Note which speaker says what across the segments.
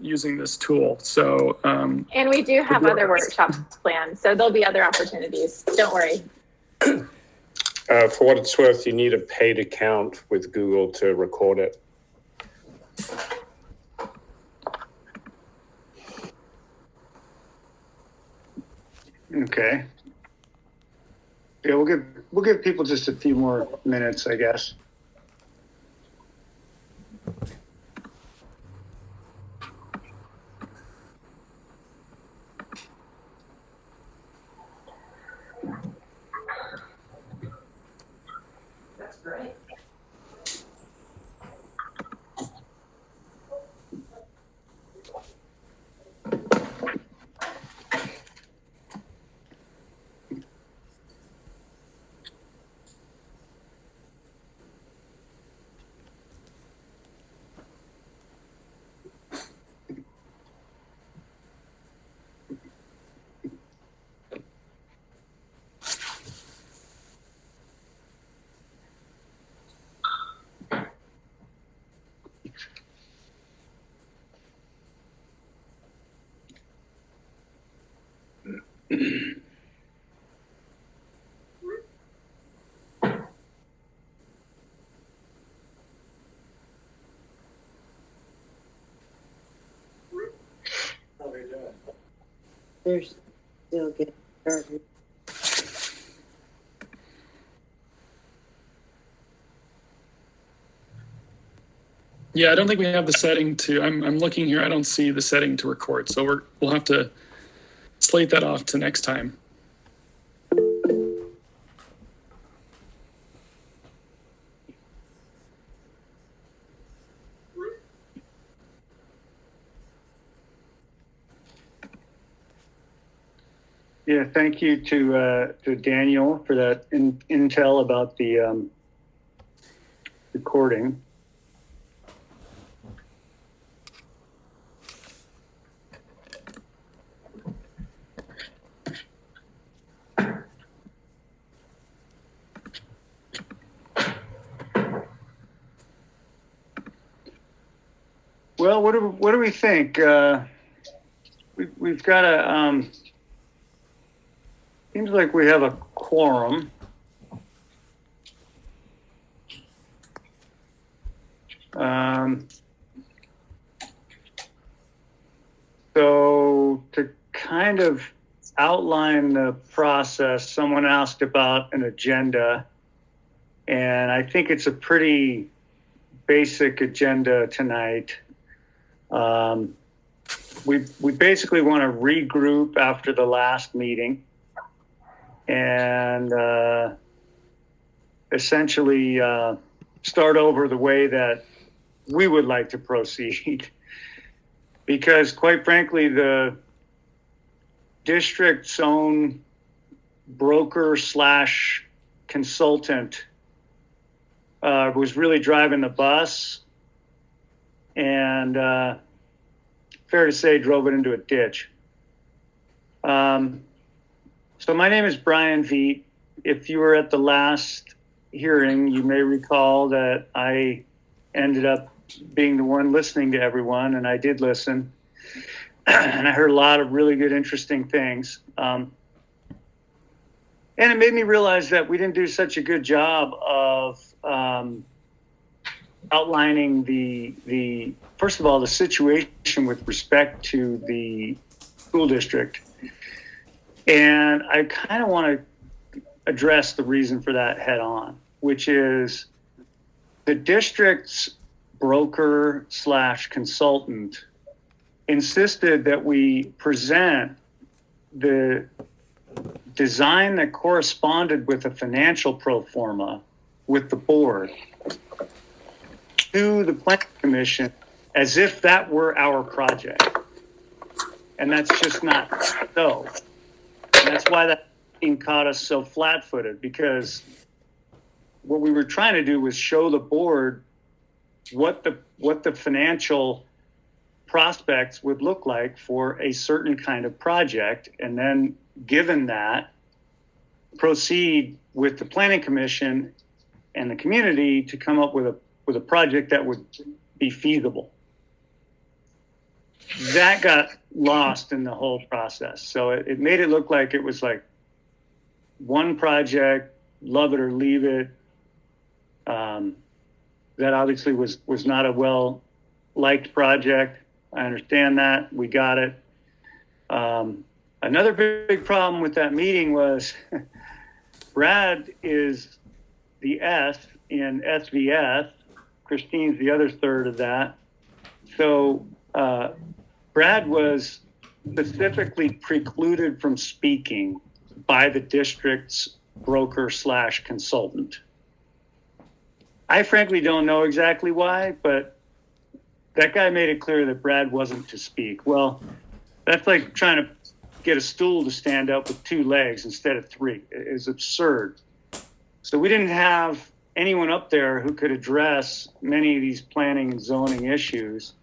Speaker 1: using this tool. So,
Speaker 2: and we do have other workshops planned, so there'll be other opportunities. Don't worry.
Speaker 3: For what it's worth, you need a paid account with Google to record it.
Speaker 4: Okay. Yeah, we'll give people just a few more minutes, I guess.
Speaker 2: That's great.
Speaker 5: They're still getting started.
Speaker 1: yeah, I don't think we have the setting to, I'm looking here, I don't see the setting to record. So we'll have to slate that off to next time.
Speaker 4: Yeah, thank you to Daniel for that intel about the recording. Well, what do we think? We've got a seems like we have a quorum. So to kind of outline the process, someone asked about an agenda, and I think it's a pretty basic agenda tonight. We basically want to regroup after the last meeting and essentially start over the way that we would like to proceed. Because quite frankly, the district's own broker / consultant was really driving the bus, and fair to say drove it into a ditch. So my name is Brian Veet. If you were at the last hearing, you may recall that I ended up being the one listening to everyone, and I did listen. And I heard a lot of really good, interesting things. And it made me realize that we didn't do such a good job of outlining the first of all, the situation with respect to the school district. And I kind of want to address the reason for that head on, which is the district's broker / consultant insisted that we present the design that corresponded with a financial pro forma with the board to the planning commission as if that were our project. And that's just not so. And that's why that meeting caught us so flat-footed, because what we were trying to do was show the board what the financial prospects would look like for a certain kind of project, and then given that, proceed with the planning commission and the community to come up with a project that would be feasible. that got lost in the whole process. So it made it look like it was like one project, love it or leave it. That obviously was not a well-liked project. I understand that. We got it. Another big problem with that meeting was Brad is the S in SVS. Christine's the other third of that. So Brad was specifically precluded from speaking by the district's broker/consultant. I frankly don't know exactly why, but that guy made it clear that Brad wasn't to speak. Well, that's like trying to get a stool to stand up with 2 legs instead of 3. It's absurd. So we didn't have anyone up there who could address many of these planning and zoning issues.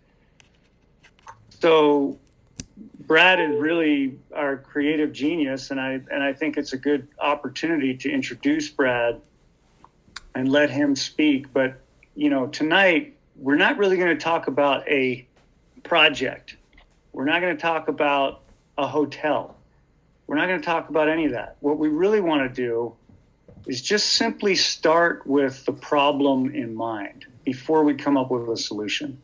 Speaker 4: So Brad is really our creative genius, and I think it's a good opportunity to introduce Brad and let him speak. But, you know, tonight, we're not really going to talk about a project. We're not going to talk about a hotel. We're not going to talk about any of that. What we really want to do is just simply start with the problem in mind before we come up with a solution.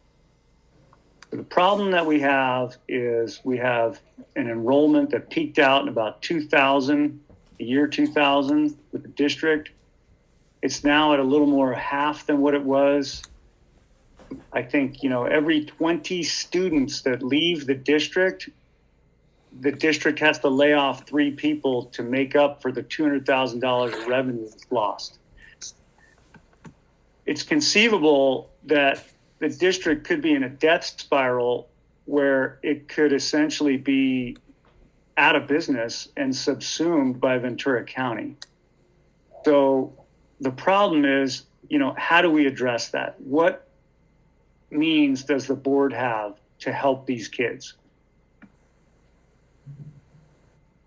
Speaker 4: The problem that we have is we have an enrollment that peaked out in about 2000, the year 2000 with the district. It's now at a little more half than what it was. I think, you know, every 20 students that leave the district has to lay off 3 people to make up for the $200,000 of revenue that's lost. It's conceivable that the district could be in a death spiral where it could essentially be out of business and subsumed by Ventura County. So the problem is, you know, how do we address that? What means does the board have to help these kids?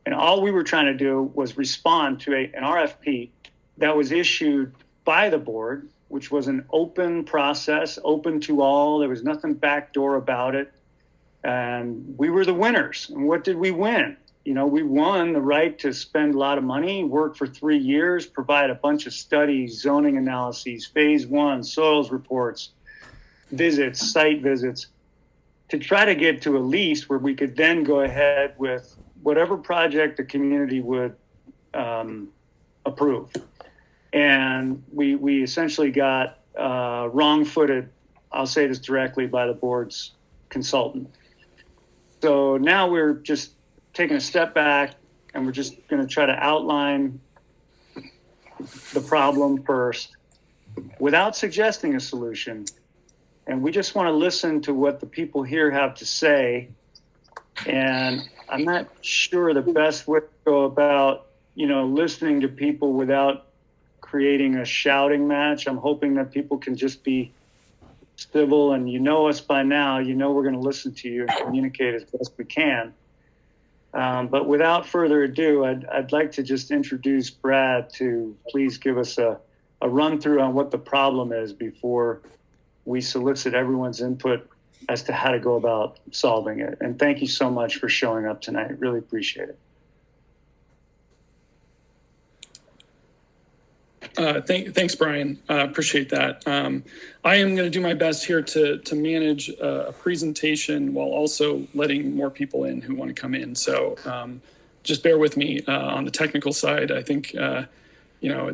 Speaker 4: And all we were trying to do was respond to an RFP that was issued by the board, which was an open process, open to all. There was nothing backdoor about it. And we were the winners. And what did we win? You know, we won the right to spend a lot of money, work for 3 years, provide a bunch of studies, zoning analyses, phase 1, soils reports, visits, site visits, to try to get to a lease where we could then go ahead with whatever project the community would approve. And we essentially got wrong-footed, I'll say this directly, by the board's consultant. So now we're just taking a step back, and we're just going to try to outline the problem first without suggesting a solution. And we just want to listen to what the people here have to say. And I'm not sure the best way to go about, you know, listening to people without creating a shouting match. I'm hoping that people can just be civil, and you know us by now, you know we're going to listen to you and communicate as best we can. But without further ado, I'd like to just introduce Brad to please give us a run through on what the problem is before we solicit everyone's input as to how to go about solving it. And thank you so much for showing up tonight. Really appreciate it.
Speaker 1: Thanks, Brian. Appreciate that. I am going to do my best here to manage a presentation while also letting more people in who want to come in. So just bear with me on the technical side. I think, you know,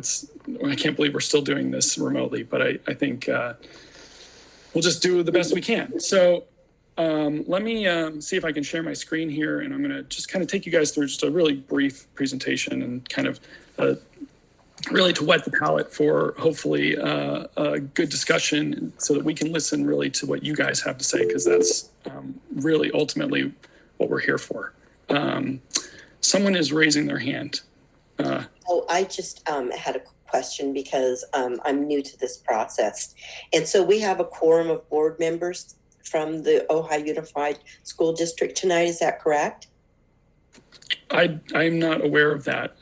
Speaker 1: I can't believe we're still doing this remotely, but I think we'll just do the best we can. So let me see if I can share my screen here, and I'm going to just kind of take you guys through just a really brief presentation and kind of really to whet the palate for hopefully a good discussion so that we can listen really to what you guys have to say, because that's really ultimately what we're here for. Someone is raising their hand.
Speaker 6: I just had a question because I'm new to this process. And so we have a quorum of board members from the Ojai Unified School District tonight. Is that correct?
Speaker 1: I'm not aware of that.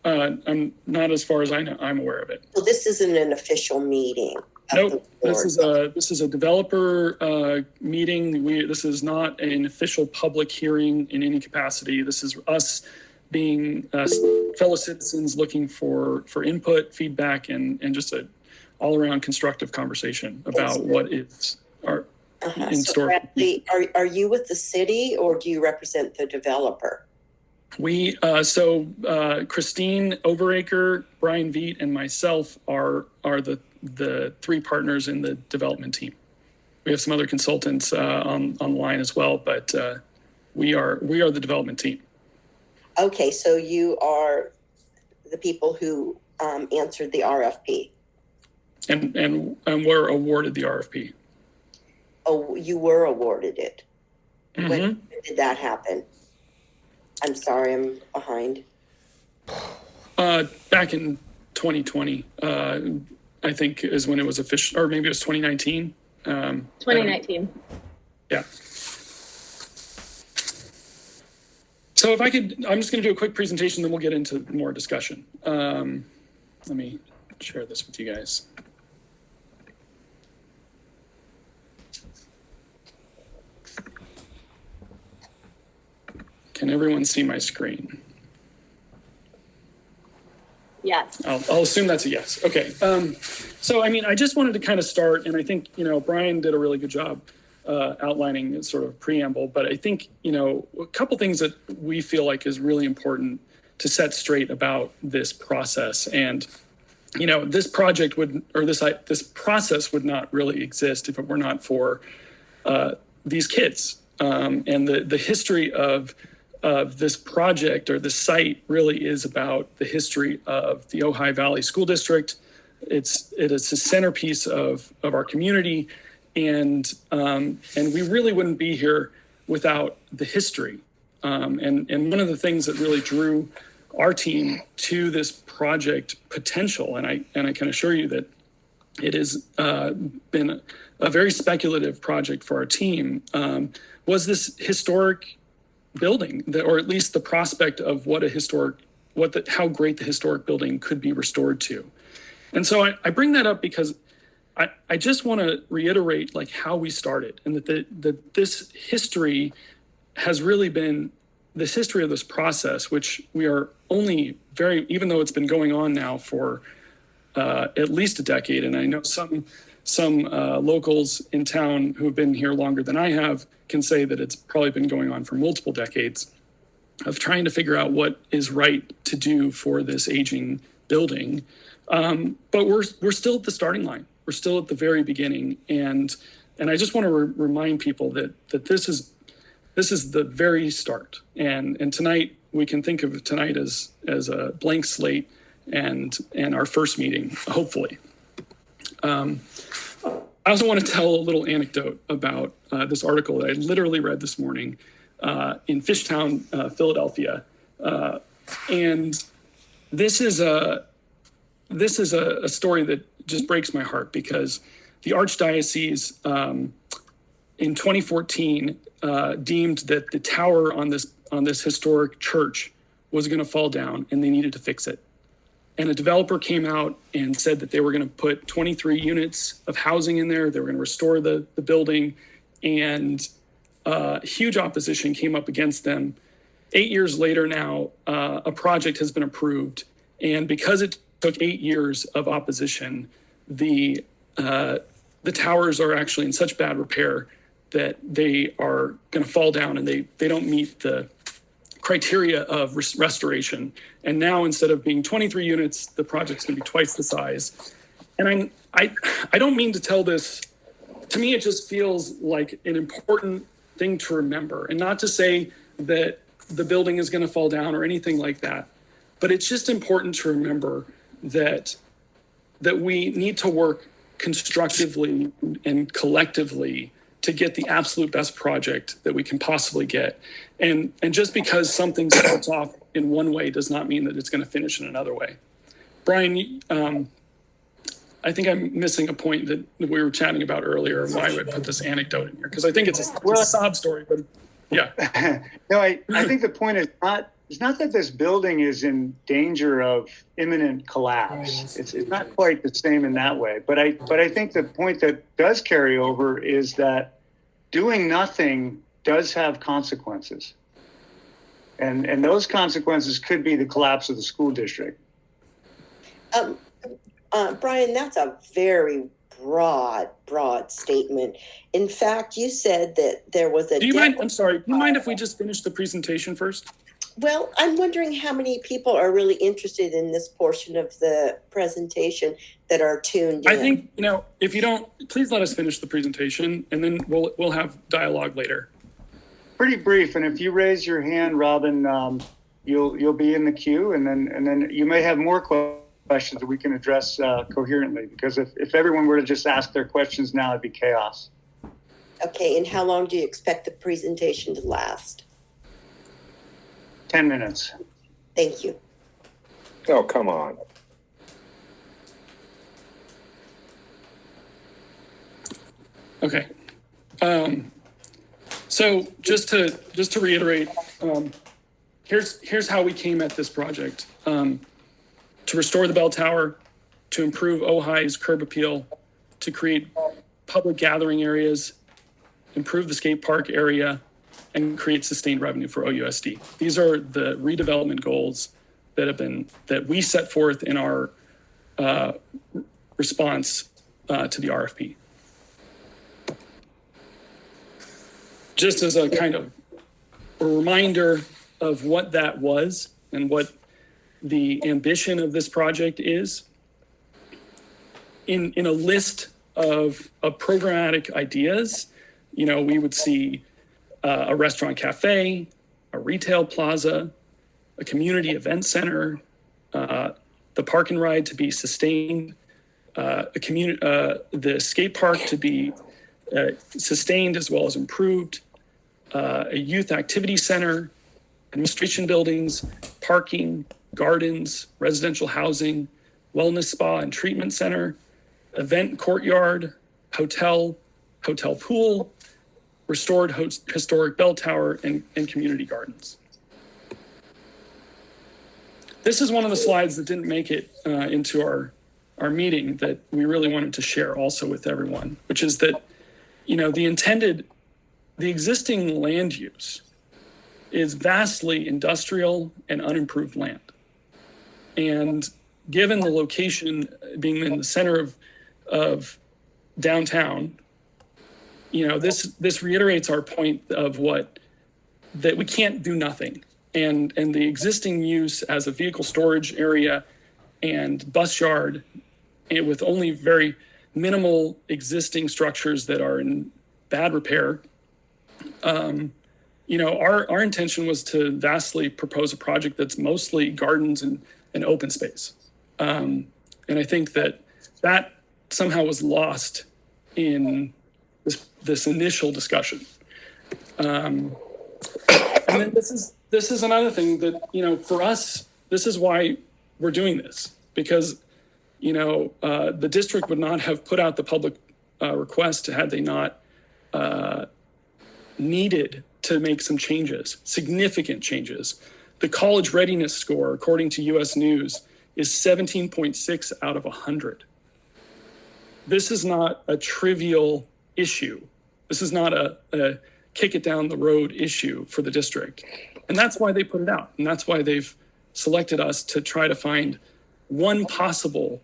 Speaker 1: I'm not, as far as I know, I'm aware of it.
Speaker 6: Well, this isn't an official meeting.
Speaker 1: Nope. This is a developer meeting. This is not an official public hearing in any capacity. This is us being fellow citizens looking for input, feedback, and just a all around constructive conversation about what is in
Speaker 6: So
Speaker 1: store.
Speaker 6: Bradley, are you with the city or do you represent the developer?
Speaker 1: We Christine Overacre, Brian Veet, and myself are the three partners in the development team. We have some other consultants online as well, but we are the development team.
Speaker 6: Okay, so you are the people who answered the RFP.
Speaker 1: And we're awarded the RFP.
Speaker 6: Oh, you were awarded it.
Speaker 1: Mm-hmm.
Speaker 6: When did that happen? I'm sorry, I'm behind.
Speaker 1: Back in 2020, I think is when it was official, or maybe it was 2019.
Speaker 2: 2019.
Speaker 1: Yeah. So if I could, I'm just going to do a quick presentation, then we'll get into more discussion. Let me share this with you guys. Can everyone see my screen?
Speaker 2: Yes.
Speaker 1: I'll assume that's a yes. Okay. So, I mean, I just wanted to kind of start, and I think, Brian did a really good job outlining sort of preamble, but I think, a couple things that we feel like is really important to set straight about this process. And, this project this process would not really exist if it were not for these kids. And the history of this project or this site really is about the history of the Ojai Valley School District. It is a centerpiece of our community, and we really wouldn't be here without the history. And one of the things that really drew our team to this project potential, and I can assure you that it has been a very speculative project for our team, was this historic building, or at least the prospect of how great the historic building could be restored to. And so I bring that up because I just want to reiterate like how we started, and that this history has really been this history of this process, which we are only even though it's been going on now for at least a decade, and I know some locals in town who have been here longer than I have can say that it's probably been going on for multiple decades of trying to figure out what is right to do for this aging building. But we're still at the starting line. We're still at the very beginning. And I just want to remind people that this is the very start. And tonight, we can think of tonight as a blank slate and our first meeting, hopefully. I also want to tell a little anecdote about this article that I literally read this morning in Fishtown, Philadelphia, and this is a story that just breaks my heart because the Archdiocese in 2014 deemed that the tower on this historic church was going to fall down and they needed to fix it. And a developer came out and said that they were going to put 23 units of housing in there. They were going to restore the building. And huge opposition came up against them. 8 years later now, a project has been approved. And because it took 8 years of opposition, the towers are actually in such bad repair that they are going to fall down, and they don't meet the criteria of restoration. And now, instead of being 23 units, the project's going to be twice the size. And I don't mean to tell this. To me, it just feels like an important thing to remember, and not to say that the building is going to fall down or anything like that. But it's just important to remember that we need to work constructively and collectively to get the absolute best project that we can possibly get. And just because something starts off in one way does not mean that it's going to finish in another way. Brian, I think I'm missing a point that we were chatting about earlier, and why I would put this anecdote in here, because I think it's a sob story, but yeah.
Speaker 4: No, I think the point is not it's not that this building is in danger of imminent collapse. It's not quite the same in that way. But I think the point that does carry over is that doing nothing does have consequences. And those consequences could be the collapse of the school district.
Speaker 6: Brian, that's a very broad statement. In fact, you said that there was a.
Speaker 1: Do you mind? I'm sorry. Do you mind if we just finish the presentation first?
Speaker 6: Well, I'm wondering how many people are really interested in this portion of the presentation that are tuned in.
Speaker 1: I think, if you don't, please let us finish the presentation, and then we'll have dialogue later.
Speaker 4: Pretty brief, and if you raise your hand, Robin, you'll be in the queue, and then you may have more questions that we can address coherently. Because if everyone were to just ask their questions now, it'd be chaos.
Speaker 6: Okay, and how long do you expect the presentation to last?
Speaker 4: 10 minutes.
Speaker 6: Thank you.
Speaker 3: Oh, come on.
Speaker 1: Okay. So just to reiterate, here's how we came at this project. To restore the bell tower, to improve Ojai's curb appeal, to create public gathering areas, improve the skate park area, and create sustained revenue for OUSD. These are the redevelopment goals that we set forth in our response to the RFP. Just as a kind of a reminder of what that was and what the ambition of this project is, in a list of programmatic ideas, we would see a restaurant cafe, a retail plaza, a community event center, the park and ride to be sustained, the skate park to be sustained as well as improved, a youth activity center, administration buildings, parking, gardens, residential housing, wellness spa and treatment center, event courtyard, hotel pool, restored historic bell tower, and community gardens. This is one of the slides that didn't make it into our meeting that we really wanted to share also with everyone, which is that, the existing land use is vastly industrial and unimproved land. And given the location being in the center of downtown, this reiterates our point of that we can't do nothing. And the existing use as a vehicle storage area and bus yard, and with only very minimal existing structures that are in bad repair, our intention was to vastly propose a project that's mostly gardens and open space. And I think that somehow was lost in this initial discussion. And then this is another thing that, for us, this is why we're doing this, because, the district would not have put out the public request had they not needed to make some changes, significant changes. The college readiness score, according to US News, is 17.6 out of 100. This is not a trivial issue. This is not a kick it down the road issue for the district. And that's why they put it out. And that's why they've selected us to try to find one possible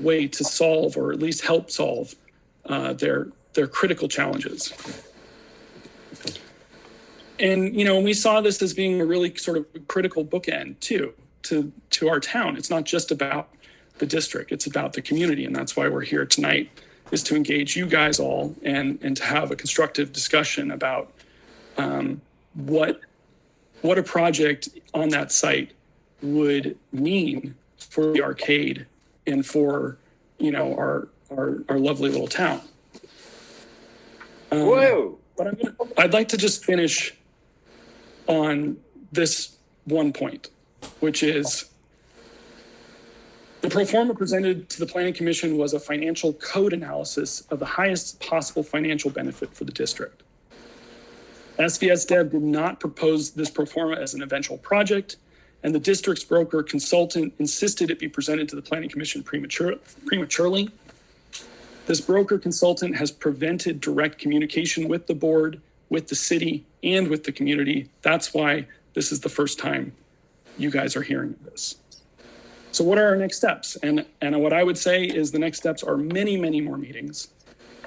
Speaker 1: way to solve, or at least help solve, their critical challenges. And, we saw this as being a really sort of critical bookend too, to our town. It's not just about the district, it's about the community. And that's why we're here tonight, is to engage you guys all and to have a constructive discussion about what a project on that site would mean for the arcade and for, our lovely little town.
Speaker 3: Whoa!
Speaker 1: But I'd like to just finish on this one point, which is the pro forma presented to the Planning Commission was a financial code analysis of the highest possible financial benefit for the district. SVS DEV did not propose this pro forma as an eventual project, and the district's broker consultant insisted it be presented to the Planning Commission prematurely. This broker consultant has prevented direct communication with the board, with the city, and with the community. That's why this is the first time you guys are hearing this. So what are our next steps? And what I would say is the next steps are many, many more meetings.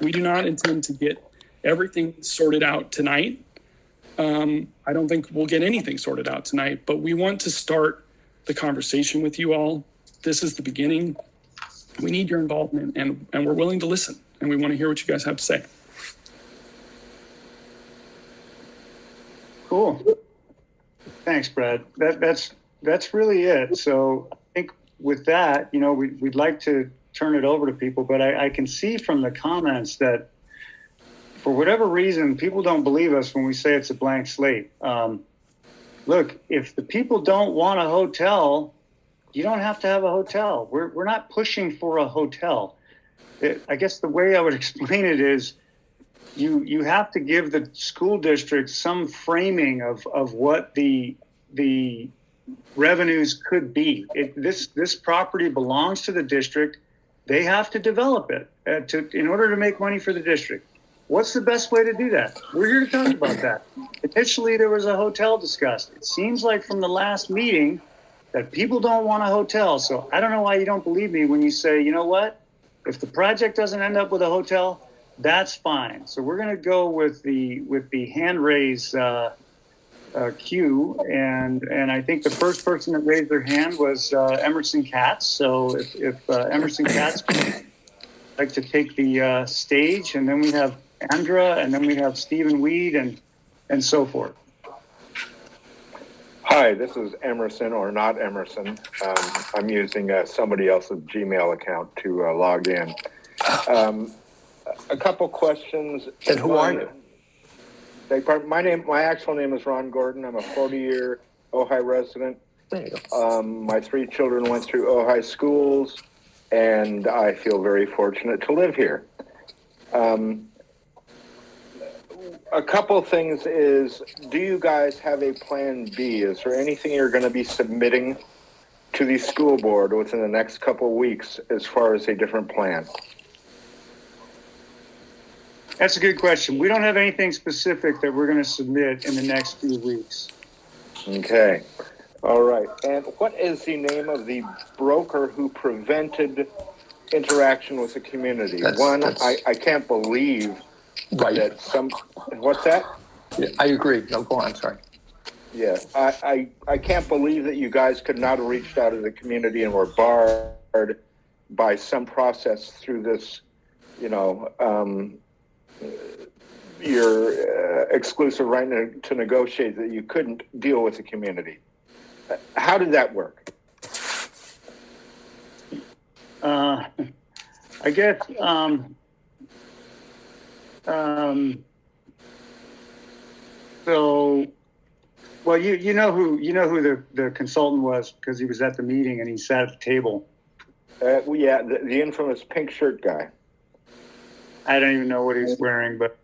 Speaker 1: We do not intend to get everything sorted out tonight. I don't think we'll get anything sorted out tonight, but we want to start the conversation with you all. This is the beginning. We need your involvement, and we're willing to listen, and we want to hear what you guys have to say.
Speaker 4: Cool. Thanks, Brad. That's really it. So I think with that, we'd like to turn it over to people, but I can see from the comments that for whatever reason, people don't believe us when we say it's a blank slate. Look, if the people don't want a hotel, you don't have to have a hotel. We're not pushing for a hotel. I guess the way I would explain it is you have to give the school district some framing of what the revenues could be. This property belongs to the district. They have to develop it in order to make money for the district. What's the best way to do that? We're here to talk about that. Initially, there was a hotel discussed. It seems like from the last meeting that people don't want a hotel. So I don't know why you don't believe me when you say, you know what? If the project doesn't end up with a hotel, that's fine. So we're going to go with the hand raise queue, and I think the first person that raised their hand was Emerson Katz. So if Emerson Katz would like to take the stage, and then we have Andra, and then we have Stephen Weed, and so forth.
Speaker 7: Hi, this is Emerson, or not Emerson. I'm using somebody else's Gmail account to log in. A couple questions.
Speaker 8: And who are you?
Speaker 7: My actual name is Ron Gordon. I'm a 40-year Ojai resident.
Speaker 8: There you go.
Speaker 7: My 3 children went through Ojai schools, and I feel very fortunate to live here. A couple things is, do you guys have a plan B? Is there anything you're going to be submitting to the school board within the next couple of weeks as far as a different plan?
Speaker 4: That's a good question. We don't have anything specific that we're going to submit in the next few weeks.
Speaker 7: Okay. All right. And what is the name of the broker who prevented interaction with the community? I can't believe that what's that?
Speaker 8: Yeah, I agree. No, go on. Sorry.
Speaker 7: Yeah. I can't believe that you guys could not have reached out to the community and were barred by some process through this, your exclusive right to negotiate, that you couldn't deal with the community. How did that work?
Speaker 4: I guess so. Well, you know who the consultant was, because he was at the meeting and he sat at the table.
Speaker 7: Yeah, the infamous pink shirt guy.
Speaker 4: I don't even know what he's wearing, but.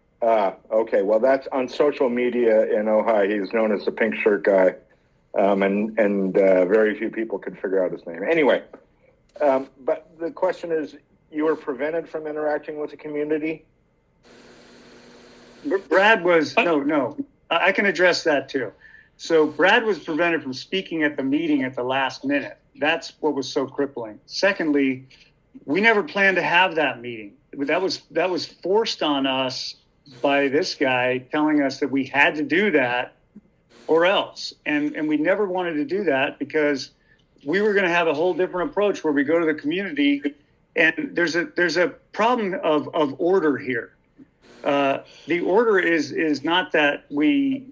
Speaker 7: Okay. Well, that's on social media in Ojai. He's known as the pink shirt guy, and very few people could figure out his name. Anyway, but the question is, you were prevented from interacting with the community?
Speaker 4: Brad was no. I can address that too. So Brad was prevented from speaking at the meeting at the last minute. That's what was so crippling. Secondly, we never planned to have that meeting. That was forced on us by this guy telling us that we had to do that or else. And we never wanted to do that because we were going to have a whole different approach where we go to the community. And there's a problem of order here. The order is not that we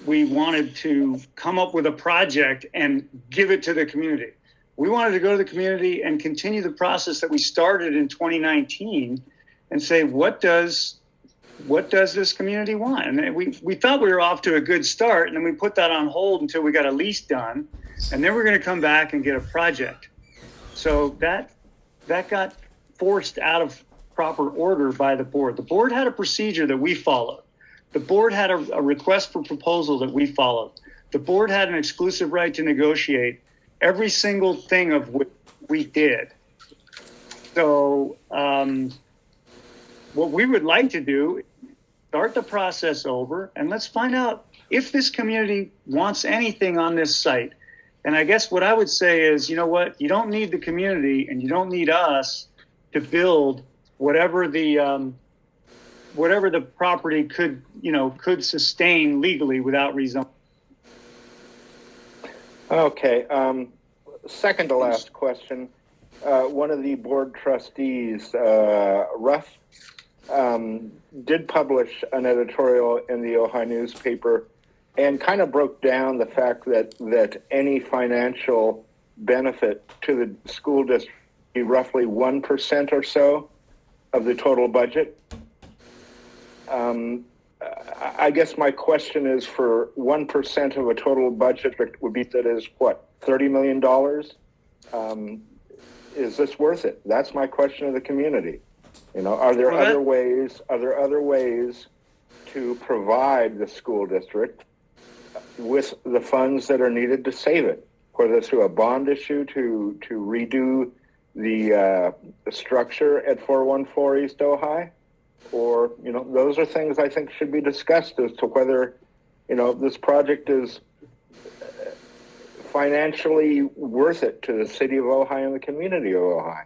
Speaker 4: wanted to come up with a project and give it to the community. We wanted to go to the community and continue the process that we started in 2019 and say, what does this community want? And we thought we were off to a good start, and then we put that on hold until we got a lease done, and then we're going to come back and get a project. So that got forced out of proper order by the board. The board had a procedure that we followed. The board had a request for proposal that we followed. The board had an exclusive right to negotiate every single thing of what we did. So what we would like to do is start the process over, and let's find out if this community wants anything on this site. And I guess what I would say is, you know what, you don't need the community and you don't need us to build whatever the property could sustain legally without rezoning.
Speaker 7: Okay, second to last question. One of the board trustees, Ruff, did publish an editorial in the Ojai newspaper and kind of broke down the fact that any financial benefit to the school district be roughly 1% or so of the total budget. I guess my question is, for 1% of a total budget would be, that is what, $30 million? Is this worth it? That's my question of the community. You know, are there other ways to provide the school district with the funds that are needed to save it, whether through a bond issue to redo the structure at 414 East Ojai, or, you know, those are things I think should be discussed as to whether, you know, this project is financially worth it to the city of Ojai and the community of Ojai.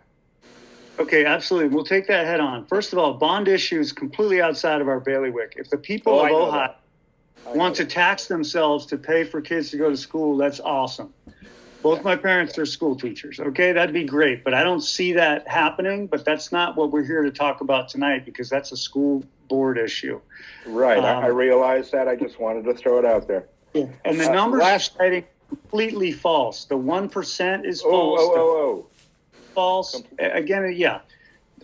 Speaker 4: Okay, absolutely. We'll take that head on. First of all, bond issue is completely outside of our bailiwick. If the people of Ojai want to tax themselves to pay for kids to go to school, that's awesome. Both my parents are school teachers. Okay, that'd be great. But I don't see that happening. But that's not what we're here to talk about tonight, because that's a school board issue.
Speaker 7: Right. I realize that. I just wanted to throw it out there.
Speaker 4: Yeah. And the numbers are citing completely false. The 1% is false. False. Again, yeah.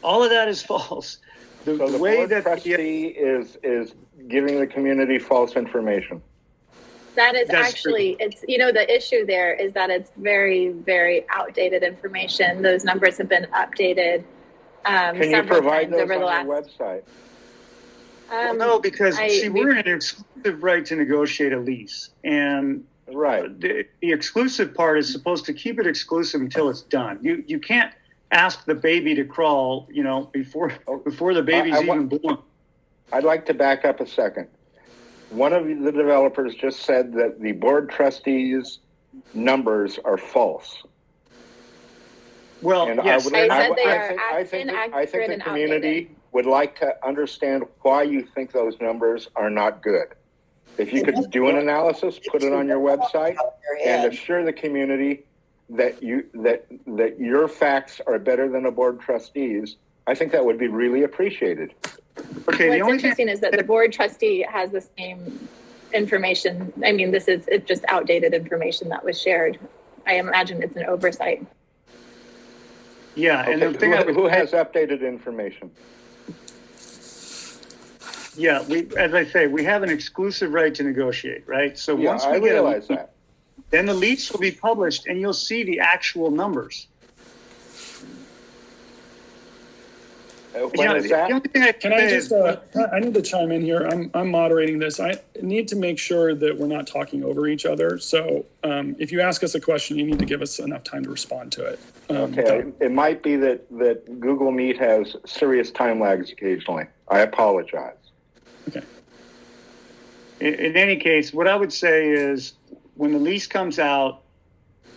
Speaker 4: All of that is false.
Speaker 7: So the way board that trustee is giving the community false information.
Speaker 2: That is actually, it's, you know, the issue there is that it's very, very outdated information. Those numbers have been updated
Speaker 7: Can you provide those over the last
Speaker 4: website? Well, no, because we're in an exclusive right to negotiate a lease, and the exclusive part is supposed to keep it exclusive until it's done. You can't ask the baby to crawl, you know, before the baby's even born.
Speaker 7: I'd like to back up a second. One of the developers just said that the board trustees' numbers are false.
Speaker 4: Well,
Speaker 7: and
Speaker 4: yes,
Speaker 7: I think the community would like to understand why you think those numbers are not good. If you could do an analysis, put it on your website, and assure the community that your facts are better than a board trustees, I think that would be really appreciated.
Speaker 4: Okay.
Speaker 2: What's interesting is that the board trustee has the same information. I mean, it's just outdated information that was shared. I imagine it's an oversight.
Speaker 4: Yeah,
Speaker 7: okay.
Speaker 4: And the thing
Speaker 7: who has updated information?
Speaker 4: Yeah, as I say, we have an exclusive right to negotiate, right? So once we
Speaker 7: realize that,
Speaker 4: then the lease will be published, and you'll see the actual numbers.
Speaker 7: When is that?
Speaker 1: Can I just, I need to chime in here. I'm moderating this. I need to make sure that we're not talking over each other. So if you ask us a question, you need to give us enough time to respond to it.
Speaker 7: Okay, it might be that Google Meet has serious time lags occasionally. I apologize.
Speaker 1: Okay.
Speaker 4: In any case, what I would say is, when the lease comes out,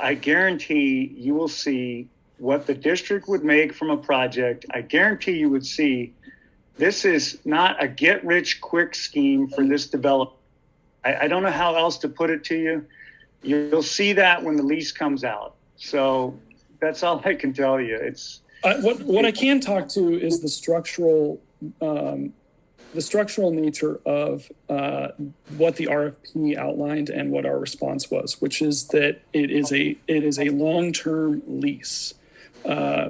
Speaker 4: I guarantee you will see what the district would make from a project. I guarantee you would see this is not a get-rich-quick scheme for this developer. I don't know how else to put it to you. You'll see that when the lease comes out. So that's all I can tell you. It's
Speaker 1: what I can talk to is the structural nature of what the RFP outlined and what our response was, which is that it is a long-term lease.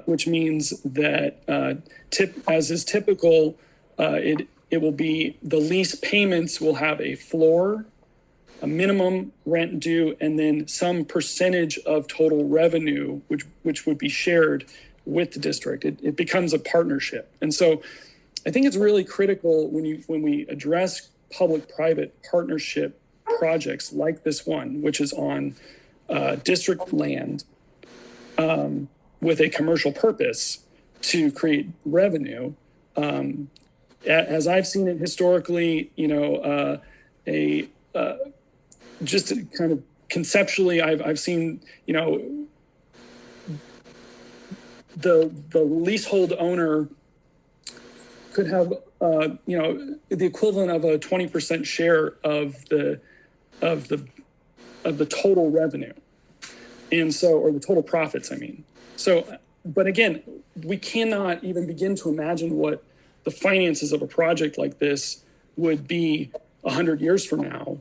Speaker 1: Which means that, as is typical, it will be, the lease payments will have a floor, a minimum rent due, and then some percentage of total revenue, which would be shared with the district. It becomes a partnership, and so I think it's really critical when we address public-private partnership projects like this one, which is on district land with a commercial purpose to create revenue. As I've seen it historically, just kind of conceptually, I've seen, the leasehold owner could have, the equivalent of a 20% share of the total revenue. And so, or the total profits, I mean. So, but again, we cannot even begin to imagine what the finances of a project like this would be 100 years from now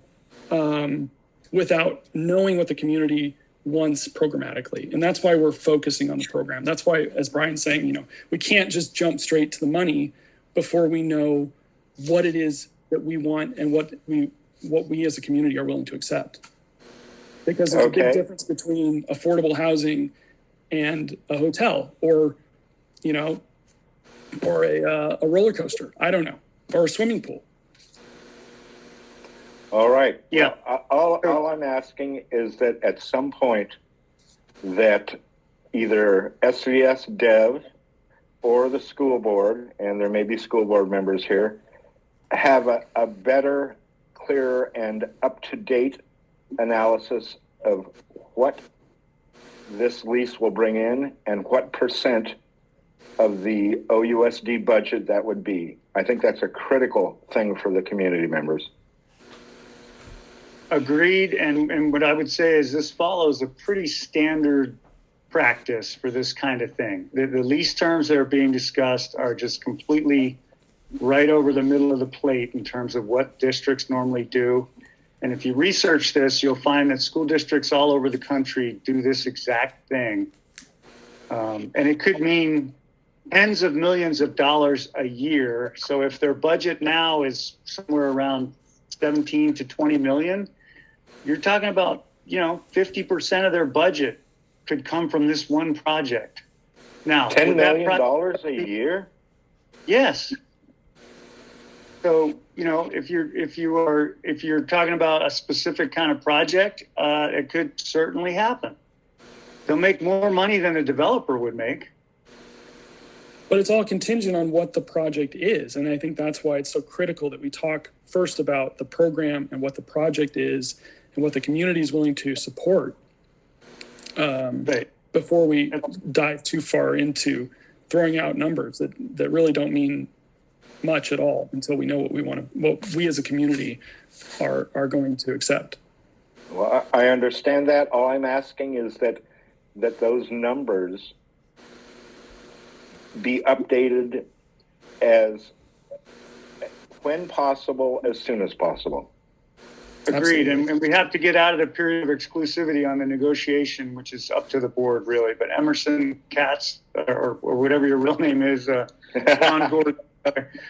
Speaker 1: without knowing what the community wants programmatically. And that's why we're focusing on the program. That's why, as Brian's saying, we can't just jump straight to the money before we know what it is that we want and what we as a community are willing to accept. Because there's a big difference between affordable housing and a hotel or a roller coaster. I don't know, or a swimming pool.
Speaker 7: All right.
Speaker 4: Yeah.
Speaker 7: Well, all I'm asking is that at some point that either SVS DEV or the school board, and there may be school board members here, have a better, clearer, and up-to-date analysis of what this lease will bring in and what percent of the OUSD budget that would be. I think that's a critical thing for the community members.
Speaker 4: Agreed. And what I would say is this follows a pretty standard practice for this kind of thing. The lease terms that are being discussed are just completely right over the middle of the plate in terms of what districts normally do. And if you research this, you'll find that school districts all over the country do this exact thing. And it could mean tens of millions of dollars a year. So if their budget now is somewhere around 17 to 20 million, you're talking about, 50% of their budget could come from this one project. Now,
Speaker 7: $10 million a year?
Speaker 4: Yes. So, if you're talking about a specific kind of project, it could certainly happen. They'll make more money than a developer would make.
Speaker 1: But it's all contingent on what the project is. And I think that's why it's so critical that we talk first about the program and what the project is and what the community is willing to support before we dive too far into throwing out numbers that really don't mean much at all until we know what we as a community are going to accept.
Speaker 7: Well, I understand that. All I'm asking is that those numbers be updated as when possible, as soon as possible.
Speaker 4: Agreed. And we have to get out of the period of exclusivity on the negotiation, which is up to the board, really. But Emerson Katz, or whatever your real name is, Ron Gordon.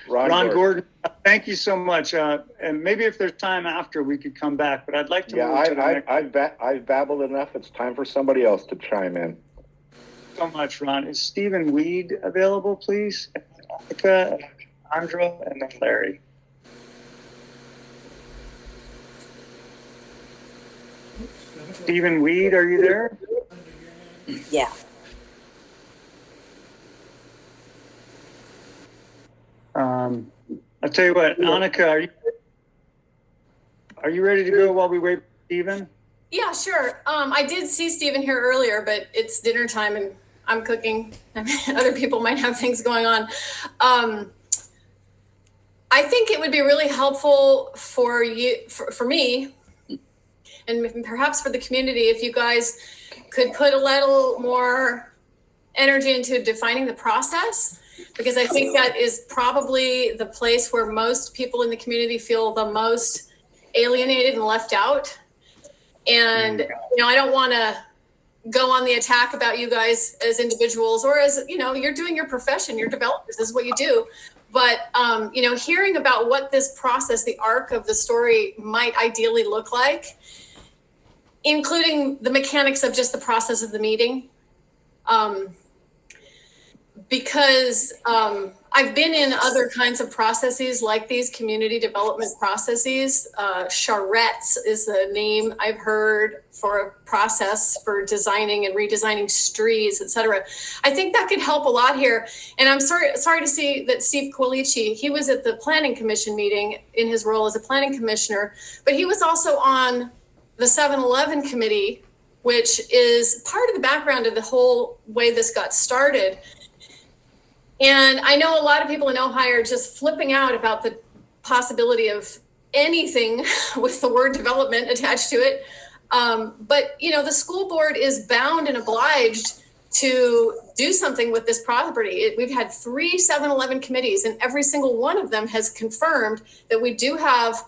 Speaker 4: Ron Gordon, thank you so much. And maybe if there's time after, we could come back. But I'd like to move to the next.
Speaker 7: I've babbled enough. It's time for somebody else to chime in.
Speaker 4: So much, Ron. Is Stephen Weed available, please? Monica, Andra, and then Larry. Stephen Weed, are you there?
Speaker 6: Yeah.
Speaker 4: I'll tell you what, Annika, are you ready to go while we wait for Stephen?
Speaker 9: Yeah, sure. I did see Stephen here earlier, but it's dinner time and I'm cooking. Other people might have things going on. I think it would be really helpful for you, for me, and perhaps for the community, if you guys could put a little more energy into defining the process, because I think that is probably the place where most people in the community feel the most alienated and left out. And, I don't want to go on the attack about you guys as individuals or as, you're doing your profession, you're developers, this is what you do. But, hearing about what this process, the arc of the story might ideally look like, including the mechanics of just the process of the meeting, because I've been in other kinds of processes like these community development processes. Charrettes is the name I've heard for a process for designing and redesigning streets, et cetera. I think that could help a lot here. And I'm sorry to see that Steve Quilici, he was at the Planning Commission meeting in his role as a planning commissioner, but he was also on the 7-Eleven committee, which is part of the background of the whole way this got started. And I know a lot of people in Ojai are just flipping out about the possibility of anything with the word development attached to it. But, you know, the school board is bound and obliged to do something with this property. We've had 3 7-Eleven committees, and every single one of them has confirmed that we do have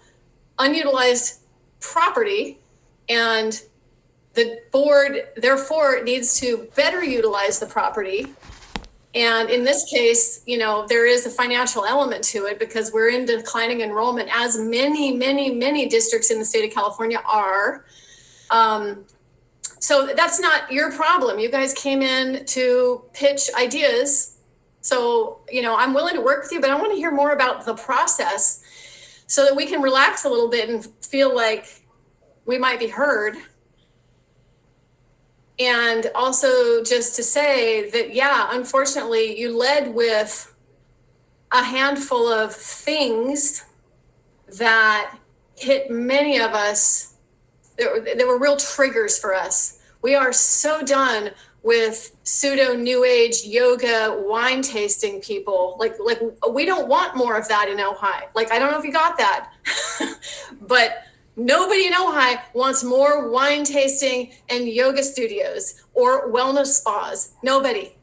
Speaker 9: unutilized property, and the board, therefore, needs to better utilize the property. And in this case, you know, there is a financial element to it because we're in declining enrollment, as many districts in the state of California are. So that's not your problem. You guys came in to pitch ideas. So, you know, I'm willing to work with you, but I want to hear more about the process so that we can relax a little bit and feel like we might be heard. And also just to say that, yeah, unfortunately, you led with a handful of things that hit many of us. There were real triggers for us. We are so done with pseudo new age yoga wine tasting people. Like we don't want more of that in Ojai. Like, I don't know if you got that, but nobody in Ojai wants more wine tasting and yoga studios or wellness spas. Nobody.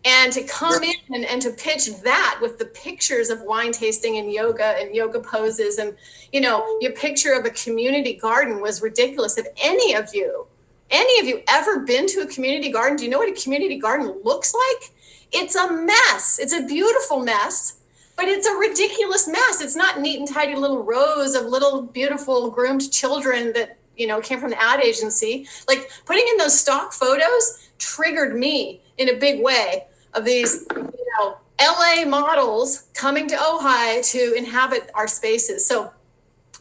Speaker 9: And to come in and to pitch that with the pictures of wine tasting and yoga poses, and, you know, your picture of a community garden was ridiculous. If any of you ever been to a community garden, do you know what a community garden looks like? It's a mess. It's a beautiful mess, but it's a ridiculous mess. It's not neat and tidy little rows of little beautiful groomed children that, you know, came from the ad agency. Like, putting in those stock photos triggered me in a big way of these, you know, LA models coming to Ojai to inhabit our spaces. So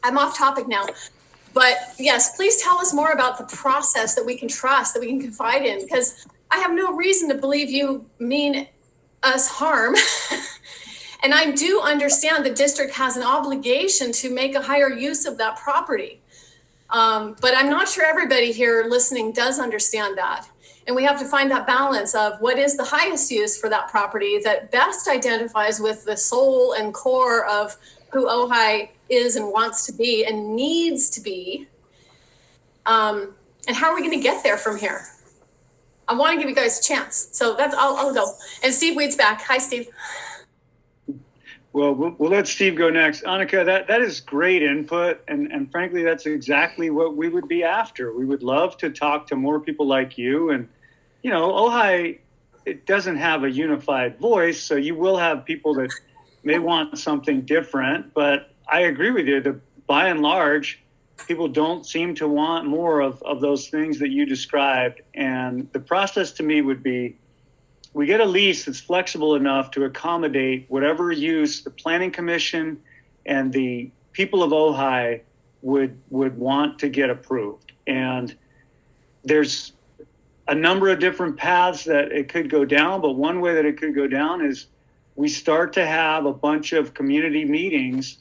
Speaker 9: I'm off topic now, but yes, please tell us more about the process that we can trust, that we can confide in, because I have no reason to believe you mean us harm. And I do understand the district has an obligation to make a higher use of that property. But I'm not sure everybody here listening does understand that. And we have to find that balance of what is the highest use for that property that best identifies with the soul and core of who Ojai is and wants to be and needs to be. And how are we going to get there from here? I want to give you guys a chance. So that's, I'll go. And Steve Weed's back. Hi, Steve.
Speaker 4: Well, we'll let Steve go next. Annika, that is great input. And frankly, that's exactly what we would be after. We would love to talk to more people like you. And, you know, Ojai, it doesn't have a unified voice. So you will have people that may want something different. But I agree with you that by and large, people don't seem to want more of those things that you described. And the process to me would be, we get a lease that's flexible enough to accommodate whatever use the Planning Commission and the people of Ojai would want to get approved. And there's a number of different paths that it could go down, but one way that it could go down is we start to have a bunch of community meetings,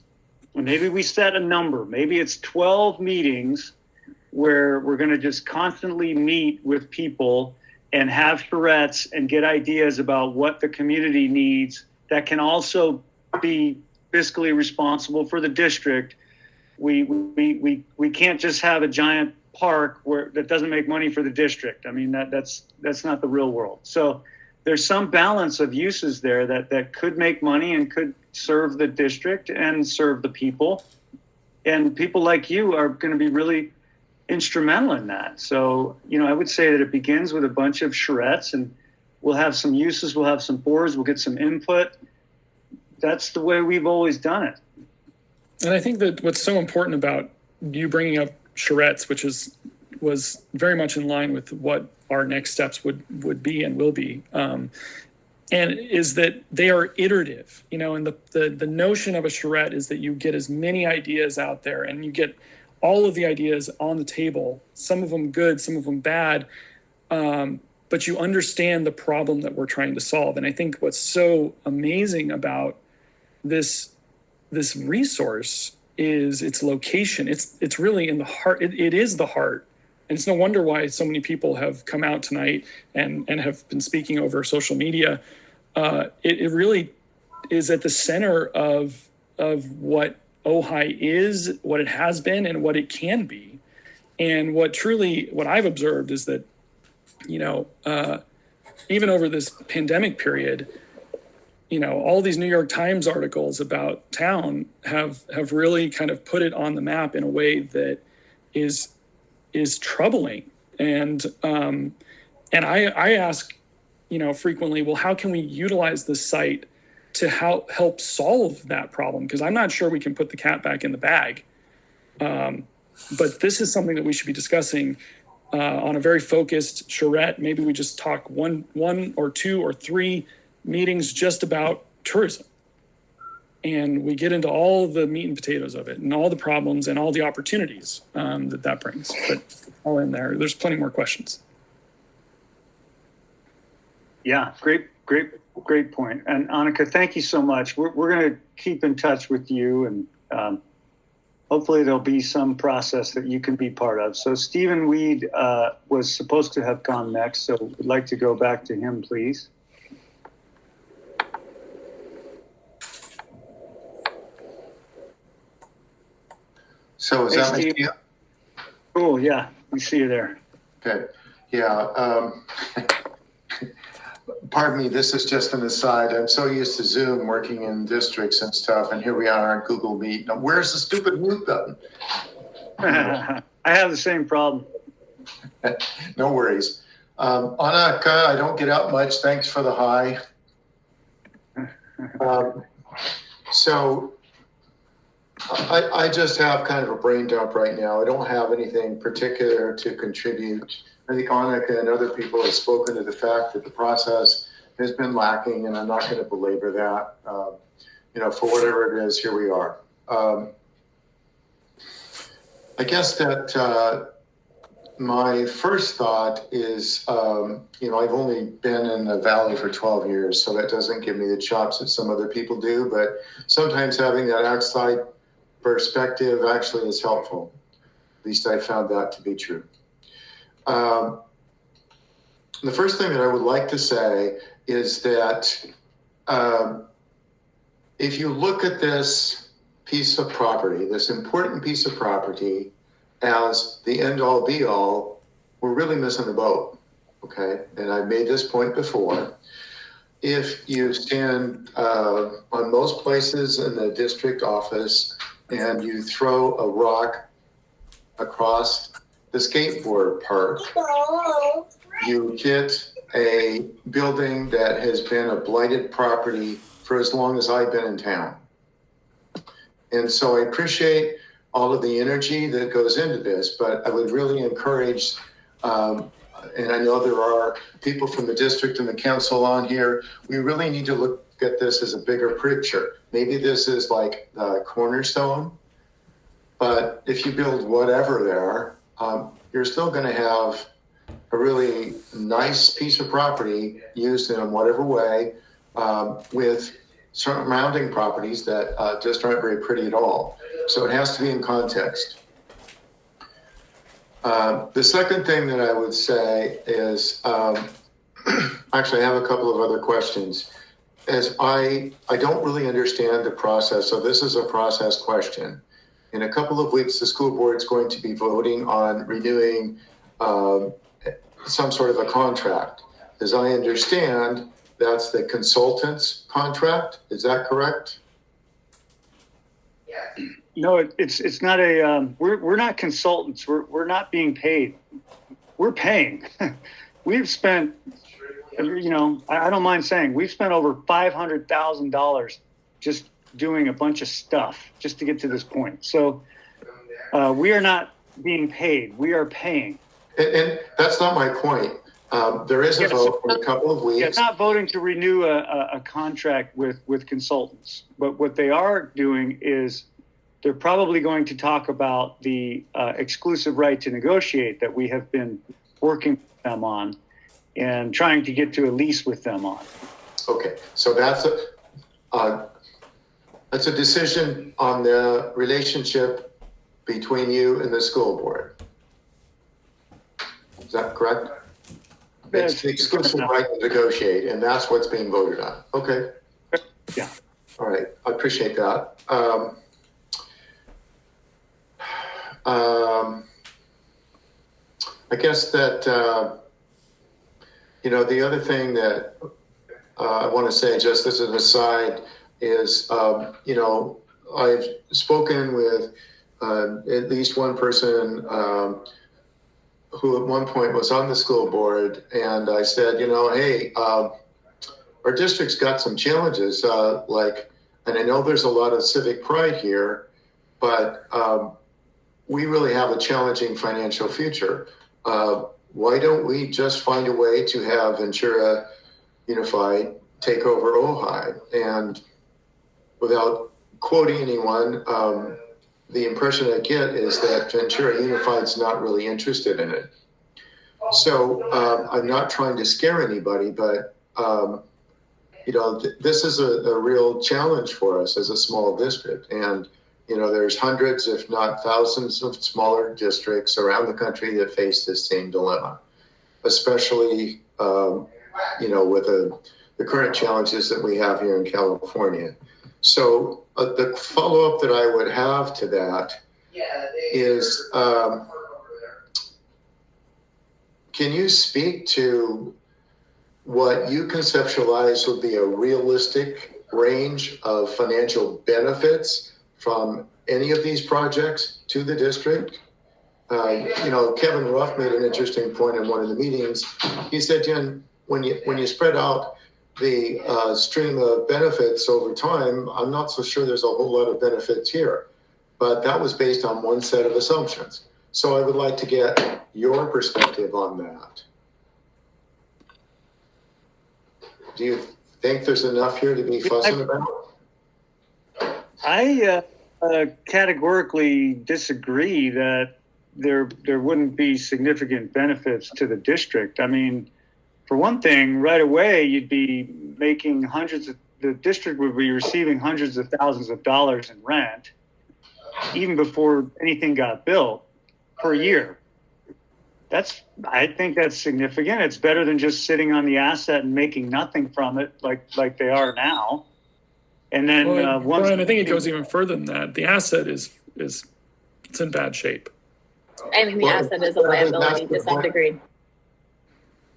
Speaker 4: and maybe we set a number. Maybe it's 12 meetings where we're going to just constantly meet with people and have charrettes and get ideas about what the community needs that can also be fiscally responsible for the district. We can't just have a giant park that doesn't make money for the district. I mean, that's not the real world. So there's some balance of uses there that could make money and could serve the district and serve the people. And people like you are going to be really instrumental in that. So, you know, I would say that it begins with a bunch of charrettes, and we'll have some uses, we'll have some boards, we'll get some input. That's the way we've always done it.
Speaker 1: And I think that what's so important about you bringing up charrettes, which is was very much in line with what our next steps would be and will be. And is that they are iterative, you know, and the notion of a charrette is that you get as many ideas out there and you get all of the ideas on the table, some of them good, some of them bad, but you understand the problem that we're trying to solve. And I think what's so amazing about this resource is its location. It's really in the heart. It is the heart. And it's no wonder why so many people have come out tonight and have been speaking over social media. It really is at the center of what Ojai is, what it has been, and what it can be. And what I've observed is that, you know, even over this pandemic period, you know, all these New York Times articles about town have really kind of put it on the map in a way that is troubling. And I ask, you know, frequently, well, how can we utilize this site to help solve that problem? Because I'm not sure we can put the cat back in the bag. But this is something that we should be discussing on a very focused charrette. Maybe we just talk one or two or three meetings just about tourism. And we get into all the meat and potatoes of it and all the problems and all the opportunities that brings. But all in there, there's plenty more questions.
Speaker 4: Yeah, great point. And Annika, thank you so much. We're going to keep in touch with you, and hopefully there'll be some process that you can be part of. So Stephen Weed was supposed to have gone next, so we'd like to go back to him, please.
Speaker 10: So is
Speaker 4: Hey,
Speaker 10: that
Speaker 4: Steve.
Speaker 10: me?
Speaker 4: Oh, yeah, we see you there.
Speaker 10: Okay. Yeah. Pardon me, this is just an aside. I'm so used to Zoom working in districts and stuff, and here we are on Google Meet. Now, where's the stupid mute button?
Speaker 4: I have the same problem.
Speaker 10: No worries. Annika, I don't get out much. Thanks for the hi. So I just have kind of a brain dump right now. I don't have anything particular to contribute. I think Annika and other people have spoken to the fact that the process has been lacking, and I'm not going to belabor that. You know, for whatever it is, here we are. I guess that my first thought is, you know, I've only been in the Valley for 12 years, so that doesn't give me the chops that some other people do, but sometimes having that outside perspective actually is helpful. At least I found that to be true. The first thing that I would like to say is that if you look at this piece of property, this important piece of property, as the end-all be-all, we're really missing the boat, okay? And I've made this point before. If you stand on most places in the district office and you throw a rock across the skateboard park, you get a building that has been a blighted property for as long as I've been in town. And so I appreciate all of the energy that goes into this, but I would really encourage, and I know there are people from the district and the council on here, we really need to look at this as a bigger picture. Maybe this is like the cornerstone, but if you build whatever there, you're still going to have a really nice piece of property used in whatever way, with surrounding properties that just aren't very pretty at all. So it has to be in context. The second thing that I would say is, actually I have a couple of other questions. As I don't really understand the process, so this is a process question. In a couple of weeks, the school board is going to be voting on renewing some sort of a contract. As I understand, that's the consultant's contract. Is that correct?
Speaker 4: No, it's not a. We're not consultants. We're not being paid. We're paying. We've spent, you know, I don't mind saying we've spent over $500,000 just doing a bunch of stuff just to get to this point. So we are not being paid. We are paying.
Speaker 10: And that's not my point. There is a
Speaker 4: Yes.
Speaker 10: vote in a couple of
Speaker 4: Yeah,
Speaker 10: weeks.
Speaker 4: not voting to renew a contract with consultants, but what they are doing is they're probably going to talk about the exclusive right to negotiate that we have been working with them on and trying to get to a lease with them on.
Speaker 10: Okay, so that's a decision on the relationship between you and the school board. Is that correct? It's the exclusive right to negotiate, and that's what's being voted on. Okay.
Speaker 4: Yeah.
Speaker 10: All right, I appreciate that. I guess that, the other thing that I want to say, just as an aside, is, I've spoken with at least one person who at one point was on the school board, and I said, hey, our district's got some challenges, and I know there's a lot of civic pride here, but we really have a challenging financial future. Why don't we just find a way to have Ventura Unified take over Ojai? And without quoting anyone, the impression I get is that Ventura Unified's not really interested in it. So I'm not trying to scare anybody, but this is a real challenge for us as a small district. And there's hundreds, if not thousands, of smaller districts around the country that face this same dilemma, especially with the current challenges that we have here in California. So the follow-up that I would have to that is, can you speak to what you conceptualize would be a realistic range of financial benefits from any of these projects to the district? Kevin Ruff made an interesting point in one of the meetings. He said, Jen, when you spread out the stream of benefits over time, I'm not so sure there's a whole lot of benefits here. But that was based on one set of assumptions. So I would like to get your perspective on that. Do you think there's enough here to be fussing about?
Speaker 4: I categorically disagree that there wouldn't be significant benefits to the district. I mean, for one thing, right away, you'd be making the district would be receiving hundreds of thousands of dollars in rent, even before anything got built, per year. I think that's significant. It's better than just sitting on the asset and making nothing from it like they are now. And then
Speaker 1: Brian, I think it goes even further than that. The asset is it's in bad shape.
Speaker 2: I mean, the asset is a liability to some degree.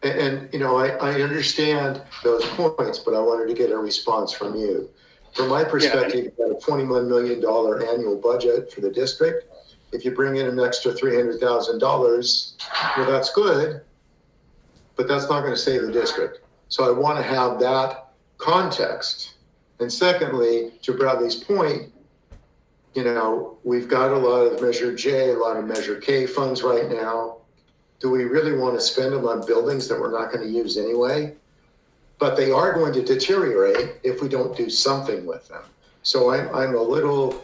Speaker 10: And I understand those points, but I wanted to get a response from you. From my perspective, you've got a $21 million annual budget for the district. If you bring in an extra $300,000, well, that's good, but that's not going to save the district. So I want to have that context. And secondly, to Bradley's point, we've got a lot of Measure J, a lot of Measure K funds right now. Do we really want to spend them on buildings that we're not going to use anyway? But they are going to deteriorate if we don't do something with them. So I'm a little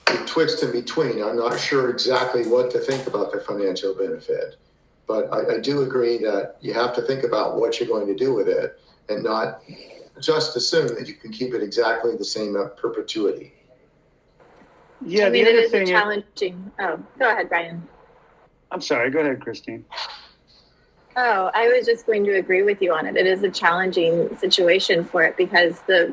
Speaker 10: betwixt and between. I'm not sure exactly what to think about the financial benefit. But I do agree that you have to think about what you're going to do with it and not just assume that you can keep it exactly the same at perpetuity.
Speaker 4: Yeah,
Speaker 2: I mean,
Speaker 4: the other
Speaker 2: it is
Speaker 4: thing
Speaker 2: challenging. Oh, go ahead, Brian.
Speaker 4: I'm sorry. Go ahead, Christine.
Speaker 2: Oh, I was just going to agree with you on it. It is a challenging situation for it because the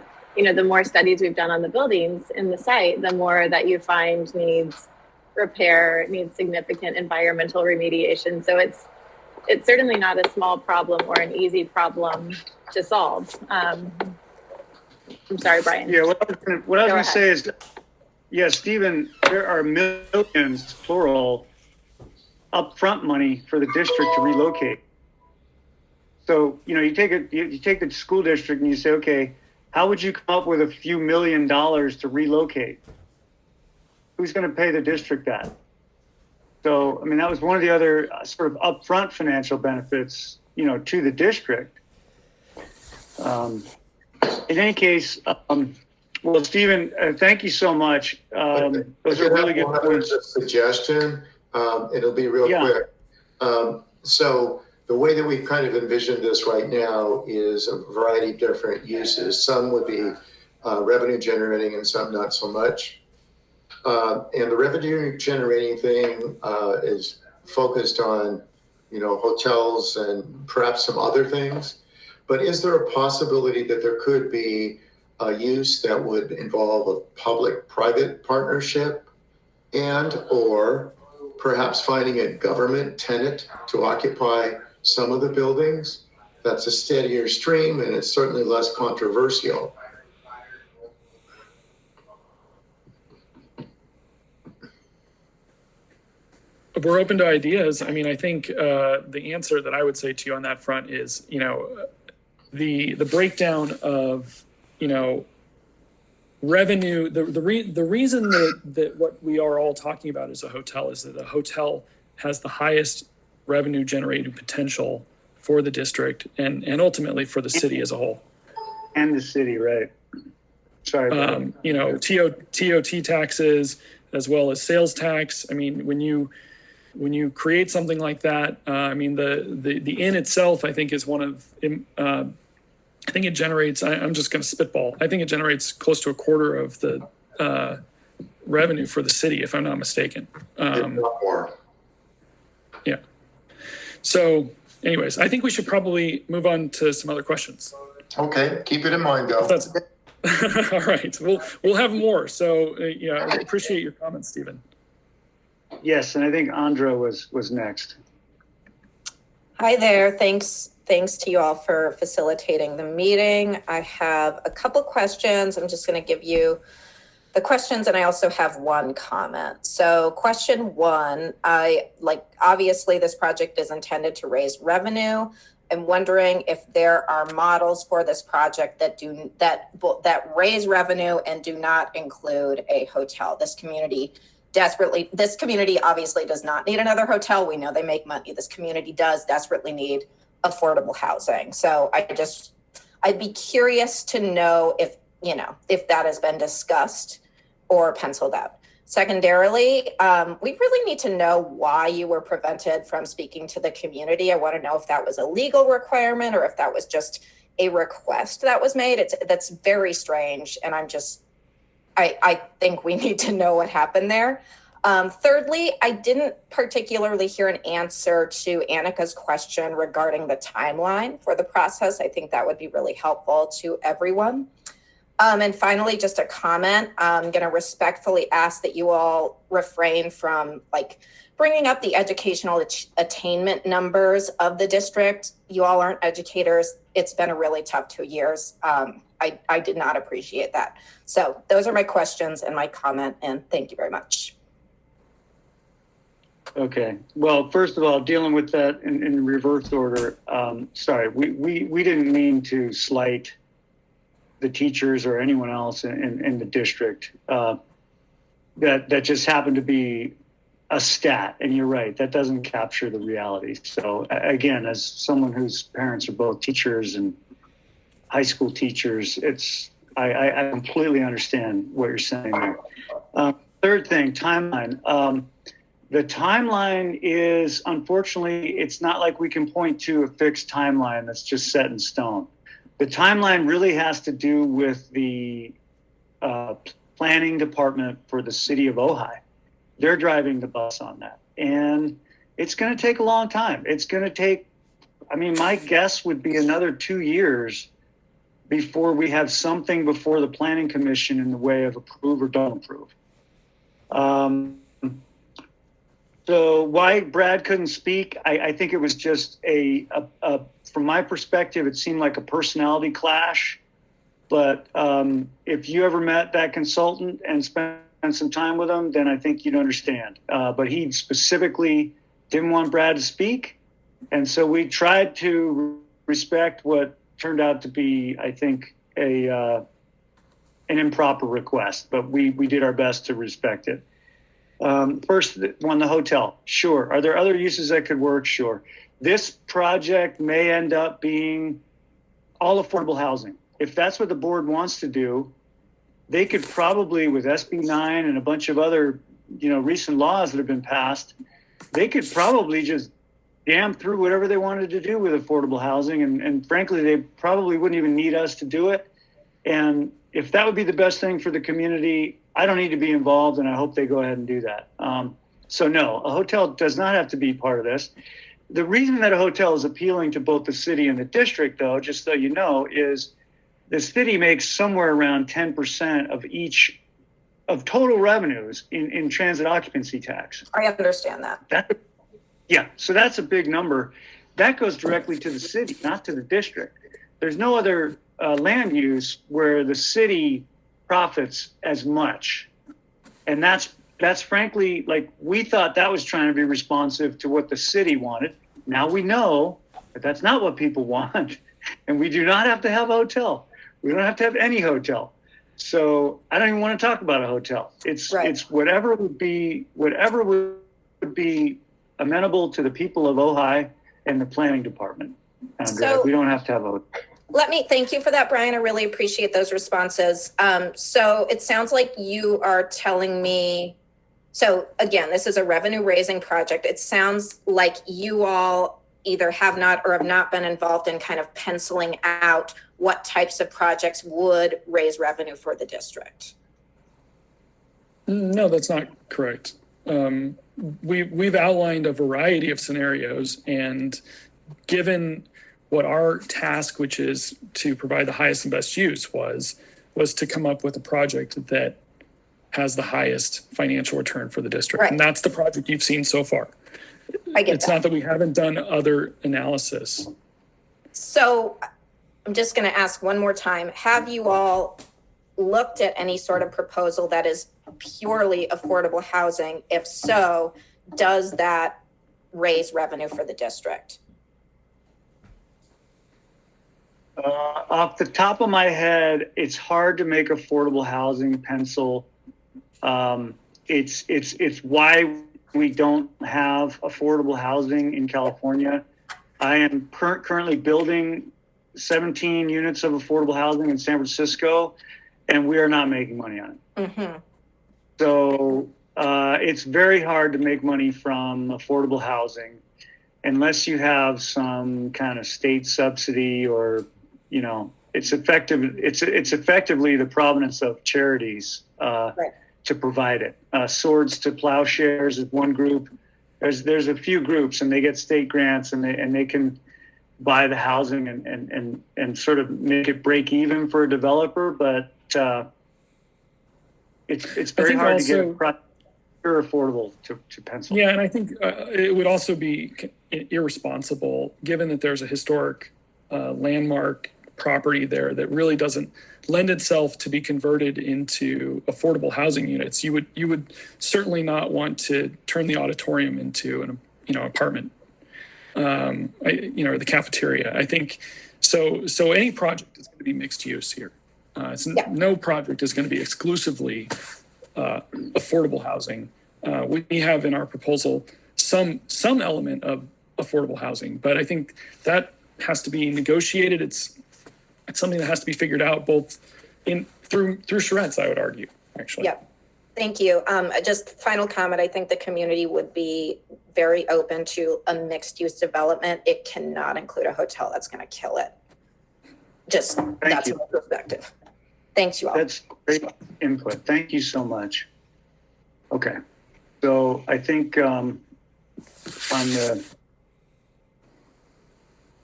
Speaker 2: more studies we've done on the buildings in the site, the more that you find needs repair, needs significant environmental remediation. So it's certainly not a small problem or an easy problem to solve. I'm sorry, Brian.
Speaker 4: Yeah, what I was going to say is, Stephen, there are millions, plural, upfront money for the district to relocate. So, you take the school district and you say, okay, how would you come up with a few $1 million to relocate? Who's going to pay the district that? So, I mean, that was one of the other sort of upfront financial benefits, to the district. In any case, well, Stephen, thank you so much. Those are really good points.
Speaker 10: Suggestion, it'll be real quick. So the way that we've kind of envisioned this right now is a variety of different uses. Some would be revenue generating and some not so much. And the revenue generating thing is focused on, hotels and perhaps some other things. But is there a possibility that there could be a use that would involve a public-private partnership or perhaps finding a government tenant to occupy some of the buildings? That's a steadier stream and it's certainly less controversial.
Speaker 1: We're open to ideas. I mean, I think the answer that I would say to you on that front is, the breakdown of, revenue. The reason that what we are all talking about is a hotel is that a hotel has the highest revenue generating potential for the district and ultimately for the city as a whole.
Speaker 4: And the city, right? Sorry.
Speaker 1: TOT taxes as well as sales tax. I mean, when you create something like that, the inn itself, I think, is one of, I think it generates, I'm just going to spitball, I think it generates close to a quarter of the revenue for the city, if I'm not mistaken.
Speaker 10: More.
Speaker 1: Yeah. So anyways, I think we should probably move on to some other questions.
Speaker 10: Okay, keep it in mind, though.
Speaker 1: All right, we'll have more. So I appreciate your comments, Stephen.
Speaker 4: Yes, and I think Andra was next.
Speaker 11: Hi there. Thanks to you all for facilitating the meeting. I have a couple questions. I'm just going to give you the questions, and I also have one comment. So question one, obviously this project is intended to raise revenue. I'm wondering if there are models for this project that raise revenue and do not include a hotel. This community obviously does not need another hotel. We know they make money. This community does desperately need affordable housing. So I'd be curious to know if that has been discussed or penciled out. Secondarily, we really need to know why you were prevented from speaking to the community. I want to know if that was a legal requirement or if that was just a request that was made. That's very strange. And I think we need to know what happened there. Thirdly, I didn't particularly hear an answer to Annika's question regarding the timeline for the process. I think that would be really helpful to everyone. And finally, just a comment. I'm going to respectfully ask that you all refrain from bringing up the educational attainment numbers of the district. You all aren't educators. It's been a really tough 2 years. I did not appreciate that. So those are my questions and my comment, and thank you very much.
Speaker 4: Okay. Well, first of all, dealing with that in reverse order, sorry, we didn't mean to slight the teachers or anyone else in the district. That just happened to be a stat, and you're right, that doesn't capture the reality. So again, as someone whose parents are both teachers and high school teachers, I completely understand what you're saying there. Third thing, timeline. The timeline is, unfortunately, it's not like we can point to a fixed timeline that's just set in stone. The timeline really has to do with the planning department for the city of Ojai. They're driving the bus on that. And it's going to take a long time. It's going to take, my guess would be another 2 years before we have something before the planning commission in the way of approve or don't approve. So why Brad couldn't speak, I think it was just from my perspective, it seemed like a personality clash. But if you ever met that consultant and spent some time with him, then I think you'd understand. But he specifically didn't want Brad to speak. And so we tried to respect what turned out to be, I think, an improper request, but we did our best to respect it. First one, the hotel. Sure. Are there other uses that could work? Sure. This project may end up being all affordable housing. If that's what the board wants to do, they could probably, with SB 9 and a bunch of other, recent laws that have been passed, they could probably just jam through whatever they wanted to do with affordable housing. And frankly, they probably wouldn't even need us to do it. And if that would be the best thing for the community, I don't need to be involved, and I hope they go ahead and do that. So no, a hotel does not have to be part of this. The reason that a hotel is appealing to both the city and the district, though, just so you know, is the city makes somewhere around 10% of total revenues in transit occupancy tax.
Speaker 11: I understand that.
Speaker 4: Yeah, so that's a big number. That goes directly to the city, not to the district. There's no other land use where the city profits as much. And that's frankly, like, we thought that was trying to be responsive to what the city wanted. Now we know that that's not what people want. And we do not have to have a hotel. We don't have to have any hotel. So I don't even want to talk about a hotel. It's whatever would be amenable to the people of Ojai and the planning department. And we don't have to have a hotel.
Speaker 11: Let me thank you for that, Brian. I really appreciate those responses. So it sounds like you are telling me, so again, this is a revenue raising project. It sounds like you all either have not or have not been involved in kind of penciling out what types of projects would raise revenue for the district.
Speaker 1: No, that's not correct. We've outlined a variety of scenarios, and given what our task, which is to provide the highest and best use, was to come up with a project that has the highest financial return for the district.
Speaker 11: Right.
Speaker 1: And that's the project you've seen so far. It's not that we haven't done other analysis.
Speaker 11: So I'm just going to ask one more time. Have you all looked at any sort of proposal that is purely affordable housing? If so, does that raise revenue for the district?
Speaker 4: Off the top of my head, it's hard to make affordable housing pencil. It's why we don't have affordable housing in California. I am currently building 17 units of affordable housing in San Francisco, and we are not making money on it.
Speaker 11: Mm-hmm. So
Speaker 4: it's very hard to make money from affordable housing unless you have some kind of state subsidy, or it's effectively the provenance of charities to provide it. Swords to Plowshares is one group. There's a few groups, and they get state grants, and they can buy the housing and sort of make it break even for a developer, but it's very hard to get a project affordable to pencil.
Speaker 1: Yeah, and I think it would also be irresponsible, given that there's a historic landmark property there that really doesn't lend itself to be converted into affordable housing units. You would certainly not want to turn the auditorium into an apartment, the cafeteria. I think so. Any project is going to be mixed use here. No project is going to be exclusively affordable housing. We have in our proposal some element of affordable housing, but I think that has to be negotiated. It's something that has to be figured out both through charrettes, I would argue, actually.
Speaker 11: Yeah. Thank you. Just final comment. I think the community would be very open to a mixed use development. It cannot include a hotel. That's going to kill it. That's my perspective. Thanks, you all.
Speaker 4: That's great input. Thank you so much. Okay. So I think on the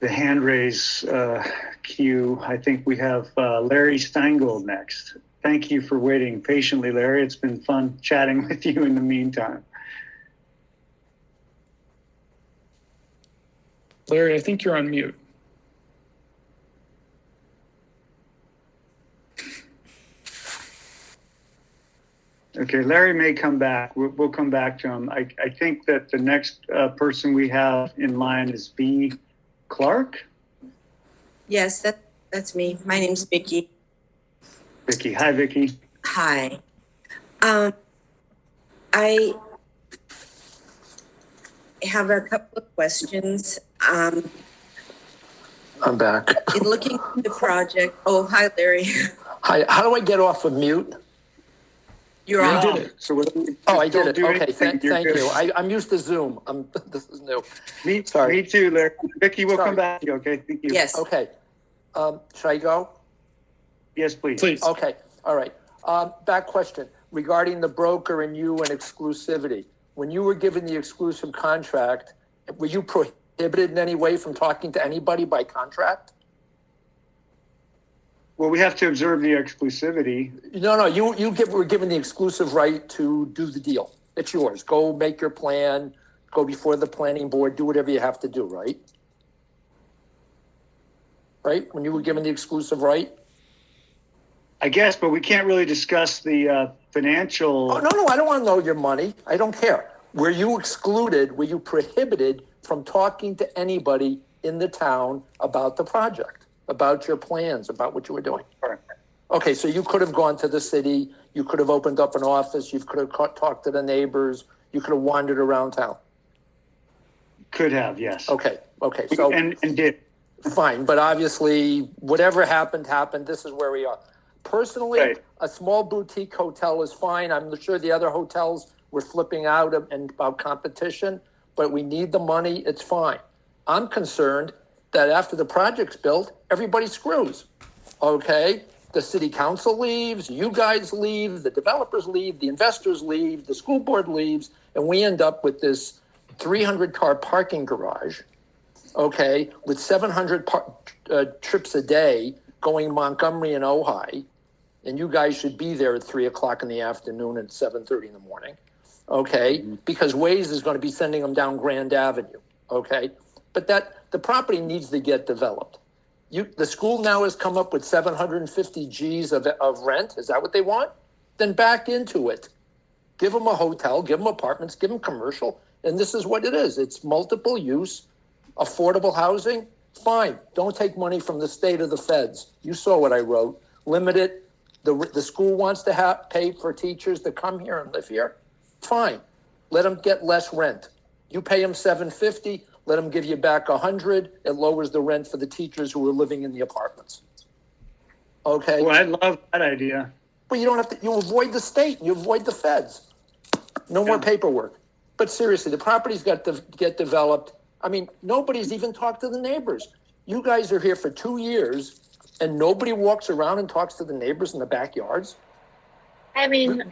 Speaker 4: hand raise queue, I think we have Larry Steingold next. Thank you for waiting patiently, Larry. It's been fun chatting with you in the meantime.
Speaker 1: Larry, I think you're on mute.
Speaker 4: Okay, Larry may come back. We'll come back to him. I think that the next person we have in line is B. Clark.
Speaker 5: Yes, that's me. My name's Vicki.
Speaker 4: Vicki. Hi, Vicki.
Speaker 5: Hi. I have a couple of questions.
Speaker 8: I'm back.
Speaker 5: In looking at the project, oh, hi, Larry.
Speaker 8: Hi, how do I get off of mute?
Speaker 5: You're
Speaker 1: You
Speaker 5: on.
Speaker 1: did it.
Speaker 4: So what do we,
Speaker 8: Oh, I
Speaker 4: don't
Speaker 8: did it.
Speaker 4: do
Speaker 8: Okay,
Speaker 4: anything.
Speaker 8: thank
Speaker 4: You're good.
Speaker 8: you. I'm used to Zoom. This is new.
Speaker 4: Me,
Speaker 8: Sorry.
Speaker 4: me too, Larry. Vicky, we'll
Speaker 8: Sorry.
Speaker 4: come back to you, okay? Thank you.
Speaker 5: Yes.
Speaker 8: Okay. Should I go?
Speaker 4: Yes, please.
Speaker 1: Please.
Speaker 8: Okay, all right. Back question regarding the broker and you and exclusivity. When you were given the exclusive contract, were you prohibited in any way from talking to anybody by contract?
Speaker 4: Well, we have to observe the exclusivity.
Speaker 8: No, you were given the exclusive right to do the deal. It's yours. Go make your plan, go before the planning board, do whatever you have to do, right? Right? When you were given the exclusive right?
Speaker 4: I guess, but we can't really discuss the financial.
Speaker 8: Oh, no, I don't want to know your money. I don't care. Were you excluded, were you prohibited from talking to anybody in the town about the project, about your plans, about what you were doing? Okay, so you could have gone to the city, you could have opened up an office, you could have talked to the neighbors, you could have wandered around town.
Speaker 4: Could have, yes.
Speaker 8: Okay, so
Speaker 4: And did.
Speaker 8: fine, but obviously whatever happened. This is where we are. Personally,
Speaker 4: Right.
Speaker 8: A small boutique hotel is fine. I'm sure the other hotels were flipping out about competition, but we need the money. It's fine. I'm concerned that after the project's built, everybody screws. Okay? The city council leaves, you guys leave, the developers leave, the investors leave, the school board leaves, and we end up with this 300-car parking garage, okay, with 700 trips a day going Montgomery and Ojai, and you guys should be there at 3 o'clock in the afternoon and 7:30 in the morning, okay, because Waze is going to be sending them down Grand Avenue, okay? But the property needs to get developed. The school now has come up with 750 G's of rent. Is that what they want? Then back into it. Give them a hotel, give them apartments, give them commercial, and this is what it is. It's multiple use, affordable housing. Fine. Don't take money from the state or the feds. You saw what I wrote. Limit it. The school wants to pay for teachers to come here and live here. Fine. Let them get less rent. You pay them $750. Let them give you back $100. It lowers the rent for the teachers who are living in the apartments. Okay.
Speaker 4: Well, I love that idea.
Speaker 8: But you don't have to. You avoid the state. You avoid the feds. No more paperwork. But seriously, the property's got to get developed. I mean, nobody's even talked to the neighbors. You guys are here for 2 years, and nobody walks around and talks to the neighbors in the backyards.
Speaker 2: I mean,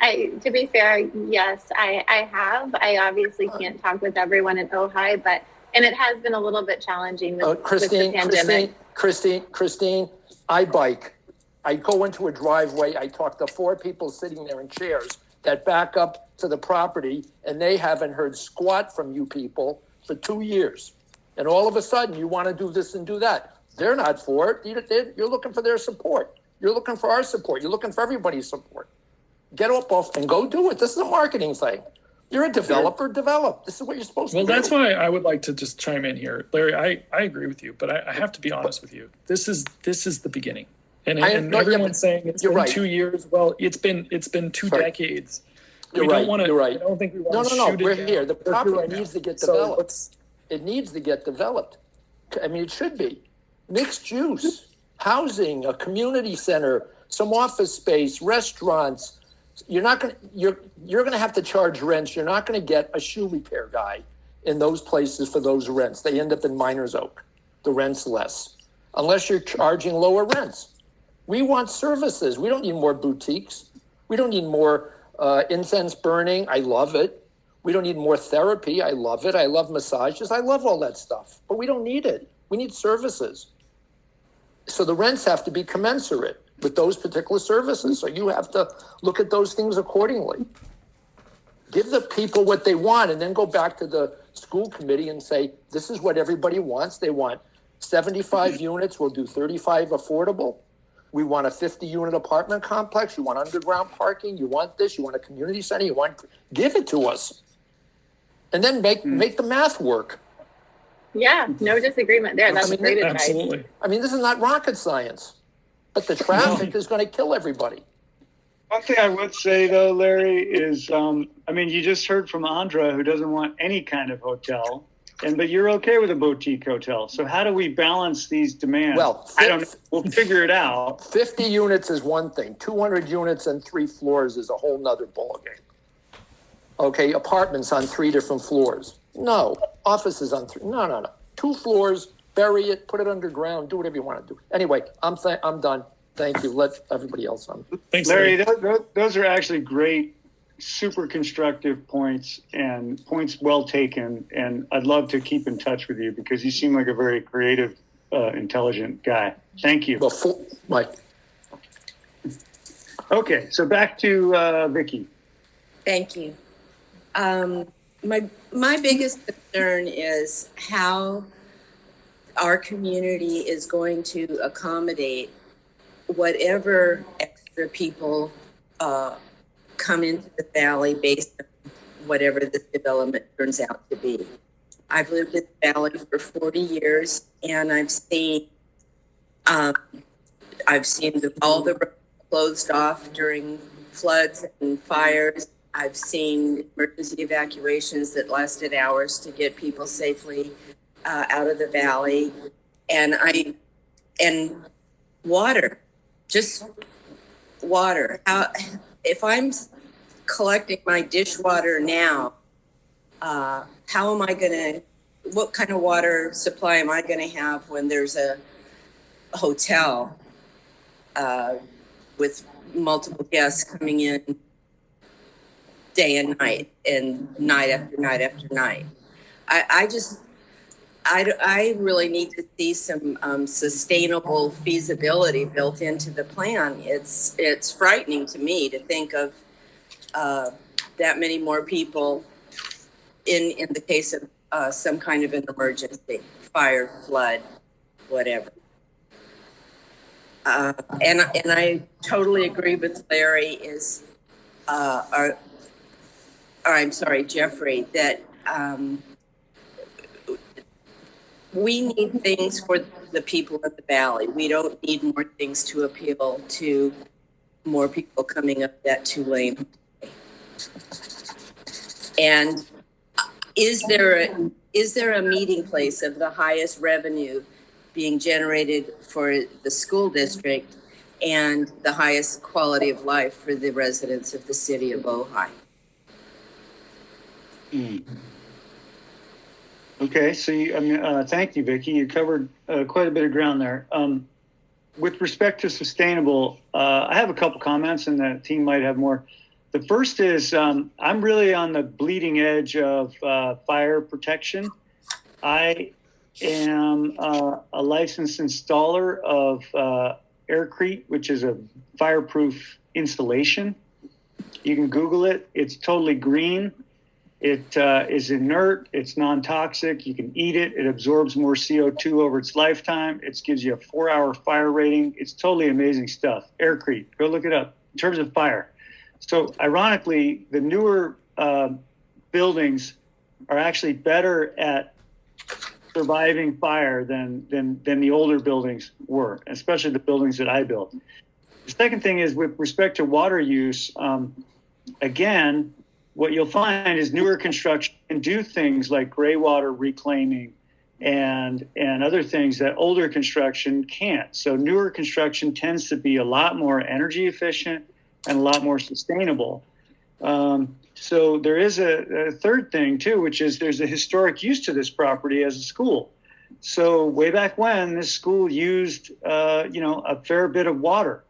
Speaker 2: to be fair, yes, I have. I obviously can't talk with everyone in Ojai, and it has been a little bit challenging with the pandemic.
Speaker 8: Christine, I bike. I go into a driveway. I talk to 4 people sitting there in chairs that back up to the property, and they haven't heard squat from you people for 2 years. And all of a sudden, you want to do this and do that. They're not for it. You're looking for their support. You're looking for our support. You're looking for everybody's support. Get up off and go do it. This is a marketing thing. You're a developer, develop. This is what you're supposed to do.
Speaker 1: Well, that's why I would like to just chime in here. Larry, I agree with you, but I have to be honest with you. This is the beginning. And everyone's saying it's been
Speaker 8: right.
Speaker 1: 2 years. Well, it's been 2 decades.
Speaker 8: You're right. You're right.
Speaker 1: I don't think we want to shoot it
Speaker 8: We're
Speaker 1: down.
Speaker 8: here. The property needs to get developed.
Speaker 1: So
Speaker 8: It needs to get developed. I mean, it should be. Mixed use, housing, a community center, some office space, restaurants. You're going to have to charge rents. You're not going to get a shoe repair guy in those places for those rents. They end up in Miners Oak. The rent's less. Unless you're charging lower rents. We want services. We don't need more boutiques. We don't need more incense burning. I love it. We don't need more therapy. I love it. I love massages. I love all that stuff. But we don't need it. We need services. So the rents have to be commensurate with those particular services. So you have to look at those things accordingly. Give the people what they want and then go back to the school committee and say, this is what everybody wants. They want 75 units. We'll do 35 affordable. We want a 50-unit apartment complex. You want underground parking. You want this. You want a community center. Give it to us. And then make the math work.
Speaker 2: Yeah, no disagreement there. That's great advice.
Speaker 1: Absolutely.
Speaker 8: I mean, this is not rocket science, but the traffic is going to kill everybody.
Speaker 4: One thing I would say though, Larry, is, I mean, you just heard from Andra, who doesn't want any kind of hotel, but you're okay with a boutique hotel. So how do we balance these demands?
Speaker 8: Well,
Speaker 4: I don't know. We'll figure it out.
Speaker 8: 50 units is one thing. 200 units and 3 floors is a whole nother ballgame. Okay, apartments on 3 different floors. No, offices on 3. No. 2 floors, bury it, put it underground, do whatever you want to do. Anyway, I'm done. Thank you. Let everybody else on.
Speaker 1: Thanks,
Speaker 4: Larry, those are actually great, super constructive points and points well taken. And I'd love to keep in touch with you because you seem like a very creative, intelligent guy. Thank you.
Speaker 8: Well, Mike.
Speaker 4: Okay, so back to Vicky.
Speaker 5: Thank you. My biggest concern is how our community is going to accommodate whatever extra people come into the valley based on whatever this development turns out to be. I've lived in the valley for 40 years, and I've seen all the roads closed off during floods and fires. I've seen emergency evacuations that lasted hours to get people safely out of the valley, and water. Just water. If I'm collecting my dishwater now, what kind of water supply am I going to have when there's a hotel with multiple guests coming in day and night and night after night after night? I really need to see some sustainable feasibility built into the plan. It's frightening to me to think of that many more people in the case of some kind of an emergency, fire, flood, whatever. And I totally agree with Larry Jeffrey, that we need things for the people of the valley. We don't need more things to appeal to more people coming up that 2-lane. And is there a meeting place of the highest revenue being generated for the school district and the highest quality of life for the residents of the city of Ojai?
Speaker 4: Okay, so thank you, Vicky. You covered quite a bit of ground there. With respect to sustainable, I have a couple comments, and the team might have more. The first is I'm really on the bleeding edge of fire protection. I am a licensed installer of Aircrete, which is a fireproof installation. You can Google it. It's totally green. It is inert. It's non-toxic. You can eat it. It absorbs more CO2 over its lifetime. It gives you a 4-hour fire rating. It's totally amazing stuff. Aircrete, go look it up. In terms of fire. So ironically, the newer buildings are actually better at surviving fire than the older buildings were, especially the buildings that I built. The second thing is with respect to water use, again, what you'll find is newer construction can do things like gray water reclaiming and other things that older construction can't. So newer construction tends to be a lot more energy efficient and a lot more sustainable. So there is a third thing too, which is there's a historic use to this property as a school. So way back when, this school used a fair bit of water.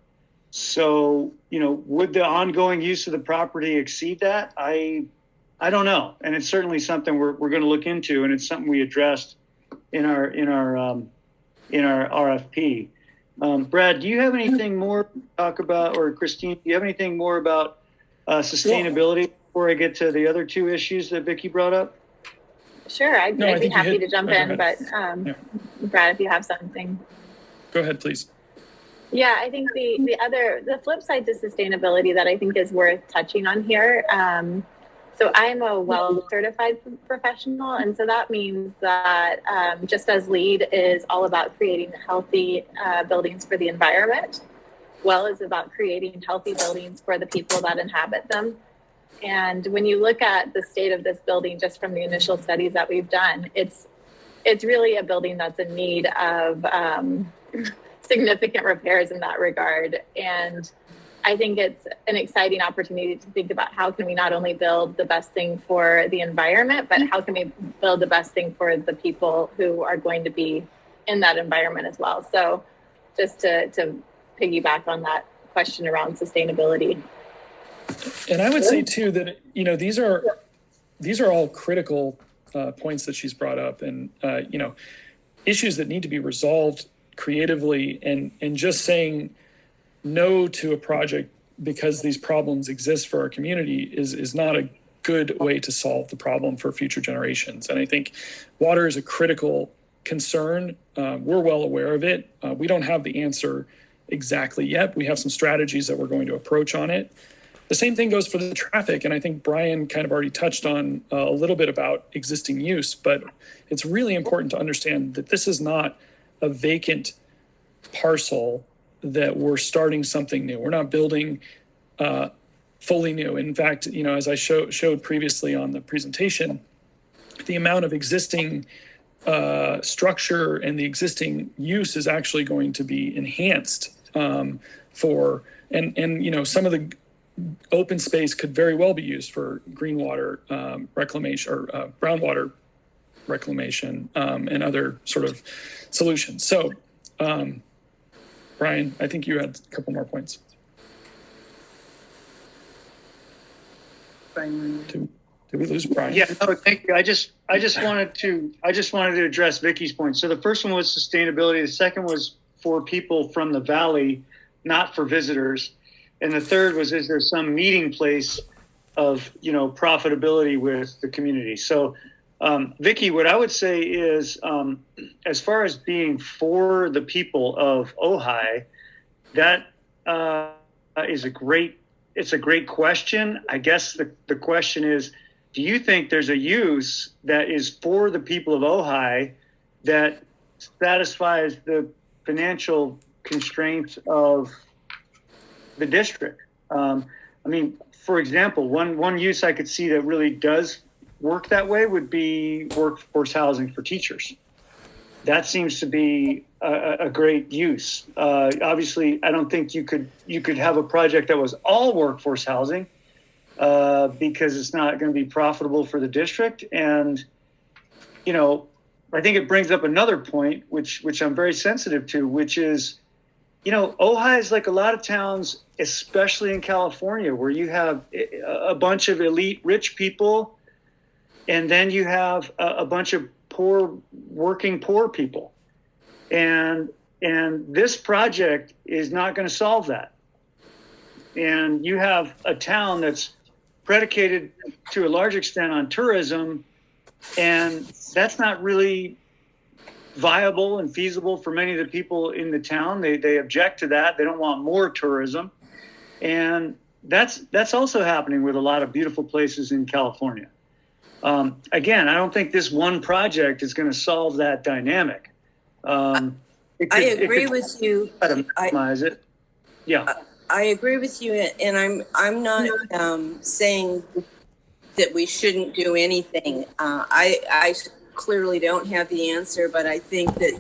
Speaker 4: So, would the ongoing use of the property exceed that? I don't know. And it's certainly something we're going to look into, and it's something we addressed in our RFP. Brad, do you have anything more to talk about, or Christine, do you have anything more about sustainability before I get to the other two issues that Vicky brought up?
Speaker 2: Sure, I'd be happy to jump in, but Brad, if you have something.
Speaker 1: Go ahead, please.
Speaker 2: Yeah, I think the flip side to sustainability that I think is worth touching on here. So I'm a WELL certified professional, and so that means that just as LEED is all about creating healthy buildings for the environment, well is about creating healthy buildings for the people that inhabit them. And when you look at the state of this building, just from the initial studies that we've done, it's really a building that's in need of significant repairs in that regard. And I think it's an exciting opportunity to think about how can we not only build the best thing for the environment, but how can we build the best thing for the people who are going to be in that environment as well. So just to piggyback on that question around sustainability.
Speaker 1: And I would say too that, you know, these are all critical points that she's brought up, and you know, issues that need to be resolved creatively, and just saying no to a project because these problems exist for our community is not a good way to solve the problem for future generations. And I think water is a critical concern. We're well aware of it. We don't have the answer exactly yet. We have some strategies that we're going to approach on it. The same thing goes for the traffic. And I think Brian kind of already touched on a little bit about existing use, but it's really important to understand that this is not a vacant parcel that we're starting something new. We're not building fully new. In fact, you know, as I showed previously on the presentation, the amount of existing structure and the existing use is actually going to be enhanced for, and you know, some of the open space could very well be used for green water reclamation or groundwater reclamation and other sort of solutions. So, Brian, I think you had a couple more points. Did we lose Brian?
Speaker 4: Yeah, no, thank you. I just wanted to address Vicky's point. So the first one was sustainability. The second was for people from the valley, not for visitors. And the third was, is there some meeting place of, you know, profitability with the community? So, Vicky, what I would say is, as far as being for the people of Ojai, that is a great question. I guess the question is, do you think there's a use that is for the people of Ojai that satisfies the financial constraints of the district? I mean, for example, one use I could see that really does work that way would be workforce housing for teachers. That seems to be a great use. Obviously, I don't think you could have a project that was all workforce housing because it's not going to be profitable for the district. And, you know, I think it brings up another point, which I'm very sensitive to, which is, you know, Ojai is like a lot of towns, especially in California, where you have a bunch of elite rich people, and then you have a bunch of working poor people. And this project is not going to solve that. And you have a town that's predicated to a large extent on tourism, and that's not really viable and feasible for many of the people in the town. They object to that. They don't want more tourism. And that's also happening with a lot of beautiful places in California. Again, I don't think this one project is going to solve that dynamic.
Speaker 5: I agree with you.
Speaker 4: Minimize it. Yeah.
Speaker 5: I agree with you, and I'm not saying that we shouldn't do anything. I clearly don't have the answer, but I think that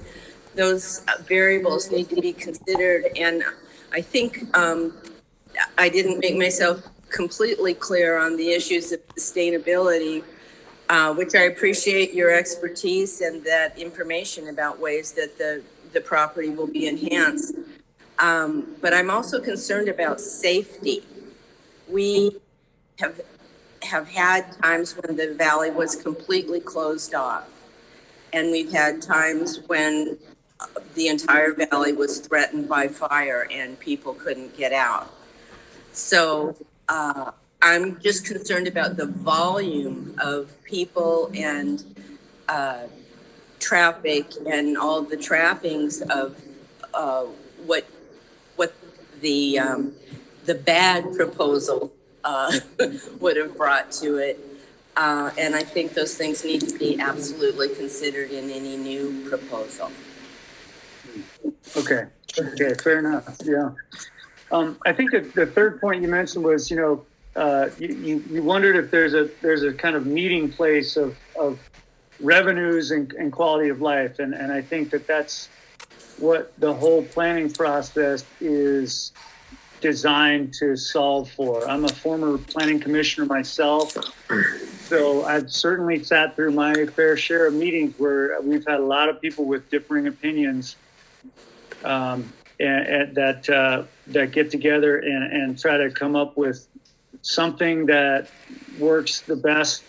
Speaker 5: those variables need to be considered. And I think I didn't make myself completely clear on the issues of sustainability, which I appreciate your expertise and that information about ways that the property will be enhanced. But I'm also concerned about safety. We have had times when the valley was completely closed off. And we've had times when the entire valley was threatened by fire and people couldn't get out. So I'm just concerned about the volume of people and traffic and all the trappings of what the bad proposal would have brought to it. And I think those things need to be absolutely considered in any new proposal.
Speaker 4: Okay, fair enough. Yeah. I think that the third point you mentioned was, you wondered if there's a kind of meeting place of revenues and quality of life. And I think that's what the whole planning process is designed to solve for. I'm a former planning commissioner myself, so I've certainly sat through my fair share of meetings where we've had a lot of people with differing opinions and that get together and try to come up with something that works the best,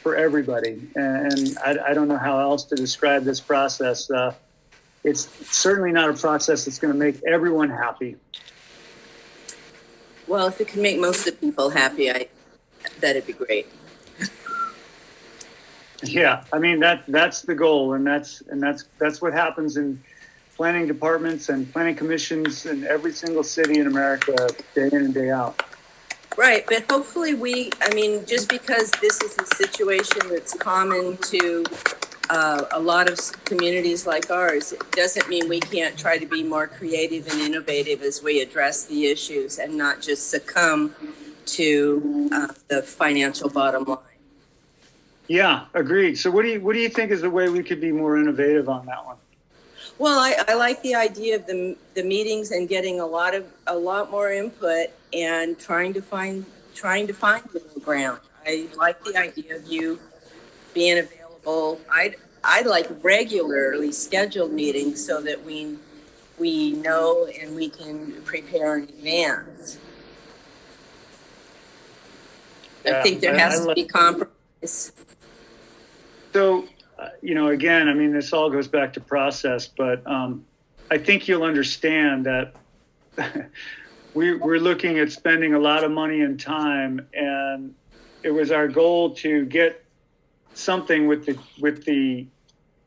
Speaker 4: for everybody. And I don't know how else to describe this process. It's certainly not a process that's going to make everyone happy.
Speaker 5: Well, if it can make most of the people happy, that'd be great.
Speaker 4: Yeah, I mean that's the goal, and that's what happens in planning departments and planning commissions in every single city in America, day in and day out.
Speaker 5: Right, but hopefully just because this is a situation that's common to a lot of communities like ours, it doesn't mean we can't try to be more creative and innovative as we address the issues and not just succumb to the financial bottom line.
Speaker 4: Yeah, agreed. So what do you think is the way we could be more innovative on that one?
Speaker 5: Well, I like the idea of the meetings and getting a lot more input and trying to find middle ground. I like the idea of you being available. I'd like regularly scheduled meetings so that we know and we can prepare in advance. I think there has to be compromise.
Speaker 4: So, again, this all goes back to process, but I think you'll understand that we're looking at spending a lot of money and time, and it was our goal to get something with the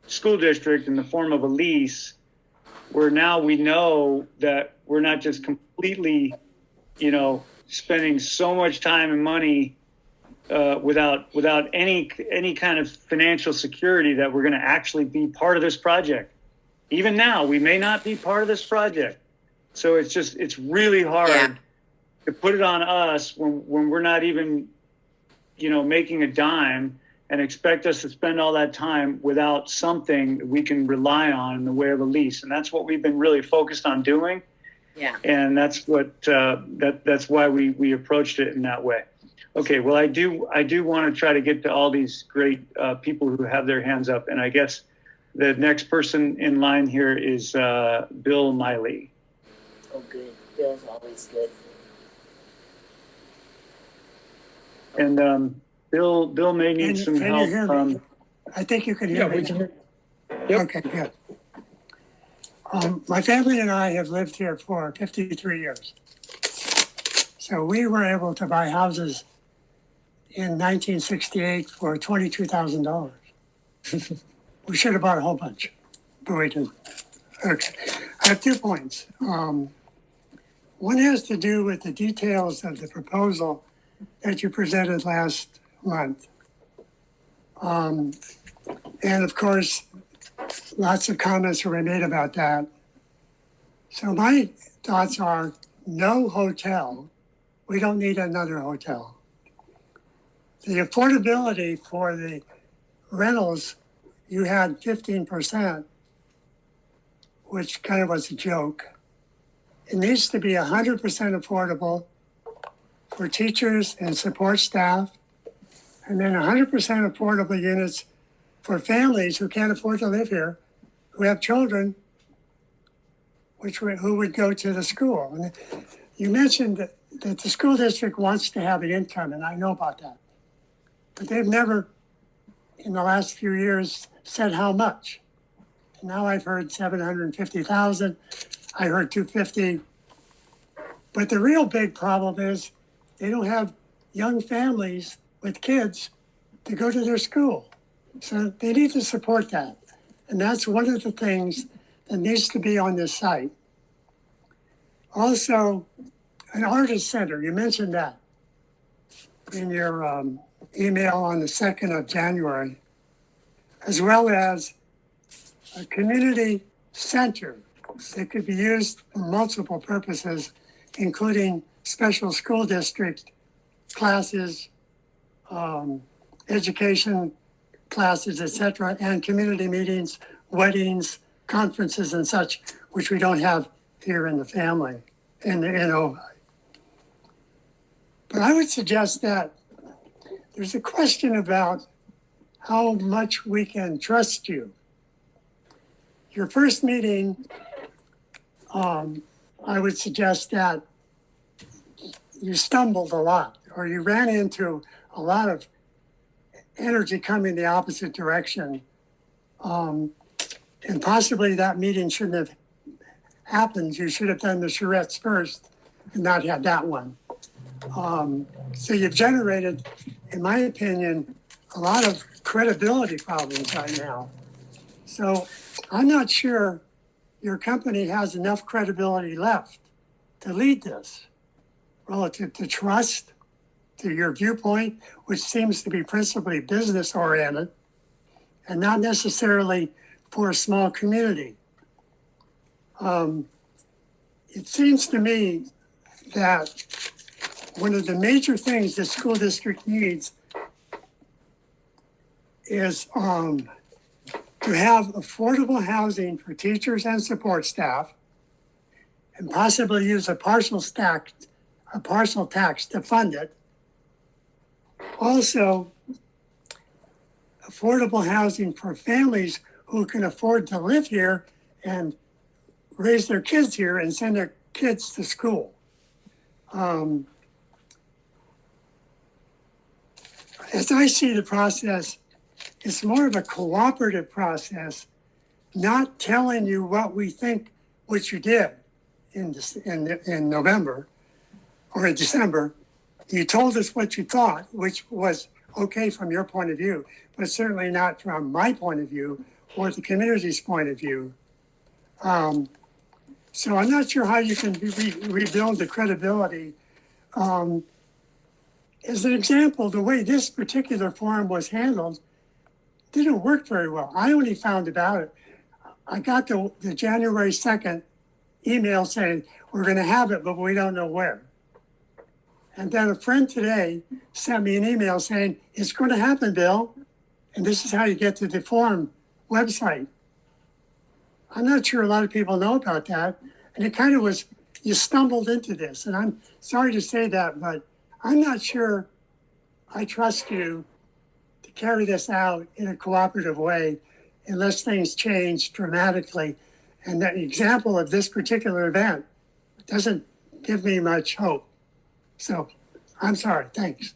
Speaker 4: school district in the form of a lease, where now we know that we're not just completely, spending so much time and money without any kind of financial security that we're going to actually be part of this project. Even now, we may not be part of this project. So it's really hard to put it on us when we're not even, making a dime, and expect us to spend all that time without something that we can rely on in the way of a lease. And that's what we've been really focused on doing.
Speaker 5: Yeah.
Speaker 4: And that's what that's why we approached it in that way. Okay, well, I do want to try to get to all these great people who have their hands up, and I guess the next person in line here is Bill Miley.
Speaker 5: Oh, good. Bill's always good.
Speaker 4: And Bill may need some help.
Speaker 12: Can you hear me? I think you can hear me.
Speaker 1: We can hear.
Speaker 12: Yep. Okay, good. My family and I have lived here for 53 years. So we were able to buy houses in 1968 for $22,000. We should have bought a whole bunch, but we didn't. Okay. I have 2 points. One has to do with the details of the proposal that you presented last month. And of course, lots of comments were made about that. So my thoughts are no hotel. We don't need another hotel. The affordability for the rentals, you had 15%, which kind of was a joke. It needs to be 100% affordable for teachers and support staff, and then 100% affordable units for families who can't afford to live here, who have children, who would go to the school. And you mentioned that the school district wants to have an income, and I know about that. But they've never, in the last few years, said how much. And now I've heard 750,000. I heard 250. But the real big problem is they don't have young families with kids to go to their school. So they need to support that. And that's one of the things that needs to be on this site. Also, an artist center, you mentioned that in your email on the 2nd of January, as well as a community center that could be used for multiple purposes, including special school district classes, education classes, etc., and community meetings, weddings, conferences, and such, which we don't have here in the family, in Ojai. But I would suggest that there's a question about how much we can trust you. Your first meeting, I would suggest that you stumbled a lot, or you ran into a lot of energy coming the opposite direction. And possibly that meeting shouldn't have happened. You should have done the charrettes first and not had that one. So you've generated, in my opinion, a lot of credibility problems right now. So I'm not sure your company has enough credibility left to lead this relative to trust, to your viewpoint, which seems to be principally business oriented and not necessarily for a small community. It seems to me that one of the major things the school district needs is to have affordable housing for teachers and support staff, and possibly use a partial tax to fund it. Also, affordable housing for families who can afford to live here and raise their kids here and send their kids to school. As I see the process, it's more of a cooperative process, not telling you what we think, what you did in November or in December. You told us what you thought, which was okay from your point of view, but certainly not from my point of view or the community's point of view. So I'm not sure how you can rebuild the credibility. As an example, the way this particular forum was handled didn't work very well. I only found about it. I got the January 2nd email saying, we're going to have it, but we don't know where. And then a friend today sent me an email saying, it's going to happen, Bill. And this is how you get to the forum website. I'm not sure a lot of people know about that. And it kind of was, you stumbled into this. And I'm sorry to say that, but I'm not sure I trust you to carry this out in a cooperative way unless things change dramatically. And the example of this particular event doesn't give me much hope. So I'm sorry, thanks.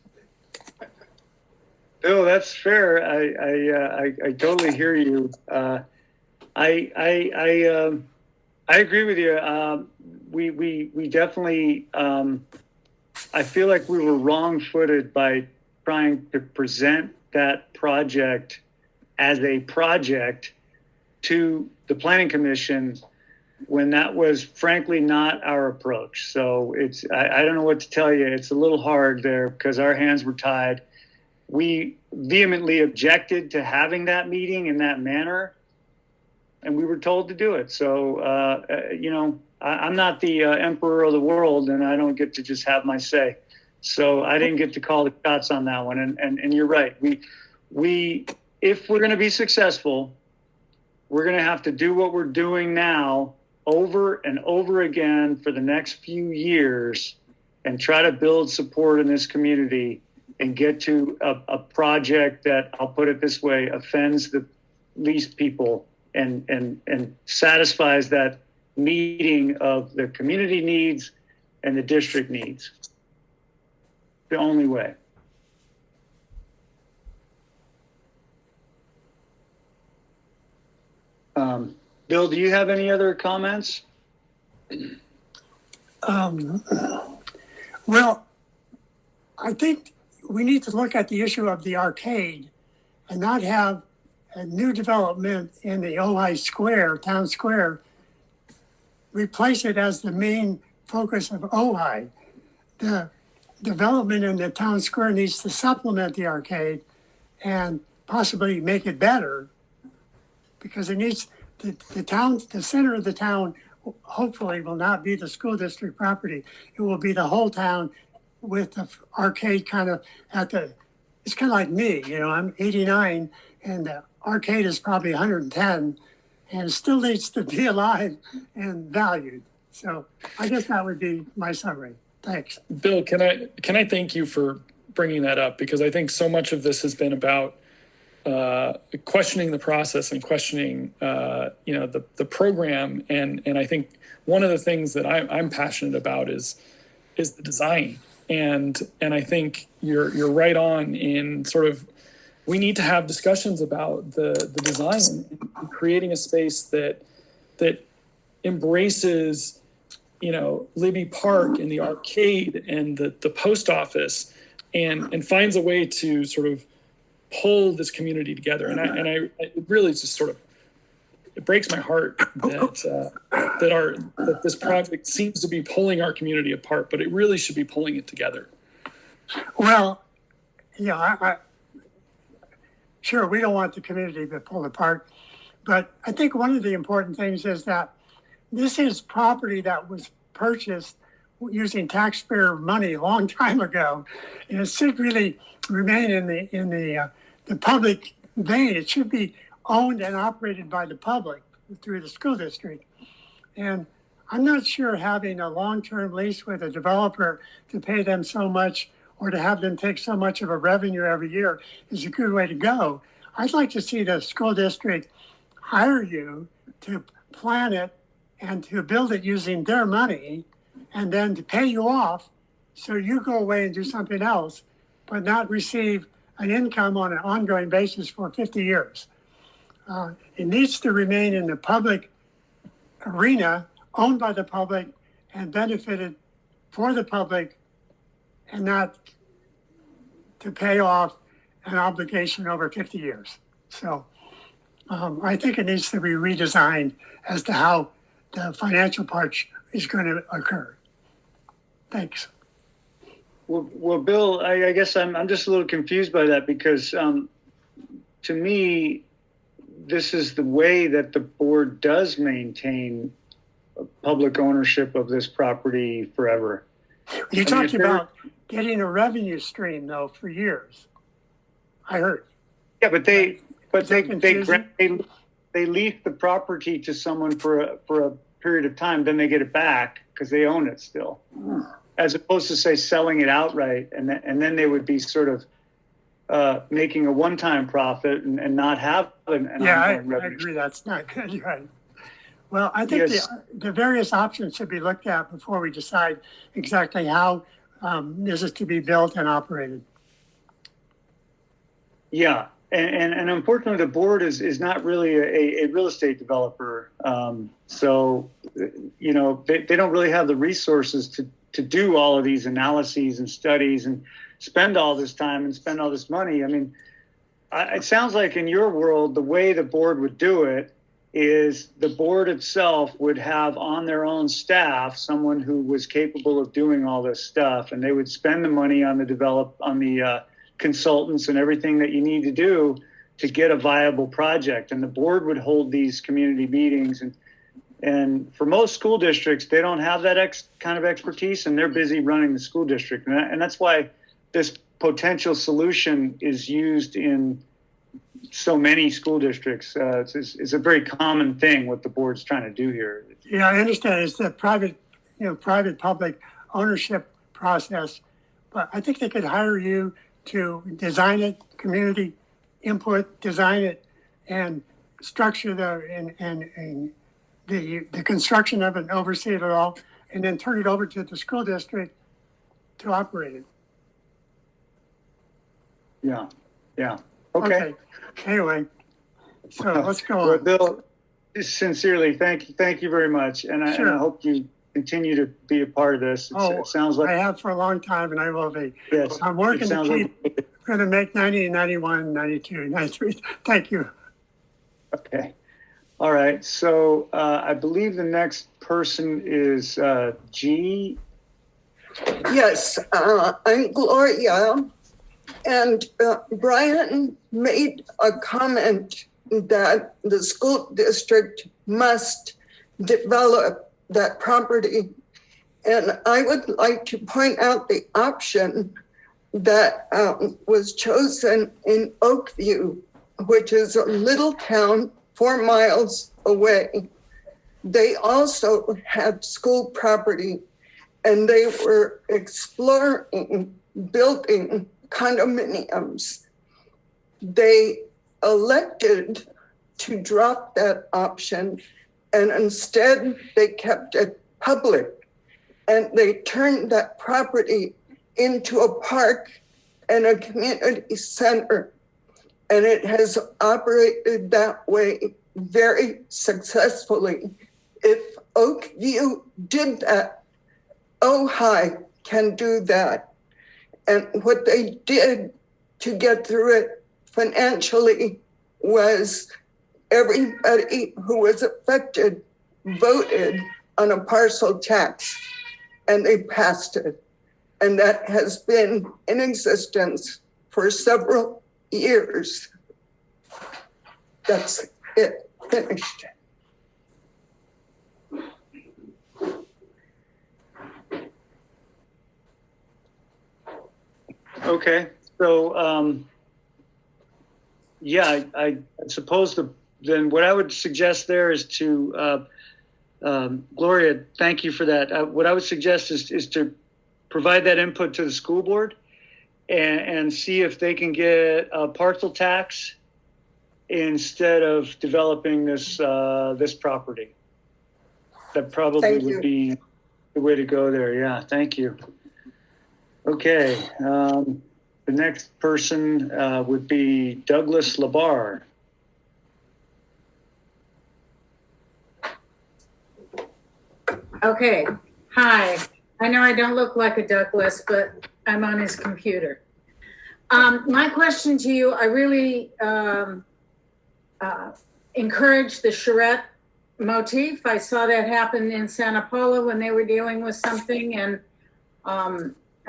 Speaker 4: Bill, that's fair. I totally hear you. I agree with you. We definitely, I feel like we were wrong-footed by trying to present that project as a project to the Planning Commission when that was frankly not our approach. So I don't know what to tell you. It's a little hard there because our hands were tied. We vehemently objected to having that meeting in that manner, and we were told to do it. So, I'm not the emperor of the world, and I don't get to just have my say. So I didn't get to call the shots on that one. And you're right. We if we're going to be successful, we're going to have to do what we're doing now over and over again for the next few years and try to build support in this community and get to a project that, I'll put it this way, offends the least people and satisfies that meeting of the community needs and the district needs. The only way. Bill, do you have any other comments?
Speaker 12: Well, I think we need to look at the issue of the arcade and not have a new development in the Ojai Square, town square, replace it as the main focus of Ojai. The development in the town square needs to supplement the arcade and possibly make it better because it needs the center of the town hopefully will not be the school district property. It will be the whole town with the arcade kind of it's kind of like me, I'm 89 and the arcade is probably 110 and still needs to be alive and valued. So I guess that would be my summary. Thanks.
Speaker 1: Bill, can I thank you for bringing that up, because I think so much of this has been about questioning the process and questioning the program, and I think one of the things that I'm passionate about is the design, and I think you're right on in sort of we need to have discussions about the design and creating a space that embraces Libby Park and the arcade and the post office and finds a way to sort of pull this community together. And I it really just sort of, it breaks my heart that this project seems to be pulling our community apart, but it really should be pulling it together.
Speaker 12: Well, sure, we don't want the community to pull apart, but I think one of the important things is that this is property that was purchased using taxpayer money a long time ago, and it should really remain in the public vein. It should be owned and operated by the public through the school district. And I'm not sure having a long-term lease with a developer to pay them so much or to have them take so much of a revenue every year is a good way to go. I'd like to see the school district hire you to plan it and to build it using their money and then to pay you off so you go away and do something else, but not receive an income on an ongoing basis for 50 years. It needs to remain in the public arena, owned by the public and benefited for the public, and not to pay off an obligation over 50 years. So I think it needs to be redesigned as to how the financial part is going to occur. Thanks.
Speaker 4: Well, Bill, I guess I'm just a little confused by that, because to me, this is the way that the board does maintain public ownership of this property forever.
Speaker 12: You talked about getting a revenue stream though for years. I heard.
Speaker 4: Yeah, but they lease the property to someone for a period of time, then they get it back because they own it still, as opposed to say selling it outright, and then they would be sort of making a one-time profit and not have an ongoing revenue.
Speaker 12: I agree. That's not good. You're right. Well, I think the various options should be looked at before we decide exactly how this is to be built and operated. Yeah.
Speaker 4: And unfortunately, the board is not really a real estate developer. So, they don't really have the resources to do all of these analyses and studies and spend all this time and spend all this money. I mean, it sounds like in your world, the way the board would do it is the board itself would have on their own staff someone who was capable of doing all this stuff, and they would spend the money on the consultants and everything that you need to do to get a viable project. And the board would hold these community meetings. And for most school districts, they don't have that kind of expertise, and they're busy running the school district. And that's why this potential solution is used in so many school districts. It's a very common thing what the board's trying to do here.
Speaker 12: Yeah, I understand. It's the private-public ownership process. But I think they could hire you to design it, community input, design it, and structure the construction of it and oversee it all, and then turn it over to the school district to operate it.
Speaker 4: Yeah. Okay.
Speaker 12: Anyway, so let's go on.
Speaker 4: Well, Bill, sincerely, thank you very much. And I hope you continue to be a part of this. It sounds like
Speaker 12: I have for a long time, and I will be.
Speaker 4: Yes,
Speaker 12: I'm working to keep going to make 90, 91, 92, 93. Thank you.
Speaker 4: Okay. All right. So I believe the next person is G.
Speaker 13: Yes, I'm Gloria. And Brian made a comment that the school district must develop that property. And I would like to point out the option that was chosen in Oakview, which is a little town 4 miles away. They also had school property, and they were exploring building condominiums. They elected to drop that option, and instead they kept it public, and they turned that property into a park and a community center. And it has operated that way very successfully. If Oakview did that, Ojai can do that. And what they did to get through it financially was everybody who was affected voted on a parcel tax, and they passed it. And that has been in existence for several years. That's it, finished.
Speaker 4: Okay, so yeah, I suppose then what I would suggest there is to Gloria, thank you for that. What I would suggest is to provide that input to the school board and see if they can get a parcel tax instead of developing this this property. That probably would be the way to go there. Yeah, thank you. Okay, the next person would be Douglas Labarr.
Speaker 14: Okay, hi. I know I don't look like a Douglas, but I'm on his computer. My question to you, I really encourage the charrette motif. I saw that happen in Santa Paula when they were dealing with something, and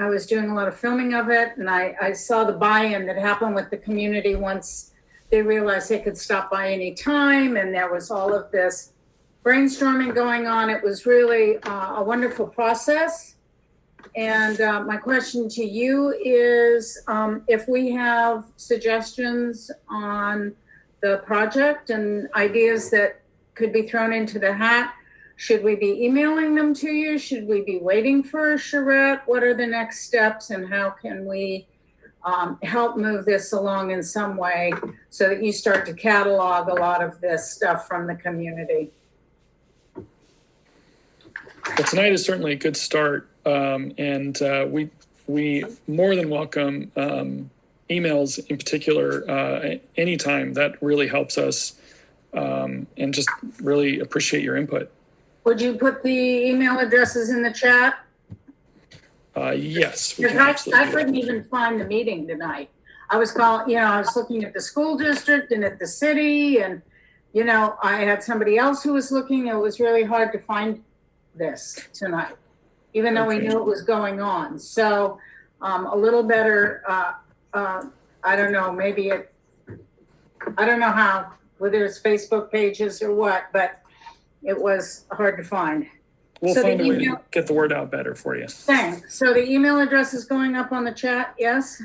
Speaker 14: I was doing a lot of filming of it, and I saw the buy-in that happened with the community once they realized they could stop by any time, and there was all of this brainstorming going on. It was really a wonderful process. And my question to you is, if we have suggestions on the project and ideas that could be thrown into the hat, should we be emailing them to you? Should we be waiting for a charrette? What are the next steps, and how can we help move this along in some way so that you start to catalog a lot of this stuff from the community?
Speaker 1: Well, tonight is certainly a good start, and we more than welcome emails in particular anytime. That really helps us, and just really appreciate your input.
Speaker 14: Would you put the email addresses in the chat?
Speaker 1: Yes.
Speaker 14: Because I couldn't even find the meeting tonight. I was calling, I was looking at the school district and at the city, and, I had somebody else who was looking. It was really hard to find this tonight, even though we knew it was going on. So a little better, I don't know, maybe I don't know how, whether it's Facebook pages or what, but it was hard to find.
Speaker 1: We'll find a way to get the word out better for you.
Speaker 14: Thanks. So the email address is going up on the chat, yes?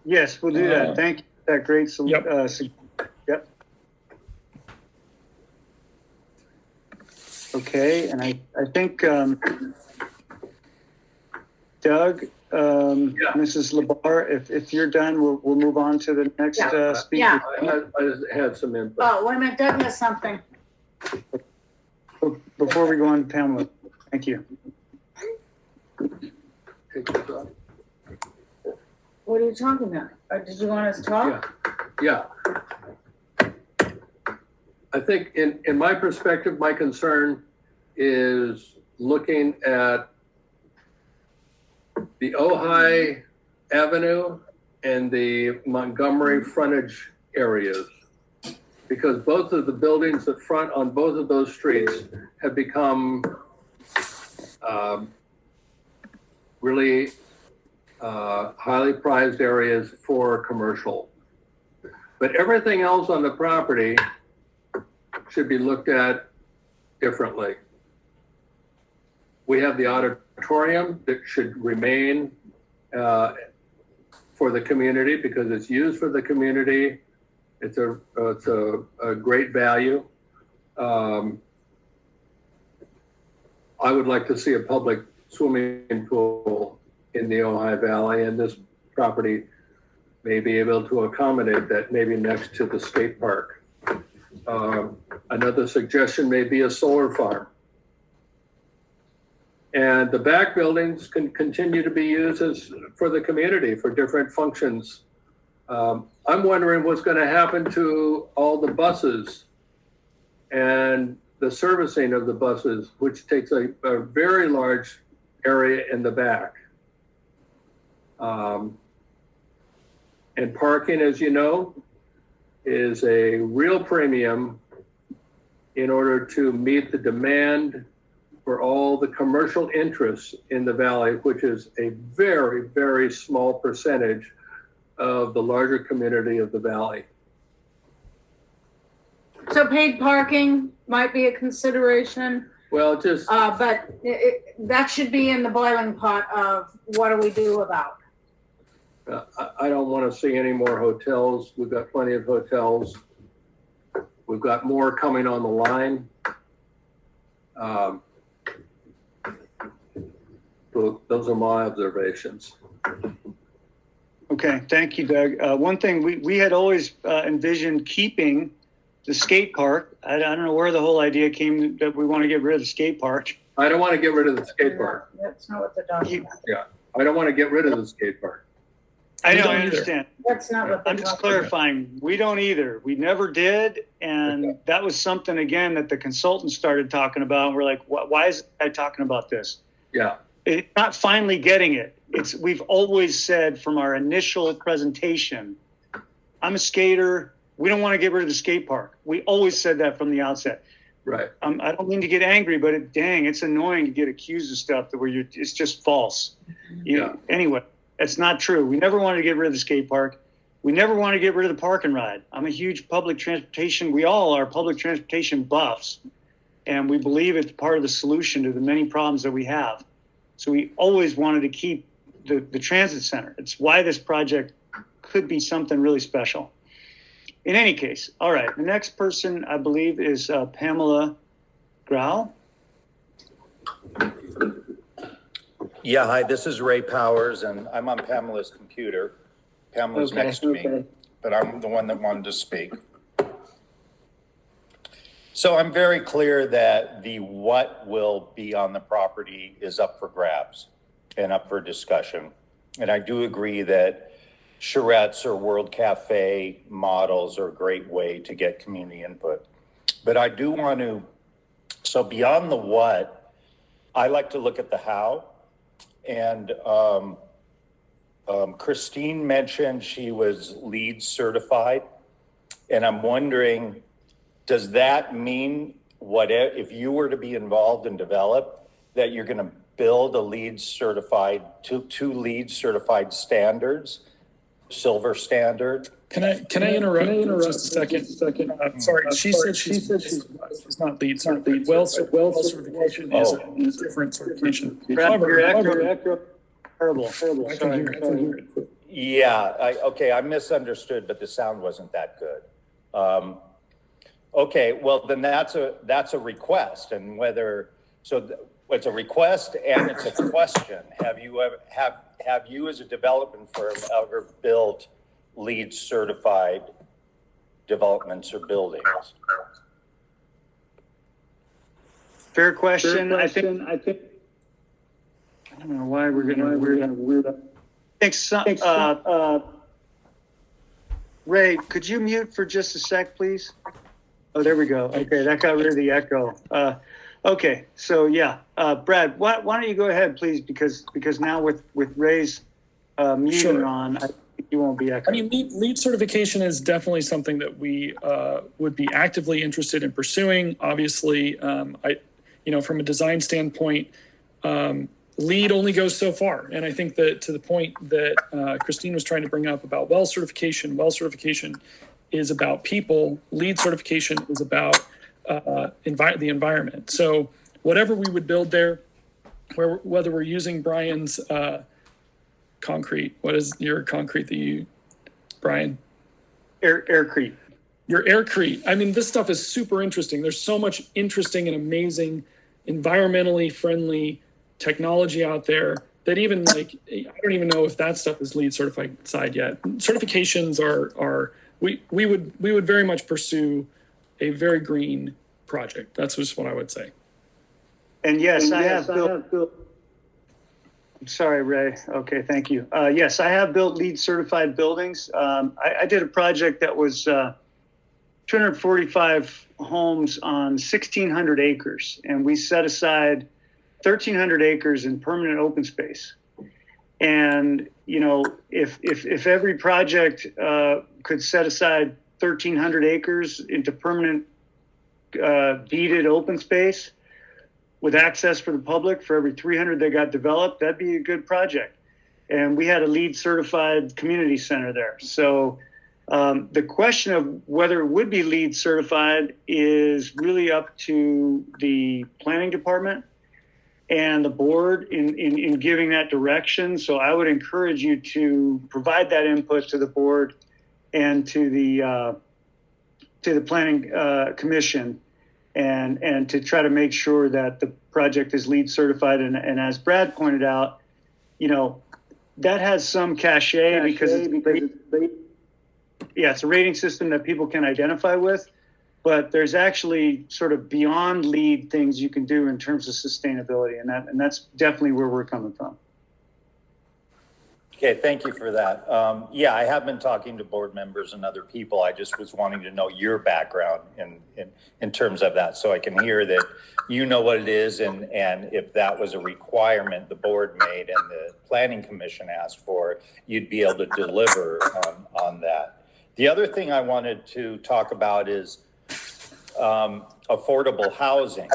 Speaker 4: Yes, we'll do that. Thank you for that great suggestion. Yep. Okay, and I think Doug, Mrs. Labarr, if you're done, we'll move on to the next speaker.
Speaker 14: Yeah.
Speaker 15: I had some input.
Speaker 14: Oh, wait a minute, Doug has something.
Speaker 4: Before we go on, Pamela, thank you.
Speaker 14: What are you talking about? Did you want us to talk?
Speaker 15: Yeah. I think in my perspective, my concern is looking at the Ojai Avenue and the Montgomery frontage areas, because both of the buildings that front on both of those streets have become really highly prized areas for commercial. But everything else on the property should be looked at differently. We have the auditorium that should remain for the community because it's used for the community. It's a great value. I would like to see a public swimming pool in the Ojai Valley, and this property may be able to accommodate that, maybe next to the skate park. Another suggestion may be a solar farm. And the back buildings can continue to be used for the community for different functions. I'm wondering what's going to happen to all the buses and the servicing of the buses, which takes a very large area in the back. And parking, as you know, is a real premium in order to meet the demand for all the commercial interests in the valley, which is a very, very small percentage of the larger community of the valley.
Speaker 14: So paid parking might be a consideration,
Speaker 15: Well, just,
Speaker 14: but that should be in the boiling pot of what do we do about?
Speaker 15: I don't want to see any more hotels. We've got plenty of hotels. We've got more coming on the line. So those are my observations.
Speaker 4: Okay, thank you, Doug. One thing, we had always envisioned keeping the skate park. I don't know where the whole idea came that we want to get rid of the skate park.
Speaker 15: I don't want to get rid of the skate park.
Speaker 14: That's not what the document.
Speaker 15: Yeah, I don't want to get rid of the skate park.
Speaker 4: I know, I understand.
Speaker 14: That's not what.
Speaker 4: I'm just clarifying. We don't either. We never did. And that was something, again, that the consultant started talking about. And we're like, why is I talking about this?
Speaker 15: Yeah.
Speaker 4: It's not finally getting it. We've always said from our initial presentation, I'm a skater. We don't want to get rid of the skate park. We always said that from the outset.
Speaker 15: Right.
Speaker 4: I don't mean to get angry, but dang, it's annoying to get accused of stuff that it's just false. Anyway, that's not true. We never wanted to get rid of the skate park. We never wanted to get rid of the park and ride. I'm a huge public transportation. We all are public transportation buffs, and we believe it's part of the solution to the many problems that we have. So we always wanted to keep the transit center. It's why this project could be something really special. In any case, all right, the next person I believe is Pamela Grau.
Speaker 16: Yeah, hi, this is Ray Powers, and I'm on Pamela's computer. Pamela's next to me, but I'm the one that wanted to speak. So I'm very clear that the what will be on the property is up for grabs and up for discussion. And I do agree that charrettes or World Cafe models are a great way to get community input. But I do want to, so beyond the what, I like to look at the how. And Christine mentioned she was LEED certified. And I'm wondering, does that mean if you were to be involved and develop, that you're going to build a LEED certified, two LEED certified standards, silver standard?
Speaker 1: Can I interrupt just a second? Sorry, she said she's not LEED certified. Well certification is a different certification.
Speaker 4: Terrible.
Speaker 1: I can hear it.
Speaker 16: Yeah, okay, I misunderstood, but the sound wasn't that good. Okay, well then that's a request, and it's a request and it's a question. Have you as a development firm ever built LEED certified developments or buildings?
Speaker 4: Fair question. I think I don't know why we're gonna Thanks. Ray, could you mute for just a sec, please? Oh, there we go. Okay, that got rid of the echo. Okay, so yeah, Brad, why don't you go ahead, please? Because now with Ray's muting on, I think you won't be echoing.
Speaker 1: I mean, LEED certification is definitely something that we would be actively interested in pursuing. Obviously, from a design standpoint, LEED only goes so far. And I think that to the point that Christine was trying to bring up about well certification is about people. LEED certification is about the environment. So whatever we would build there, whether we're using Brian's concrete, what is your concrete that you, Brian?
Speaker 4: Aircrete.
Speaker 1: Your aircrete. I mean, this stuff is super interesting. There's so much interesting and amazing, environmentally friendly technology out there that even like, I don't even know if that stuff is LEED certified yet. Certifications are we would very much pursue a very green project. That's just what I would say.
Speaker 4: And yes, I have built. Sorry, Ray. Okay, thank you. Yes, I have built LEED certified buildings. I did a project that was 245 homes on 1,600 acres, and we set aside 1,300 acres in permanent open space. And you know, if every project could set aside 1,300 acres into permanent deeded open space, with access for the public for every 300 that got developed, that'd be a good project. And we had a LEED certified community center there. So the question of whether it would be LEED certified is really up to the planning department and the board in giving that direction. So I would encourage you to provide that input to the board and to the planning commission, and to try to make sure that the project is LEED certified. And as Brad pointed out, you know, that has some cachet because it's a rating system that people can identify with, but there's actually sort of beyond LEED things you can do in terms of sustainability, and that's definitely where we're coming from.
Speaker 16: Okay, thank you for that. Yeah, I have been talking to board members and other people. I just was wanting to know your background in terms of that, so I can hear that you know what it is, and if that was a requirement the board made and the planning commission asked for, you'd be able to deliver on that. The other thing I wanted to talk about is affordable housing.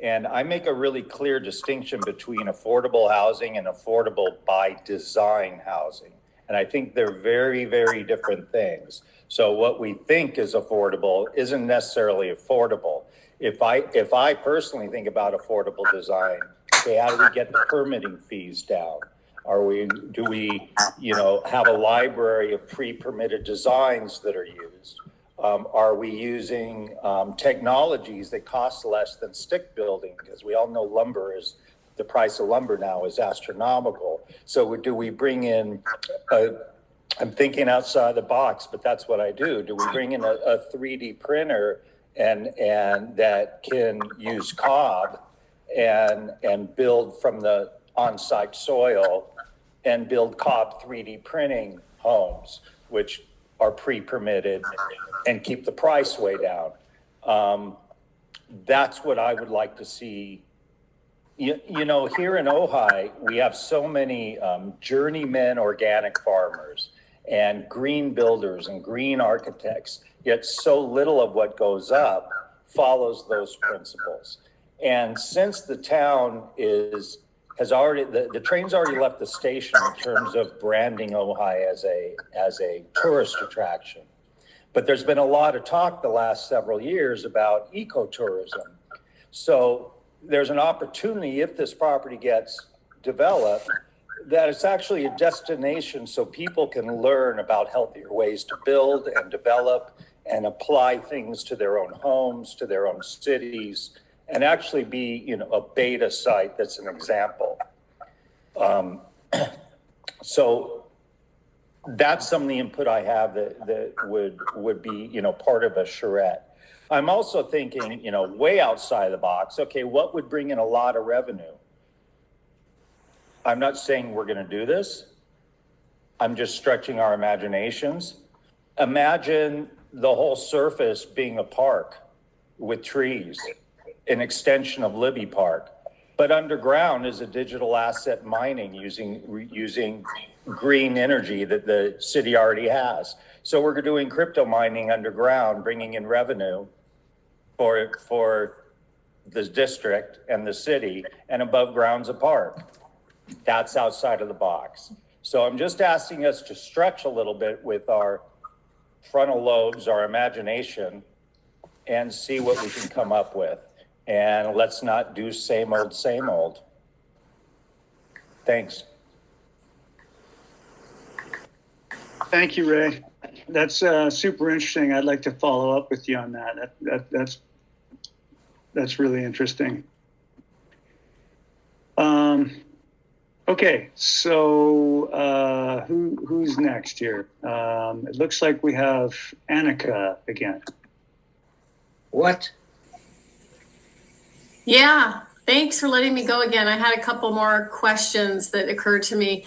Speaker 16: And I make a really clear distinction between affordable housing and affordable by design housing. And I think they're very, very different things. So what we think is affordable isn't necessarily affordable. If I personally think about affordable design, okay, how do we get the permitting fees down? Do we, you know, have a library of pre-permitted designs that are used? Are we using technologies that cost less than stick building? Because we all know the price of lumber now is astronomical. So do we bring in, I'm thinking outside the box, but that's what I do. Do we bring in a 3D printer and that can use cob and build from the on-site soil and build cob 3D printing homes, which are pre-permitted, and keep the price way down? That's what I would like to see. You know, here in Ojai, we have so many journeyman organic farmers and green builders and green architects, yet so little of what goes up follows those principles. And since the town the train's already left the station in terms of branding Ojai as a tourist attraction. But there's been a lot of talk the last several years about ecotourism. So there's an opportunity, if this property gets developed, that it's actually a destination so people can learn about healthier ways to build and develop and apply things to their own homes, to their own cities, and actually be, you know, a beta site that's an example. So that's some of the input I have that would be, you know, part of a charrette. I'm also thinking, you know, way outside the box. Okay, what would bring in a lot of revenue? I'm not saying we're going to do this. I'm just stretching our imaginations. Imagine the whole surface being a park with trees, an extension of Libby Park, but underground is a digital asset mining using green energy that the city already has. So we're doing crypto mining underground, bringing in revenue for the district and the city, and above ground's a park. That's outside of the box. So I'm just asking us to stretch a little bit with our frontal lobes, our imagination, and see what we can come up with. And let's not do same old, same old. Thanks.
Speaker 4: Thank you, Ray. That's super interesting. I'd like to follow up with you on that. That's really interesting. Okay, so who's next here? It looks like we have Annika again.
Speaker 17: What?
Speaker 9: Yeah, thanks for letting me go again. I had a couple more questions that occurred to me.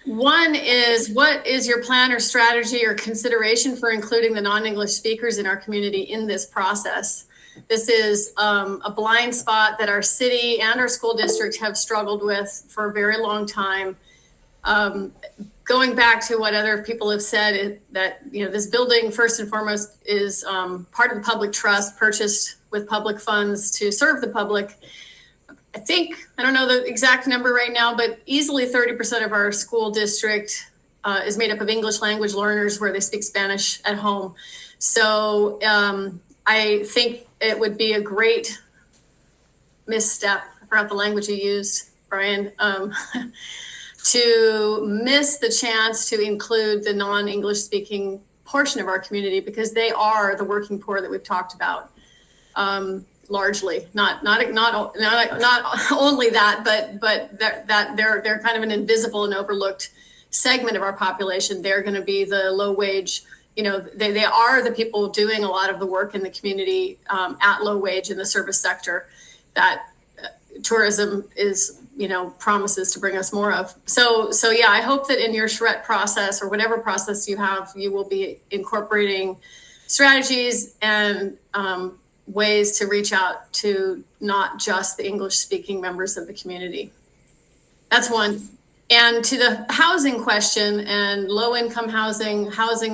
Speaker 9: One is, what is your plan or strategy or consideration for including the non-English speakers in our community in this process? This is a blind spot that our city and our school district have struggled with for a very long time. Going back to what other people have said, that this building first and foremost is part of the public trust, purchased with public funds to serve the public. I don't know the exact number right now, but easily 30% of our school district is made up of English language learners where they speak Spanish at home. So I think it would be a great misstep, I forgot the language you used, Brian, to miss the chance to include the non-English speaking portion of our community, because they are the working poor that we've talked about. Largely, not only that, but that they're kind of an invisible and overlooked segment of our population. They're going to be the low wage. They are the people doing a lot of the work in the community at low wage in the service sector that tourism is promises to bring us more of. So yeah, I hope that in your charrette process or whatever process you have, you will be incorporating strategies and ways to reach out to not just the English speaking members of the community. That's one. And to the housing question and low income housing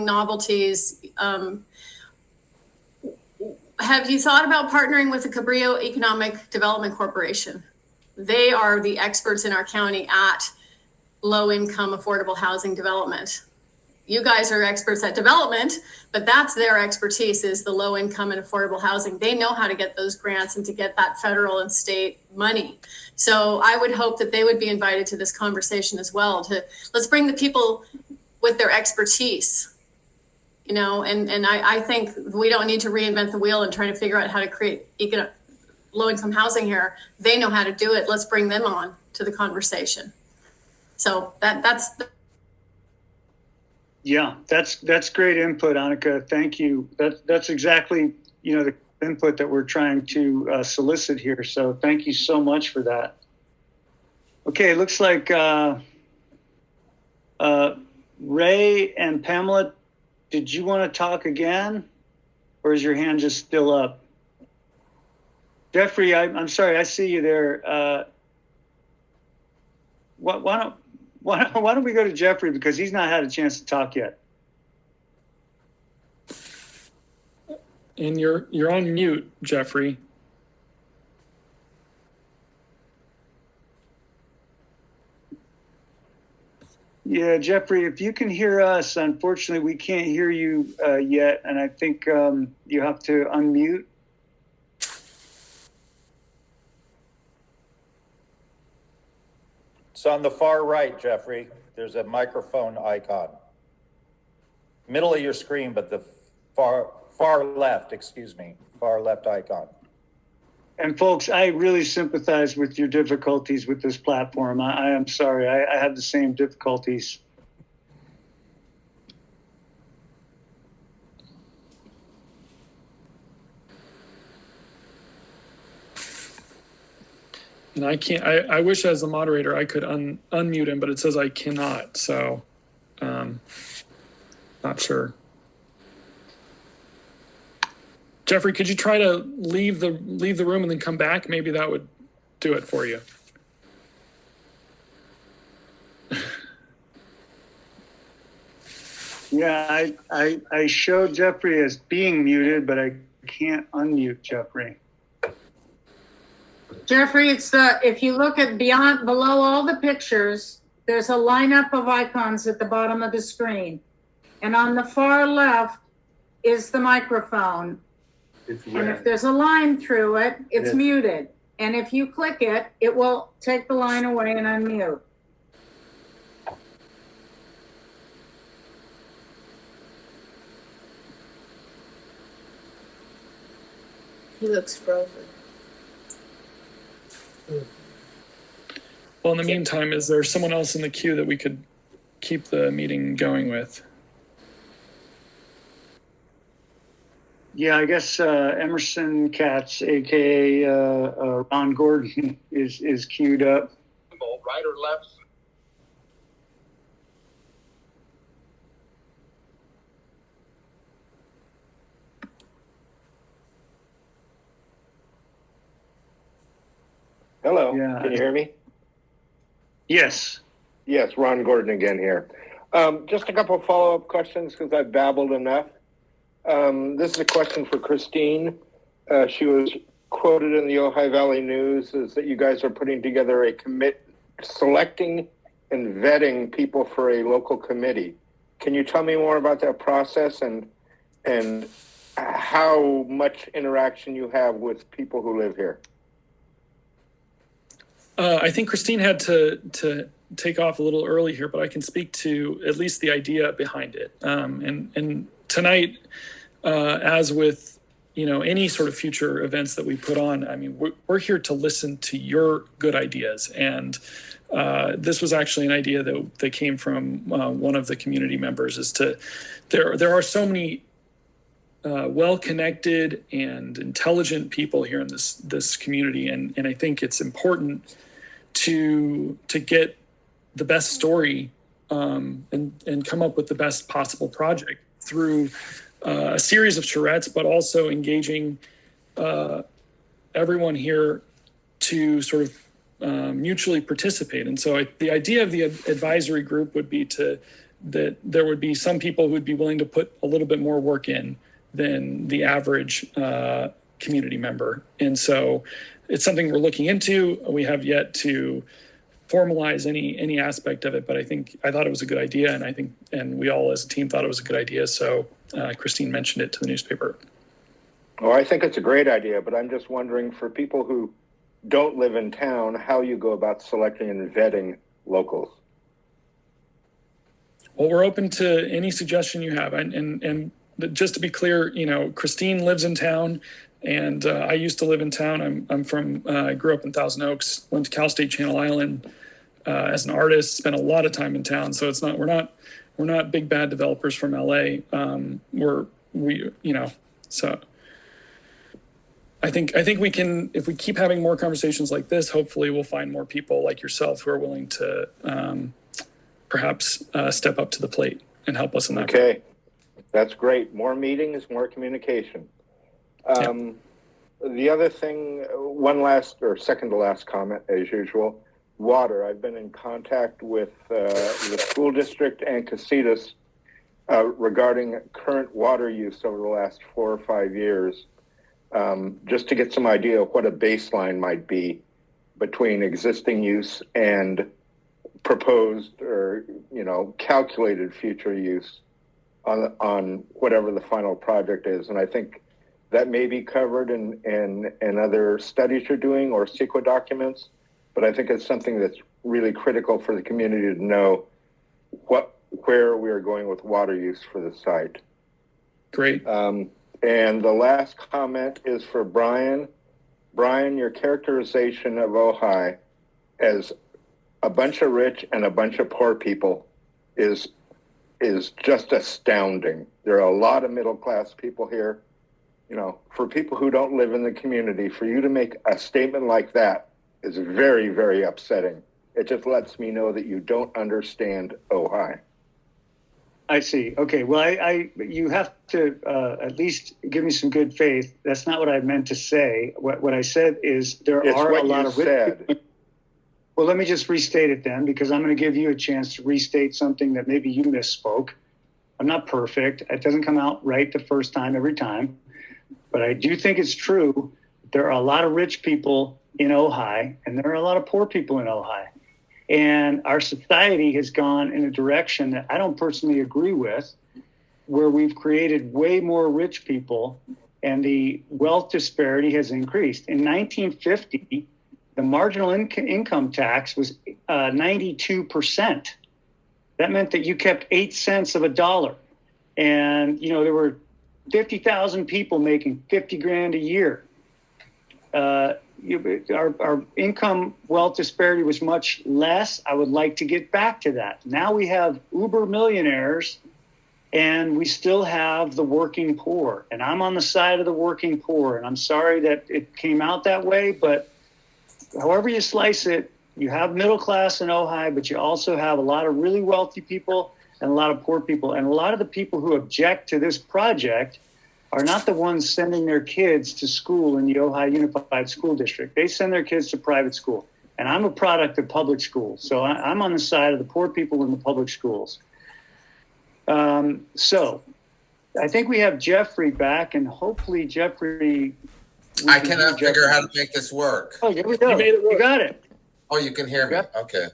Speaker 9: novelties, have you thought about partnering with the Cabrillo Economic Development Corporation? They are the experts in our county at low income affordable housing development. You guys are experts at development, but that's their expertise, is the low income and affordable housing. They know how to get those grants and to get that federal and state money. So I would hope that they would be invited to this conversation as well. Let's bring the people with their expertise, and I think we don't need to reinvent the wheel and try to figure out how to create low income housing here. They know how to do it. Let's bring them on to the conversation. So that's
Speaker 4: Yeah, that's great input, Annika. Thank you. That's exactly the input that we're trying to solicit here. So thank you so much for that. Okay, looks like Ray and Pamela, did you want to talk again, or is your hand just still up? Jeffrey, I'm sorry, I see you there. Why don't we go to Jeffrey, because he's not had a chance to talk yet.
Speaker 1: And you're on mute, Jeffrey.
Speaker 4: Yeah, Jeffrey, if you can hear us, unfortunately, we can't hear you yet. And I think you have to unmute.
Speaker 16: It's on the far right, Jeffrey. There's a microphone icon. Middle of your screen, but the far left, far left icon.
Speaker 4: And folks, I really sympathize with your difficulties with this platform. I am sorry, I have the same difficulties.
Speaker 1: And I can't, I wish as a moderator I could unmute him, but it says I cannot. So, not sure. Jeffrey, could you try to leave the room and then come back? Maybe that would do it for you.
Speaker 4: Yeah, I showed Jeffrey as being muted, but I can't unmute Jeffrey.
Speaker 14: Jeffrey, if you look at below all the pictures, there's a lineup of icons at the bottom of the screen. and on the far left is the microphone.
Speaker 15: It's
Speaker 14: And if
Speaker 15: red.
Speaker 14: there's a line through it, it's
Speaker 15: Yes.
Speaker 14: muted. And if you click it, it will take the line away and unmute.
Speaker 5: He looks frozen.
Speaker 1: Well, in the meantime, is there someone else in the queue that we could keep the meeting going with?
Speaker 4: Yeah, I guess Emerson Katz, aka Ron Gordon, is queued up.
Speaker 15: Right or left?
Speaker 7: Hello,
Speaker 4: Yeah.
Speaker 7: can you hear me?
Speaker 4: Yes.
Speaker 7: Yes, Ron Gordon again here. Just a couple of follow-up questions because I've babbled enough. This is a question for Christine. She was quoted in the Ojai Valley News is that you guys are putting together a selecting and vetting people for a local committee. Can you tell me more about that process and how much interaction you have with people who live here?
Speaker 1: I think Christine had to take off a little early here, but I can speak to at least the idea behind it. And tonight, as with any sort of future events that we put on, I mean, we're here to listen to your good ideas. And this was actually an idea that came from one of the community members. There are so many well-connected and intelligent people here in this community, and I think it's important to get the best story and come up with the best possible project through a series of charrettes, but also engaging everyone here to sort of mutually participate. And so the idea of the advisory group would be that there would be some people who would be willing to put a little bit more work in than the average community member. And so it's something we're looking into. We have yet to formalize any aspect of it, but I thought it was a good idea, and we all as a team thought it was a good idea. So Christine mentioned it to the newspaper.
Speaker 7: Oh, I think it's a great idea, but I'm just wondering for people who don't live in town, how you go about selecting and vetting locals. Well,
Speaker 1: we're open to any suggestion you have, and just to be clear, Christine lives in town. And I used to live in town. I grew up in Thousand Oaks, went to Cal State Channel Island as an artist, spent a lot of time in town. So we're not big bad developers from LA. So I think we can, if we keep having more conversations like this, hopefully we'll find more people like yourself who are willing to perhaps step up to the plate and help us in that.
Speaker 7: Okay, that's great. More meetings, more communication. The other thing, second to last comment as usual, water. I've been in contact with the school district and Casitas regarding current water use over the last 4 or 5 years, just to get some idea of what a baseline might be between existing use and proposed or calculated future use on whatever the final project is. And I think that may be covered in other studies you're doing or CEQA documents, but I think it's something that's really critical for the community to know where we are going with water use for the site.
Speaker 1: Great.
Speaker 7: And the last comment is for Brian. Brian, your characterization of Ojai as a bunch of rich and a bunch of poor people is just astounding. There are a lot of middle-class people here. For people who don't live in the community, for you to make a statement like that is very, very upsetting. It just lets me know that you don't understand Ojai.
Speaker 4: I see. Okay. Well, you have to at least give me some good faith. That's not what I meant to say. What I said is there are a lot of rich people. Well, let me just restate it then, because I'm going to give you a chance to restate something that maybe you misspoke. I'm not perfect. It doesn't come out right the first time every time. But I do think it's true. There are a lot of rich people in Ojai, and there are a lot of poor people in Ojai. And our society has gone in a direction that I don't personally agree with. where we've created way more rich people and the wealth disparity has increased. In 1950, the marginal income tax was 92%. That meant that you kept 8 cents of a dollar. And, you know, there were 50,000 people making 50 grand a year. Our income wealth disparity was much less. I would like to get back to that. Now we have uber millionaires and we still have the working poor. And I'm on the side of the working poor. And I'm sorry that it came out that way, but however you slice it, you have middle class in Ojai, but you also have a lot of really wealthy people and a lot of poor people. And a lot of the people who object to this project are not the ones sending their kids to school in the Ojai Unified School District. They send their kids to private school. And I'm a product of public schools. So I'm on the side of the poor people in the public schools. So I think we have Jeffrey back, and hopefully Jeffrey...
Speaker 18: I cannot figure out how to make this work.
Speaker 4: Oh, here we go. You got it.
Speaker 18: Oh, you can hear me?
Speaker 4: Yep.
Speaker 18: Okay.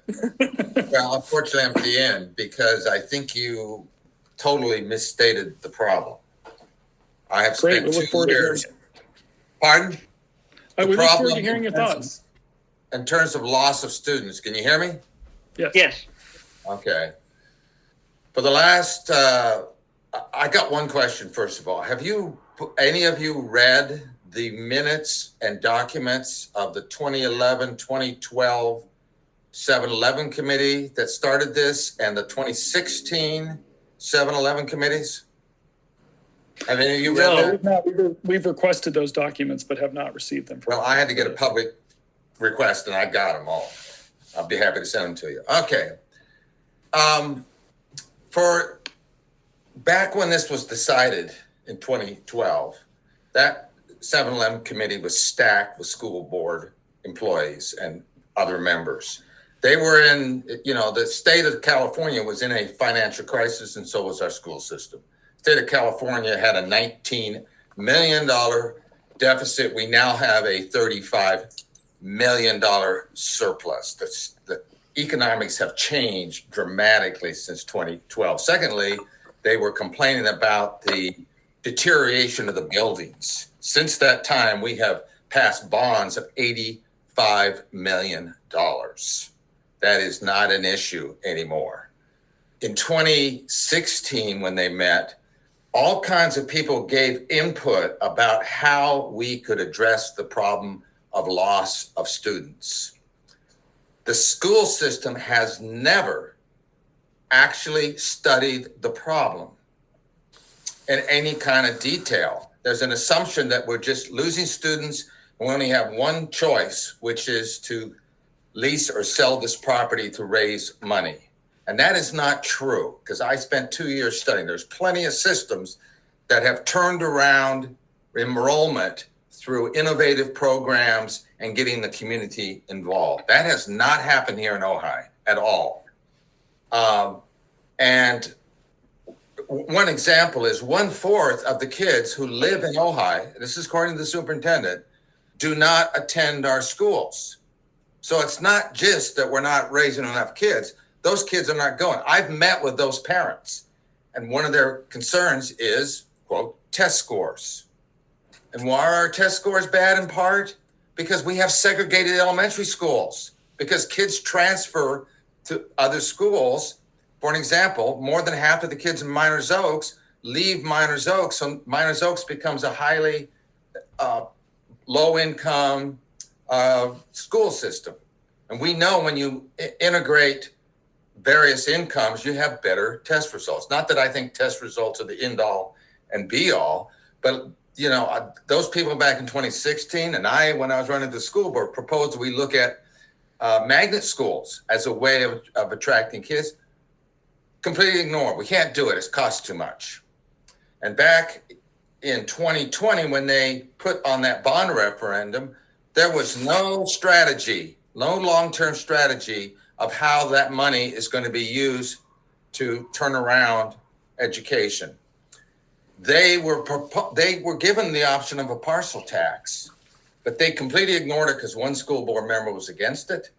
Speaker 18: Well, unfortunately, I'm at the end because I think you totally misstated the problem. I have spent 2 years. Pardon?
Speaker 1: We look forward to hearing your thoughts.
Speaker 18: In terms of loss of students, can you hear me?
Speaker 1: Yes.
Speaker 4: Yes.
Speaker 18: Okay. For the last, I got one question, first of all. Have you, any of you read the minutes and documents of the 2011-2012 7-Eleven committee that started this and the 2016 7-Eleven committees? Have any of you read that?
Speaker 1: We've requested those documents, but have not received them.
Speaker 18: Well, I had to get a public request and I got them all. I'll be happy to send them to you. Okay. For back when this was decided in 2012, that 7-Eleven committee was stacked with school board employees and other members. They were in, you know, the state of California was in a financial crisis, and so was our school system. The state of California had a $19 million deficit. We now have a $35 million surplus. The economics have changed dramatically since 2012. Secondly, they were complaining about the deterioration of the buildings. Since that time, we have passed bonds of $85 million. That is not an issue anymore. In 2016, when they met, all kinds of people gave input about how we could address the problem of loss of students. The school system has never actually studied the problem in any kind of detail. There's an assumption that we're just losing students and we only have one choice, which is to lease or sell this property to raise money. And that is not true, because I spent 2 years studying. There's plenty of systems that have turned around enrollment through innovative programs and getting the community involved. That has not happened here in Ojai at all. And one example is 1/4 of the kids who live in Ojai, this is according to the superintendent, do not attend our schools. So it's not just that we're not raising enough kids. Those kids are not going. I've met with those parents, and one of their concerns is, quote, test scores. And why are our test scores bad in part? Because we have segregated elementary schools, because kids transfer to other schools. For an example, more than half of the kids in Miners Oaks leave Miners Oaks, so Miners Oaks becomes a highly low-income school system. And we know when you integrate various incomes, you have better test results. Not that I think test results are the end-all and be-all, but you know, those people back in 2016 and I, when I was running the school board, proposed we look at magnet schools as a way of attracting kids. Completely ignored. We can't do it. It costs too much. And back in 2020, when they put on that bond referendum, there was no strategy, no long-term strategy of how that money is going to be used to turn around education. They were given the option of a parcel tax, but they completely ignored it because one school board member was against it.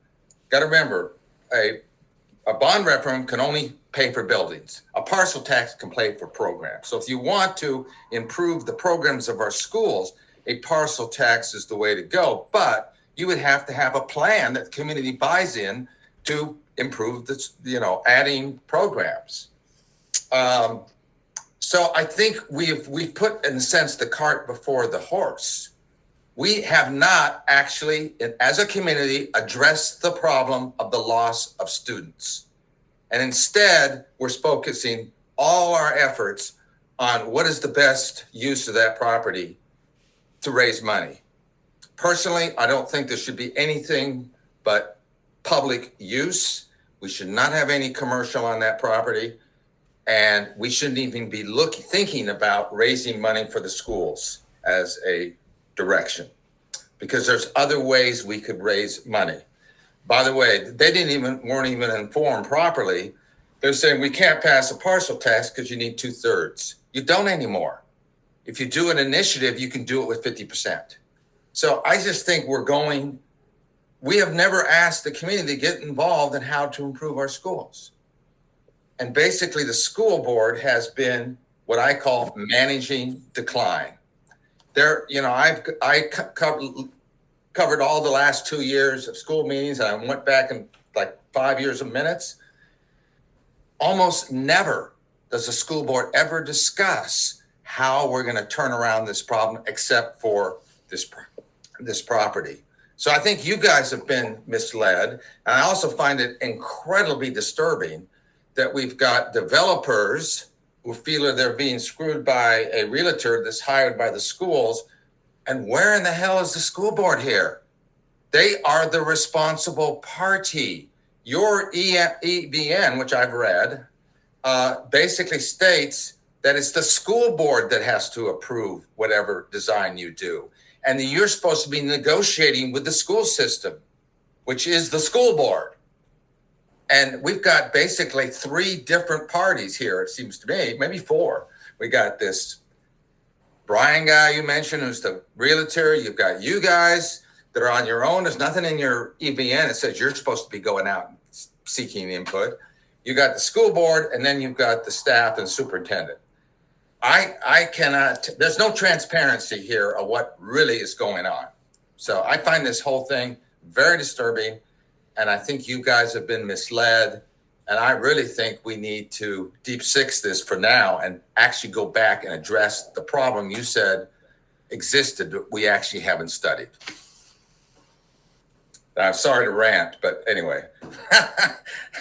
Speaker 18: Got to remember, a A bond referendum can only pay for buildings. A parcel tax can pay for programs. So if you want to improve the programs of our schools, a parcel tax is the way to go. But you would have to have a plan that the community buys in to improve this, adding programs. So I think we've put, in a sense, the cart before the horse. We have not actually, as a community, addressed the problem of the loss of students. And instead, we're focusing all our efforts on what is the best use of that property to raise money. Personally, I don't think there should be anything but public use. We should not have any commercial on that property. And we shouldn't even be thinking about raising money for the schools as a direction, because there's other ways we could raise money. By the way, they weren't even informed properly. They're saying we can't pass a parcel tax because you need 2/3. You don't anymore. If you do an initiative, you can do it with 50%. So I just think we have never asked the community to get involved in how to improve our schools. And basically the school board has been what I call managing decline. I covered all the last 2 years of school meetings, and I went back in like 5 years of minutes. Almost never does the school board ever discuss how we're going to turn around this problem, except for this property. So I think you guys have been misled. And I also find it incredibly disturbing that we've got developers who feel that they're being screwed by a realtor that's hired by the schools. And where in the hell is the school board here? They are the responsible party. Your EBN, which I've read, basically states that it's the school board that has to approve whatever design you do. And that you're supposed to be negotiating with the school system, which is the school board. And we've got basically 3 different parties here, it seems to me, maybe 4. We got this Brian guy you mentioned, who's the realtor. You've got you guys that are on your own. There's nothing in your EBN that says you're supposed to be going out and seeking input. You got the school board, and then you've got the staff and superintendent. I cannot, there's no transparency here of what really is going on. So I find this whole thing very disturbing. And I think you guys have been misled. And I really think we need to deep six this for now and actually go back and address the problem you said existed, but we actually haven't studied. I'm sorry to rant, but anyway.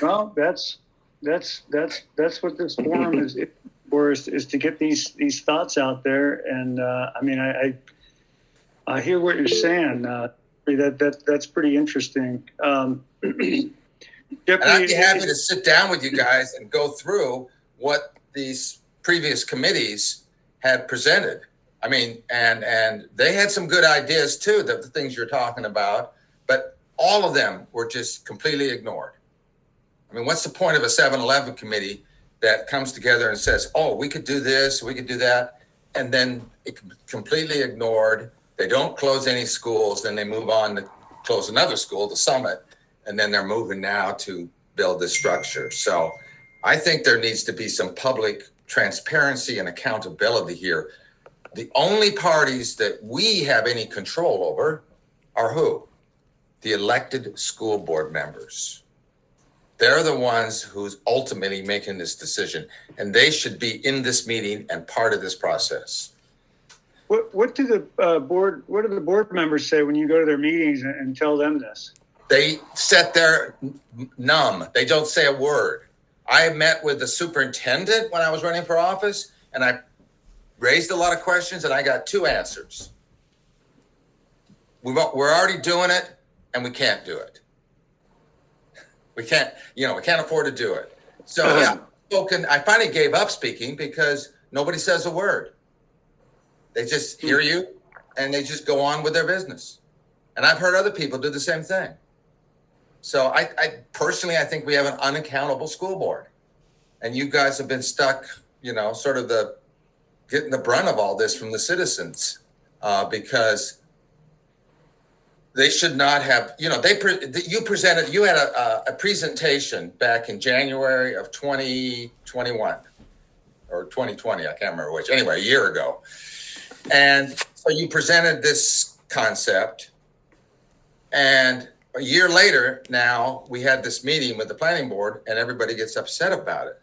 Speaker 4: Well, that's what this forum is for, is to get these thoughts out there. And I hear what you're saying. That's pretty interesting.
Speaker 18: And I'd be happy to sit down with you guys and go through what these previous committees had presented. I mean, and they had some good ideas too, the things you're talking about, but all of them were just completely ignored. I mean, what's the point of a 7-Eleven committee that comes together and says, oh, we could do this, we could do that, and then it completely ignored. They don't close any schools, then they move on to close another school, the Summit, and then they're moving now to build this structure. So I think there needs to be some public transparency and accountability here. The only parties that we have any control over are who? The elected school board members. They're the ones who's ultimately making this decision, and they should be in this meeting and part of this process.
Speaker 4: What do the board members say when you go to their meetings and tell them this?
Speaker 18: They sit there numb. They don't say a word. I met with the superintendent when I was running for office, and I raised a lot of questions, and I got 2 answers. We're already doing it, and we can't do it. We can't afford to do it. So I finally gave up speaking because nobody says a word. They just hear you and they just go on with their business. And I've heard other people do the same thing. So I personally, I think we have an unaccountable school board. And you guys have been stuck, sort of getting the brunt of all this from the citizens because they should not have, you had a presentation back in January of 2021 or 2020. I can't remember which. Anyway, a year ago. And so you presented this concept, and a year later now we had this meeting with the planning board and everybody gets upset about it.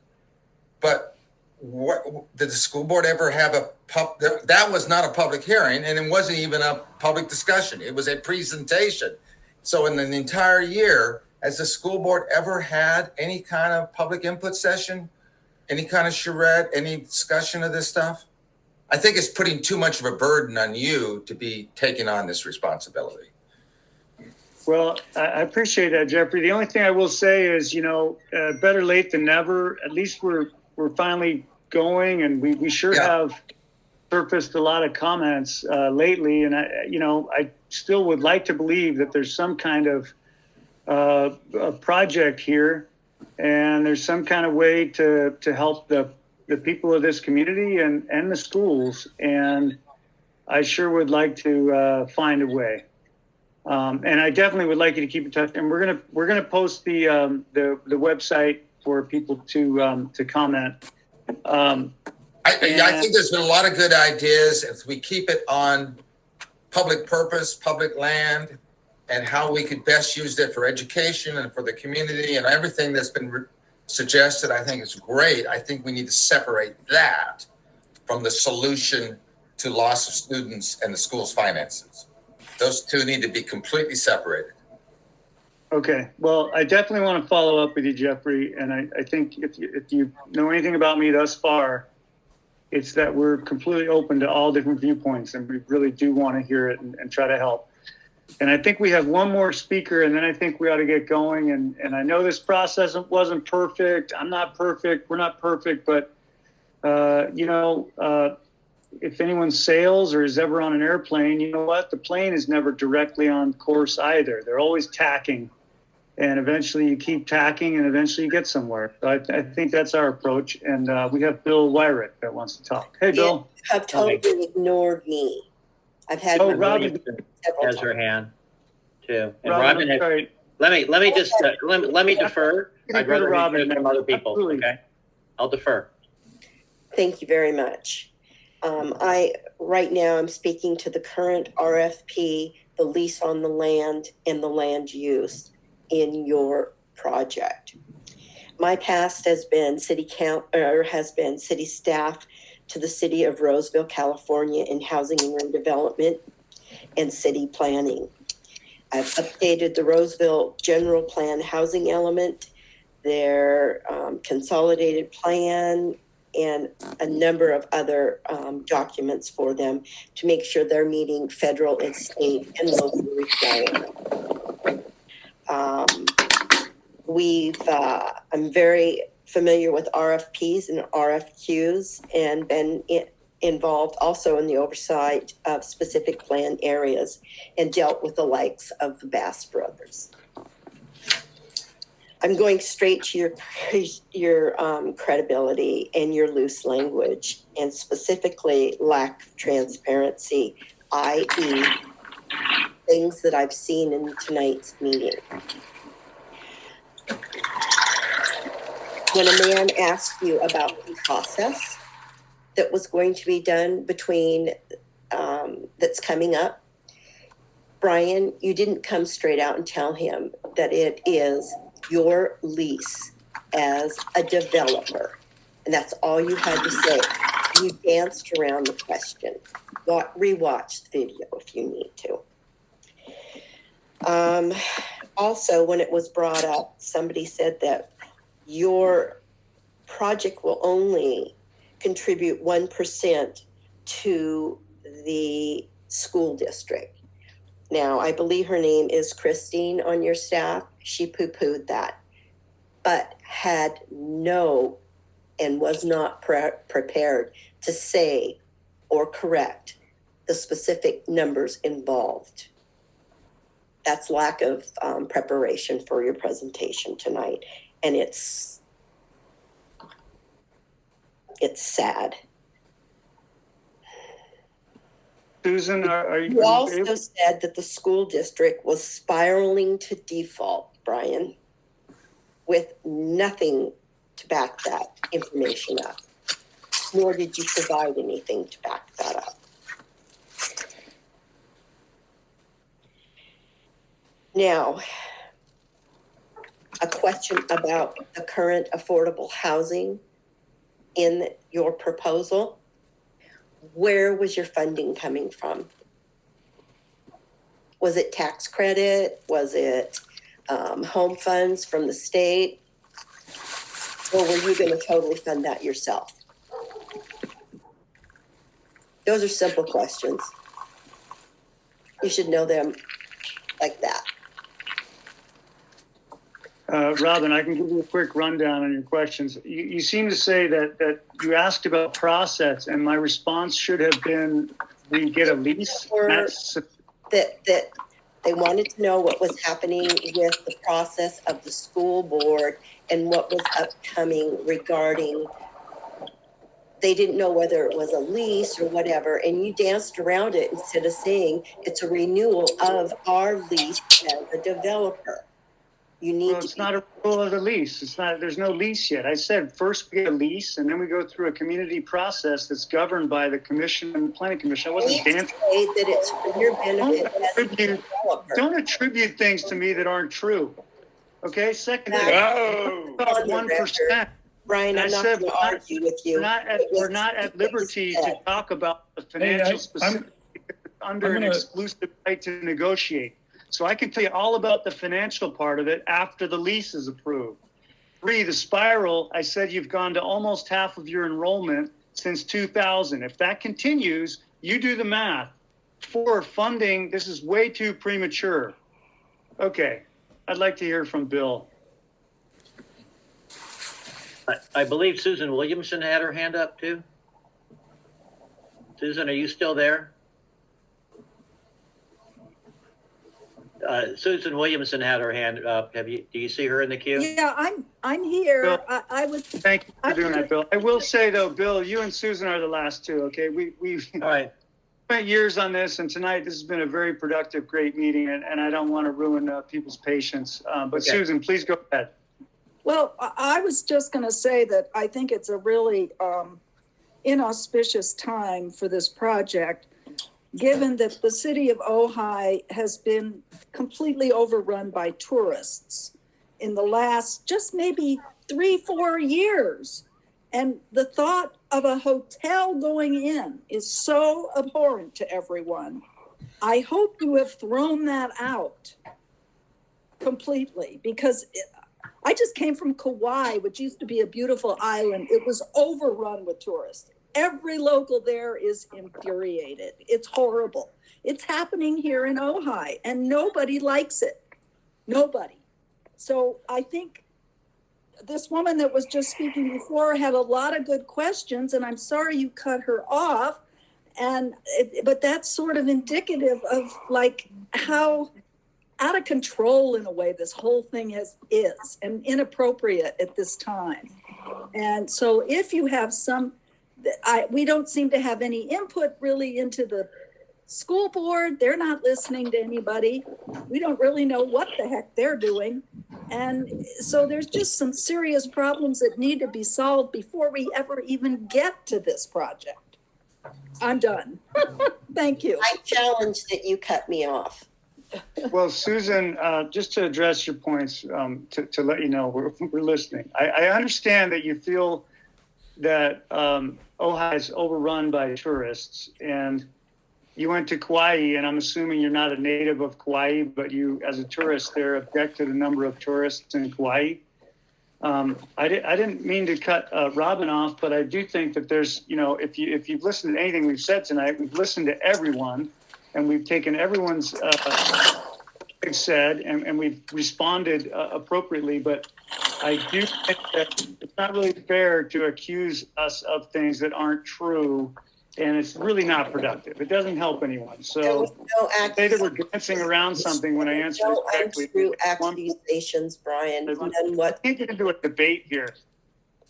Speaker 18: But what did the school board ever have that was not a public hearing, and it wasn't even a public discussion. It was a presentation. So in the entire year, has the school board ever had any kind of public input session, any kind of charrette, any discussion of this stuff? I think it's putting too much of a burden on you to be taking on this responsibility.
Speaker 4: Well, I appreciate that, Jeffrey. The only thing I will say is, better late than never. At least we're finally going, and we sure have surfaced a lot of comments lately. And I still would like to believe that there's some kind of a project here, and there's some kind of way to help the people of this community and the schools. And I sure would like to find a way. And I definitely would like you to keep in touch. And we're gonna post the website for people to comment.
Speaker 18: I think there's been a lot of good ideas. If we keep it on public purpose, public land, and how we could best use it for education and for the community and everything that's been suggested, I think is great. I think we need to separate that from the solution to loss of students and the school's finances. Those two need to be completely separated.
Speaker 4: Okay. Well, I definitely want to follow up with you, Jeffrey. And I think if you know anything about me thus far, it's that we're completely open to all different viewpoints, and we really do want to hear it and try to help. And I think we have one more speaker, and then I think we ought to get going. And I know this process wasn't perfect. I'm not perfect. We're not perfect. But, if anyone sails or is ever on an airplane, you know what? The plane is never directly on course either. They're always tacking. And eventually you keep tacking, and eventually you get somewhere. So I think that's our approach. And we have Bill Wyrick that wants to talk. Hey, Bill.
Speaker 6: You have totally ignored me. I've had
Speaker 4: Robin
Speaker 19: has her hand too. And
Speaker 4: Robin,
Speaker 19: Robin let me defer. I'd rather hear from other people.
Speaker 4: Absolutely.
Speaker 19: Okay, I'll defer.
Speaker 6: Thank you very much. Right now I'm speaking to the current RFP, the lease on the land, and the land use in your project. My past has been city staff to the city of Roseville, California in housing and redevelopment and city planning. I've updated the Roseville general plan housing element, their consolidated plan, and a number of other documents for them to make sure they're meeting federal and state and local requirements. I'm very familiar with RFPs and RFQs, and been involved also in the oversight of specific plan areas and dealt with the likes of the Bass Brothers. I'm going straight to your credibility and your loose language, and specifically lack of transparency, i.e. things that I've seen in tonight's meeting. When a man asked you about the process that was going to be done between, that's coming up, Brian, you didn't come straight out and tell him that it is your lease as a developer. And that's all you had to say. You danced around the question. Rewatch the video if you need to. Also, when it was brought up, somebody said that your project will only contribute 1% to the school district. Now, I believe her name is Christine on your staff. She poo-pooed that, but had no and was not prepared to say or correct the specific numbers involved. That's lack of preparation for your presentation tonight. And it's sad.
Speaker 4: Susan, are you?
Speaker 6: You also said that the school district was spiraling to default, Brian, with nothing to back that information up. Nor did you provide anything to back that up. Now, a question about the current affordable housing in your proposal. Where was your funding coming from? Was it tax credit? Was it home funds from the state? Or were you going to totally fund that yourself? Those are simple questions. You should know them like that.
Speaker 4: Robin, I can give you a quick rundown on your questions. You seem to say that you asked about process, and my response should have been, we get a lease.
Speaker 6: That they wanted to know what was happening with the process of the school board and what was upcoming regarding, they didn't know whether it was a lease or whatever, and you danced around it instead of saying it's a renewal of our lease as a developer. You need
Speaker 4: it's not a renewal of the lease. It's not, there's no lease yet. I said first we get a lease and then we go through a community process that's governed by the commission and the planning commission. I wasn't dancing.
Speaker 6: Say that it's for your benefit.
Speaker 4: Don't attribute things to me that aren't true. Okay, second,
Speaker 6: no.
Speaker 4: 1%.
Speaker 6: Brian, I'm not going to argue with you.
Speaker 4: We're not at liberty to talk about the financial specifics under an exclusive right to negotiate. So I can tell you all about the financial part of it after the lease is approved. 3, the spiral, I said you've gone to almost half of your enrollment since 2000. If that continues, you do the math. 4, funding, this is way too premature. Okay, I'd like to hear from Bill.
Speaker 19: I believe Susan Williamson had her hand up too. Susan, are you still there? Susan Williamson had her hand up. Do you see her in the queue?
Speaker 20: Yeah, I'm here.
Speaker 4: Bill,
Speaker 20: I would.
Speaker 4: Thank you for doing that, Bill. I will say though, Bill, you and Susan are the last two. Okay, we've
Speaker 19: all right.
Speaker 4: Spent years on this, and tonight this has been a very productive, great meeting, and I don't want to ruin people's patience. But okay. Susan, please go ahead.
Speaker 20: Well, I was just going to say that I think it's a really inauspicious time for this project, given that the city of Ojai has been completely overrun by tourists in the last just maybe 3-4 years. And the thought of a hotel going in is so abhorrent to everyone. I hope you have thrown that out completely, because I just came from Kauai, which used to be a beautiful island. It was overrun with tourists. Every local there is infuriated. It's horrible. It's happening here in Ojai, and nobody likes it. Nobody. So I think this woman that was just speaking before had a lot of good questions, and I'm sorry you cut her off. But that's sort of indicative of like how out of control in a way this whole thing is and inappropriate at this time. And so if you have we don't seem to have any input really into the school board. They're not listening to anybody. We don't really know what the heck they're doing. And so there's just some serious problems that need to be solved before we ever even get to this project. I'm done. Thank you.
Speaker 6: I challenge that you cut me off.
Speaker 4: Well, Susan, just to address your points, to let you know we're listening. I understand that you feel that Ojai is overrun by tourists, and you went to Kauai, and I'm assuming you're not a native of Kauai, but you, as a tourist there, object to the number of tourists in Kauai. I didn't mean to cut Robin off, but I do think that there's, if you've listened to anything we've said tonight, we've listened to everyone, and we've taken everyone's said, and we've responded appropriately. But I do think that it's not really fair to accuse us of things that aren't true, and it's really not productive. It doesn't help anyone. So say that we're dancing around something when I answer this correctly.
Speaker 6: Untrue accusations, Brian.
Speaker 4: I can't get into a debate here.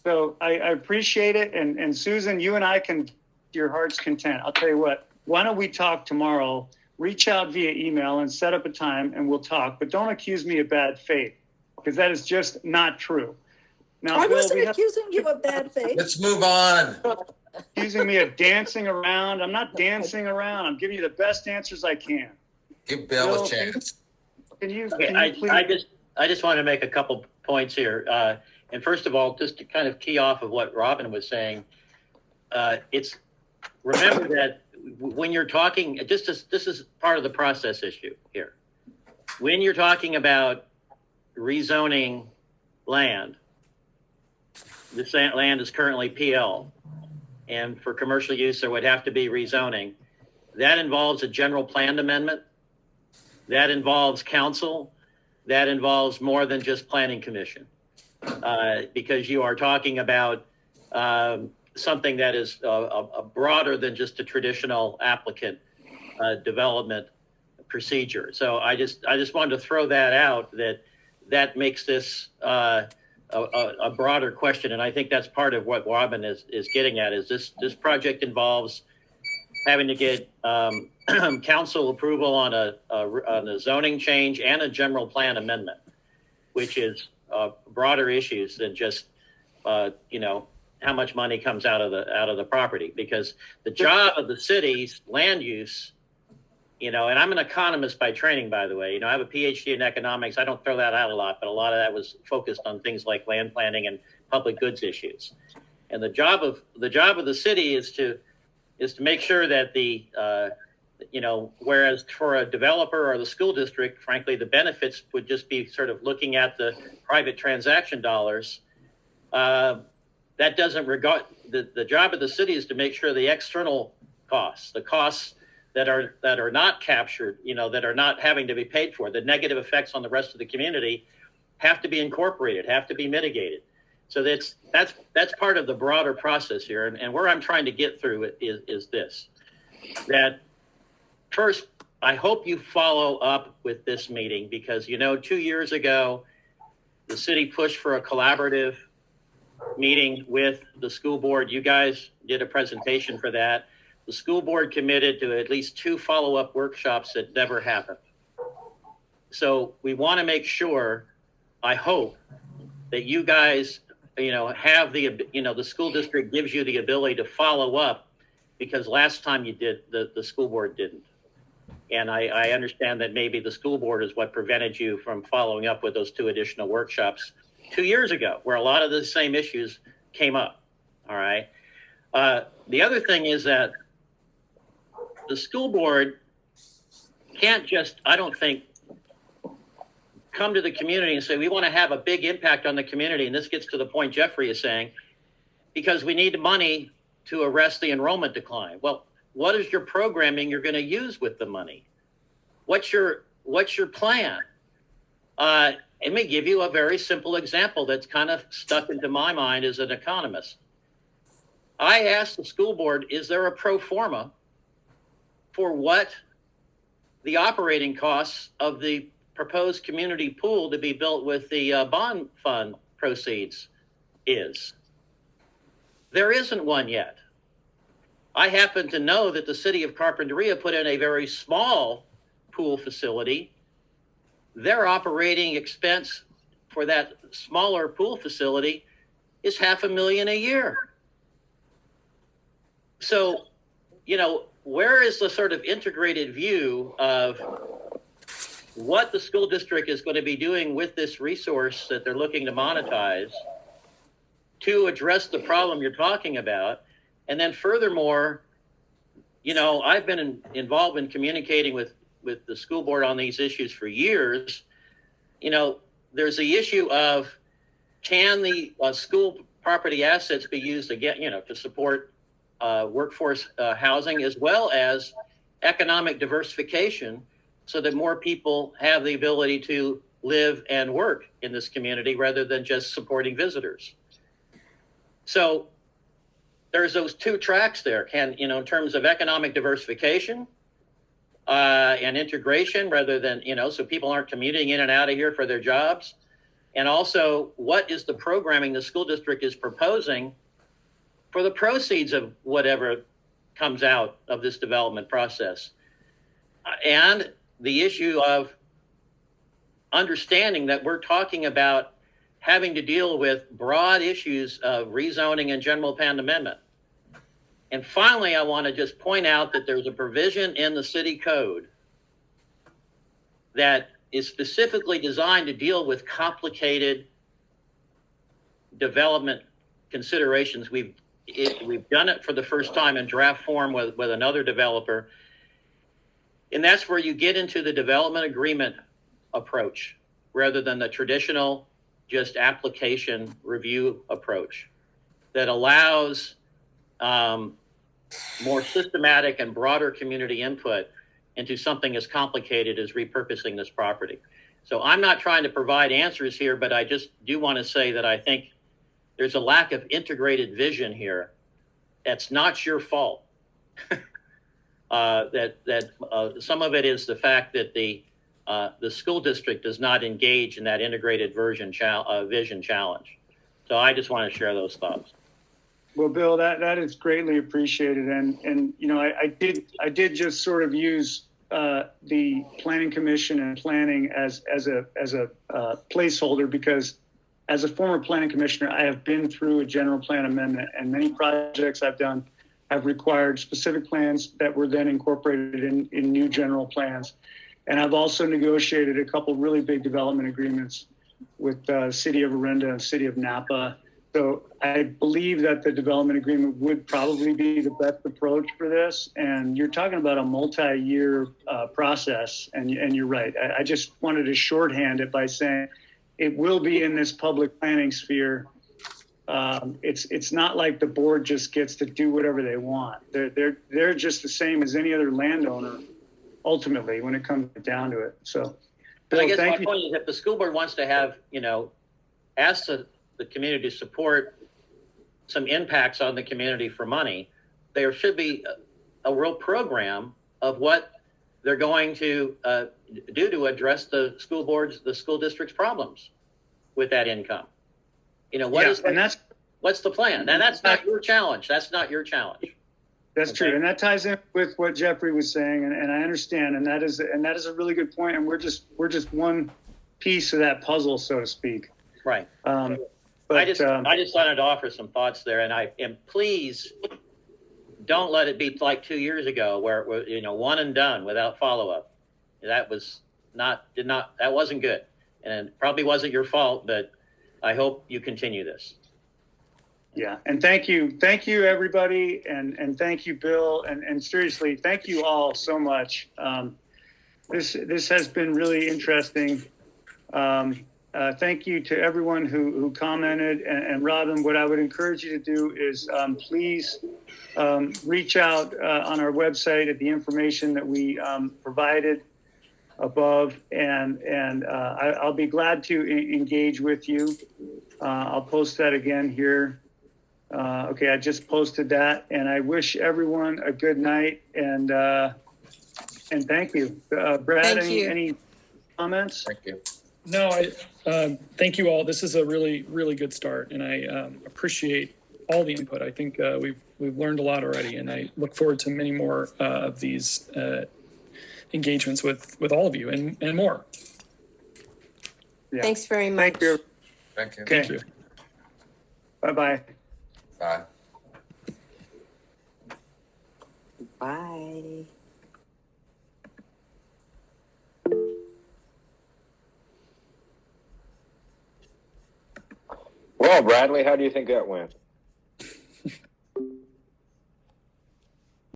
Speaker 4: So I appreciate it. And Susan, you and I can, to your heart's content. I'll tell you what, why don't we talk tomorrow? Reach out via email and set up a time and we'll talk, but don't accuse me of bad faith because that is just not true. Now,
Speaker 20: I
Speaker 4: Bill,
Speaker 20: wasn't accusing you of bad faith.
Speaker 18: Let's move on.
Speaker 4: Accusing me of dancing around. I'm not dancing around. I'm giving you the best answers I can.
Speaker 18: Give Bill a chance.
Speaker 4: Can you
Speaker 19: Okay, I just want to make a couple points here. And first of all, just to kind of key off of what Robin was saying, remember that when you're talking, this is part of the process issue here. When you're talking about rezoning land, this land is currently PL, and for commercial use, there would have to be rezoning. That involves a general plan amendment. That involves council. That involves more than just planning commission, because you are talking about something that is broader than just a traditional applicant development procedure. So I just wanted to throw that out, that makes this a broader question, and I think that's part of what Robin is getting at. Is this project involves having to get council approval on a zoning change and a general plan amendment, which is broader issues than just how much money comes out of the property. Because the job of the city's land use, and I'm an economist by training, by the way. I have a PhD in economics. I don't throw that out a lot, but a lot of that was focused on things like land planning and public goods issues. And the job of the city is to make sure that whereas for a developer or the school district, frankly, the benefits would just be sort of looking at the private transaction dollars. That doesn't regard the job of the city is to make sure the external costs, the costs that are not captured, that are not having to be paid for, the negative effects on the rest of the community have to be incorporated, have to be mitigated. So that's part of the broader process here. And where I'm trying to get through it is this, that first, I hope you follow up with this meeting because, 2 years ago, the city pushed for a collaborative meeting with the school board. You guys did a presentation for that. The school board committed to at least 2 follow-up workshops that never happened. So we want to make sure, I hope, that you guys, have the school district gives you the ability to follow up, because last time you did, the school board didn't. And I understand that maybe the school board is what prevented you from following up with those 2 additional workshops 2 years ago, where a lot of the same issues came up. All right. The other thing is that the school board can't just, I don't think, come to the community and say, we want to have a big impact on the community. And this gets to the point Jeffrey is saying, because we need money to arrest the enrollment decline. Well, what is your programming you're going to use with the money? What's your plan? Let me give you a very simple example that's kind of stuck into my mind as an economist. I asked the school board, is there a pro forma for what the operating costs of the proposed community pool to be built with the bond fund proceeds is? There isn't one yet. I happen to know that the city of Carpinteria put in a very small pool facility. Their operating expense for that smaller pool facility is $500,000 a year. So, where is the sort of integrated view of what the school district is going to be doing with this resource that they're looking to monetize to address the problem you're talking about? And then furthermore, I've been involved in communicating with the school board on these issues for years. There's the issue of, can the school property assets be used again, to support workforce housing as well as economic diversification, so that more people have the ability to live and work in this community rather than just supporting visitors. So there's those 2 tracks there. In terms of economic diversification and integration, rather than, so people aren't commuting in and out of here for their jobs. And also, what is the programming the school district is proposing for the proceeds of whatever comes out of this development process. And the issue of understanding that we're talking about having to deal with broad issues of rezoning and general plan amendment. And finally, I want to just point out that there's a provision in the city code that is specifically designed to deal with complicated development considerations. We've done it for the first time in draft form with another developer. And that's where you get into the development agreement approach rather than the traditional just application review approach that allows more systematic and broader community input into something as complicated as repurposing this property. So I'm not trying to provide answers here, but I just do want to say that I think there's a lack of integrated vision here. That's not your fault. Some of it is the fact that the school district does not engage in that integrated vision challenge. So I just want to share those thoughts.
Speaker 4: Well, Bill, that is greatly appreciated, and you know, I did just sort of use the planning commission and planning as a placeholder, because as a former planning commissioner, I have been through a general plan amendment, and many projects I've done have required specific plans that were then incorporated in new general plans. And I've also negotiated a couple really big development agreements with the city of Orinda and city of Napa. So I believe that the development agreement would probably be the best approach for this. And you're talking about a multi-year process, and you're right. I just wanted to shorthand it by saying it will be in this public planning sphere. It's not like the board just gets to do whatever they want. They're just the same as any other landowner, ultimately, when it comes down to it. So,
Speaker 19: But I
Speaker 4: Bill,
Speaker 19: guess my
Speaker 4: thank you.
Speaker 19: point is, if the school board wants to have, ask the community to support some impacts on the community for money, there should be a real program of what they're going to do to address the school district's problems with that income. What's the plan? And that's not your challenge. That's not your challenge.
Speaker 4: That's true, and that ties in with what Jeffrey was saying, and I understand, and that is a really good point. And we're just one piece of that puzzle, so to speak.
Speaker 19: Right.
Speaker 4: But
Speaker 19: I just wanted to offer some thoughts there, and please don't let it be like 2 years ago where one and done without follow up. That wasn't good, and it probably wasn't your fault, but I hope you continue this.
Speaker 4: Yeah, and thank you everybody, and thank you, Bill, and seriously, thank you all so much. This has been really interesting. Thank you to everyone who commented, and Robin, what I would encourage you to do is please reach out on our website at the information that we provided above, and I'll be glad to engage with you. I'll post that again here. Okay, I just posted that, and I wish everyone a good night, and thank you. Brad, any comments?
Speaker 18: Thank you.
Speaker 1: No, thank you all. This is a really, really good start, and I appreciate all the input. I think we've learned a lot already, and I look forward to many more of these engagements with all of you and more.
Speaker 4: Yeah.
Speaker 5: Thanks very much.
Speaker 4: Thank you.
Speaker 18: Thank you.
Speaker 4: Okay.
Speaker 1: Thank you.
Speaker 4: Bye-bye.
Speaker 18: Bye.
Speaker 5: Bye.
Speaker 7: Well, Bradley, how do you think that went?